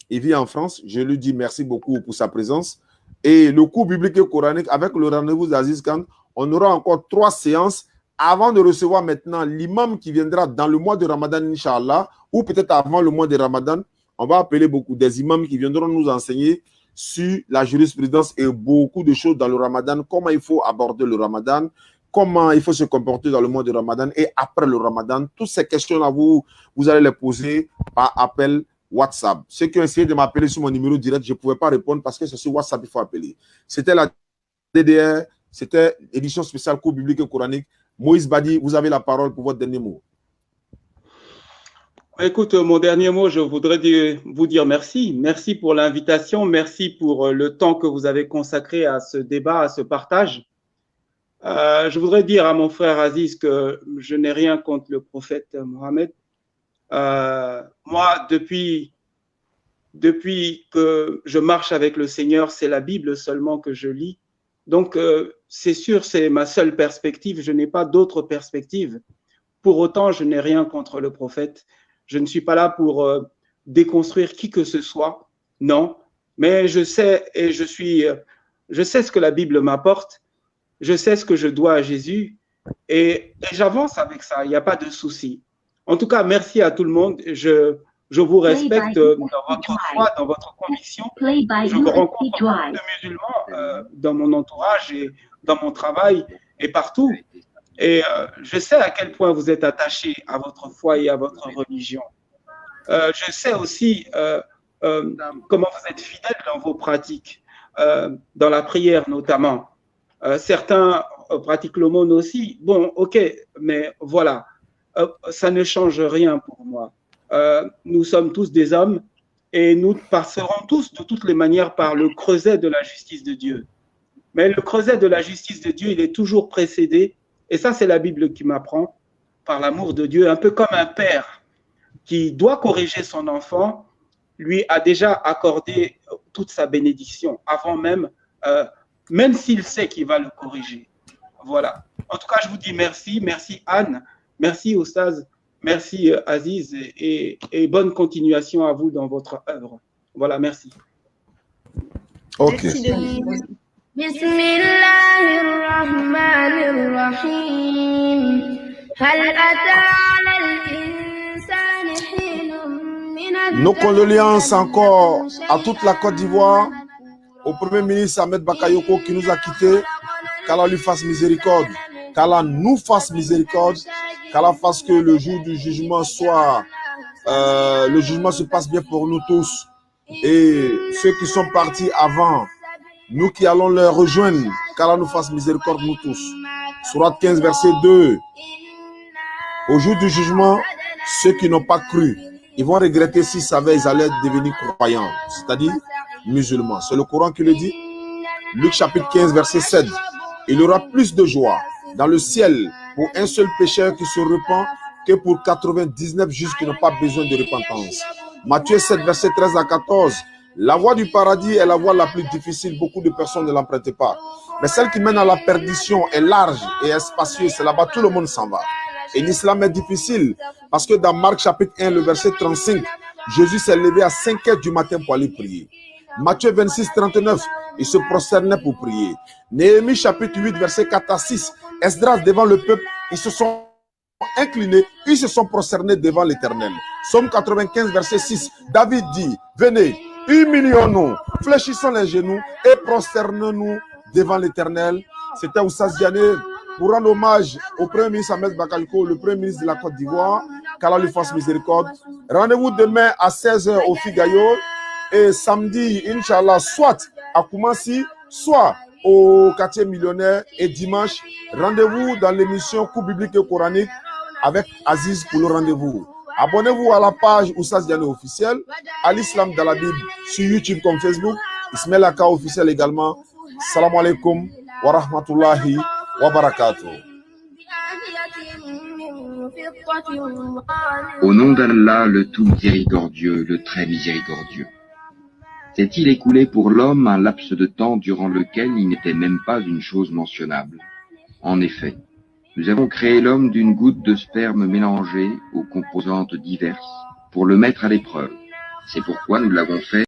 Speaker 2: Il vit en France. Je lui dis merci beaucoup pour sa présence. Et le cours biblique et coranique, avec le rendez-vous d'Aziz Khan, on aura encore 3 séances avant de recevoir maintenant l'imam qui viendra dans le mois de Ramadan, Inch'Allah, ou peut-être avant le mois de Ramadan. On va appeler beaucoup des imams qui viendront nous enseigner sur la jurisprudence et beaucoup de choses dans le Ramadan, comment il faut aborder le Ramadan, comment il faut se comporter dans le mois de Ramadan et après le Ramadan. Toutes ces questions-là, vous allez les poser par appel WhatsApp. Ceux qui ont essayé de m'appeler sur mon numéro direct, je ne pouvais pas répondre parce que c'est sur WhatsApp qu'il faut appeler. C'était la DDR, c'était édition spéciale cours biblique et coranique. Moïse Badi, vous avez la parole pour votre dernier mot.
Speaker 5: Écoute, mon dernier mot, je voudrais vous dire merci. Merci pour l'invitation. Merci pour le temps que vous avez consacré à ce débat, à ce partage. Je voudrais dire à mon frère Aziz que je n'ai rien contre le prophète Mohammed. Moi, depuis que je marche avec le Seigneur, c'est la Bible seulement que je lis. Donc, c'est sûr, c'est ma seule perspective. Je n'ai pas d'autre perspective. Pour autant, je n'ai rien contre le prophète. Je ne suis pas là pour déconstruire qui que ce soit. Non. Mais je sais ce que la Bible m'apporte. Je sais ce que je dois à Jésus. Et j'avance avec ça. Il n'y a pas de souci. En tout cas, merci à tout le monde. Je vous respecte dans votre foi, dans votre conviction. Je vous rencontre beaucoup de musulmans dans mon entourage et dans mon travail et partout. Et je sais à quel point vous êtes attachés à votre foi et à votre religion. Je sais aussi comment vous êtes fidèles dans vos pratiques, dans la prière notamment. Certains pratiquent l'aumône aussi. Bon, ok, mais voilà, ça ne change rien pour moi. Nous sommes tous des hommes et nous passerons tous de toutes les manières par le creuset de la justice de Dieu. Mais le creuset de la justice de Dieu, il est toujours précédé, et ça c'est la Bible qui m'apprend, par l'amour de Dieu, un peu comme un père qui doit corriger son enfant, lui a déjà accordé toute sa bénédiction avant même, même s'il sait qu'il va le corriger. Voilà. En tout cas, je vous dis merci. Merci Anne. Merci Oustaz. Merci Aziz. Et bonne continuation à vous dans votre œuvre. Voilà, merci.
Speaker 2: Ok. Nos condoléances encore à toute la Côte d'Ivoire, au Premier ministre Ahmed Bakayoko qui nous a quittés. Qu'Allah lui fasse miséricorde, qu'Allah nous fasse miséricorde, qu'Allah fasse que le jour du jugement soit, le jugement se passe bien pour nous tous. Et ceux qui sont partis avant, nous qui allons leur rejoindre, qu'Allah nous fasse miséricorde nous tous. Sourate 15, verset 2. Au jour du jugement, ceux qui n'ont pas cru, ils vont regretter s'ils savaient ils allaient devenir croyants, c'est-à-dire musulmans. C'est le Coran qui le dit. Luc chapitre 15, verset 7. Il y aura plus de joie dans le ciel pour un seul pécheur qui se repent que pour 99 justes qui n'ont pas besoin de repentance. Matthieu 7, verset 13 à 14. La voie du paradis est la voie la plus difficile. Beaucoup de personnes ne l'empruntent pas. Mais celle qui mène à la perdition est large et est spacieuse. C'est là-bas, tout le monde s'en va. Et l'islam est difficile parce que dans Marc chapitre 1, le verset 35, Jésus s'est levé à 5 heures du matin pour aller prier. Matthieu 26, 39, il se prosternait pour prier. Néhémie chapitre 8, verset 4 à 6, Esdras devant le peuple, ils se sont inclinés, ils se sont prosternés devant l'Éternel. Psaume 95, verset 6, David dit, venez, humilions-nous, fléchissons les genoux et prosternons-nous devant l'Éternel. C'était Oustaz Diané pour rendre hommage au Premier ministre Ahmed Bakayoko, le Premier ministre de la Côte d'Ivoire. Qu'Allah lui fasse miséricorde. Rendez-vous demain à 16h au Figayo et samedi, Inch'Allah, soit à Koumassi, soit au quartier millionnaire et dimanche, rendez-vous dans l'émission Coup biblique et coranique avec Aziz pour le rendez-vous. Abonnez-vous à la page Oustaz Diané officiel, à l'Islam dans la Bible sur YouTube comme Facebook, Ismail Aka officiel également. Salam alaikum wa rahmatullahi wa barakatuh.
Speaker 1: Au nom d'Allah, le tout miséricordieux, le très miséricordieux. S'est-il écoulé pour l'homme un laps de temps durant lequel il n'était même pas une chose mentionnable? En effet, nous avons créé l'homme d'une goutte de sperme mélangée aux composantes diverses pour le mettre à l'épreuve. C'est pourquoi nous l'avons fait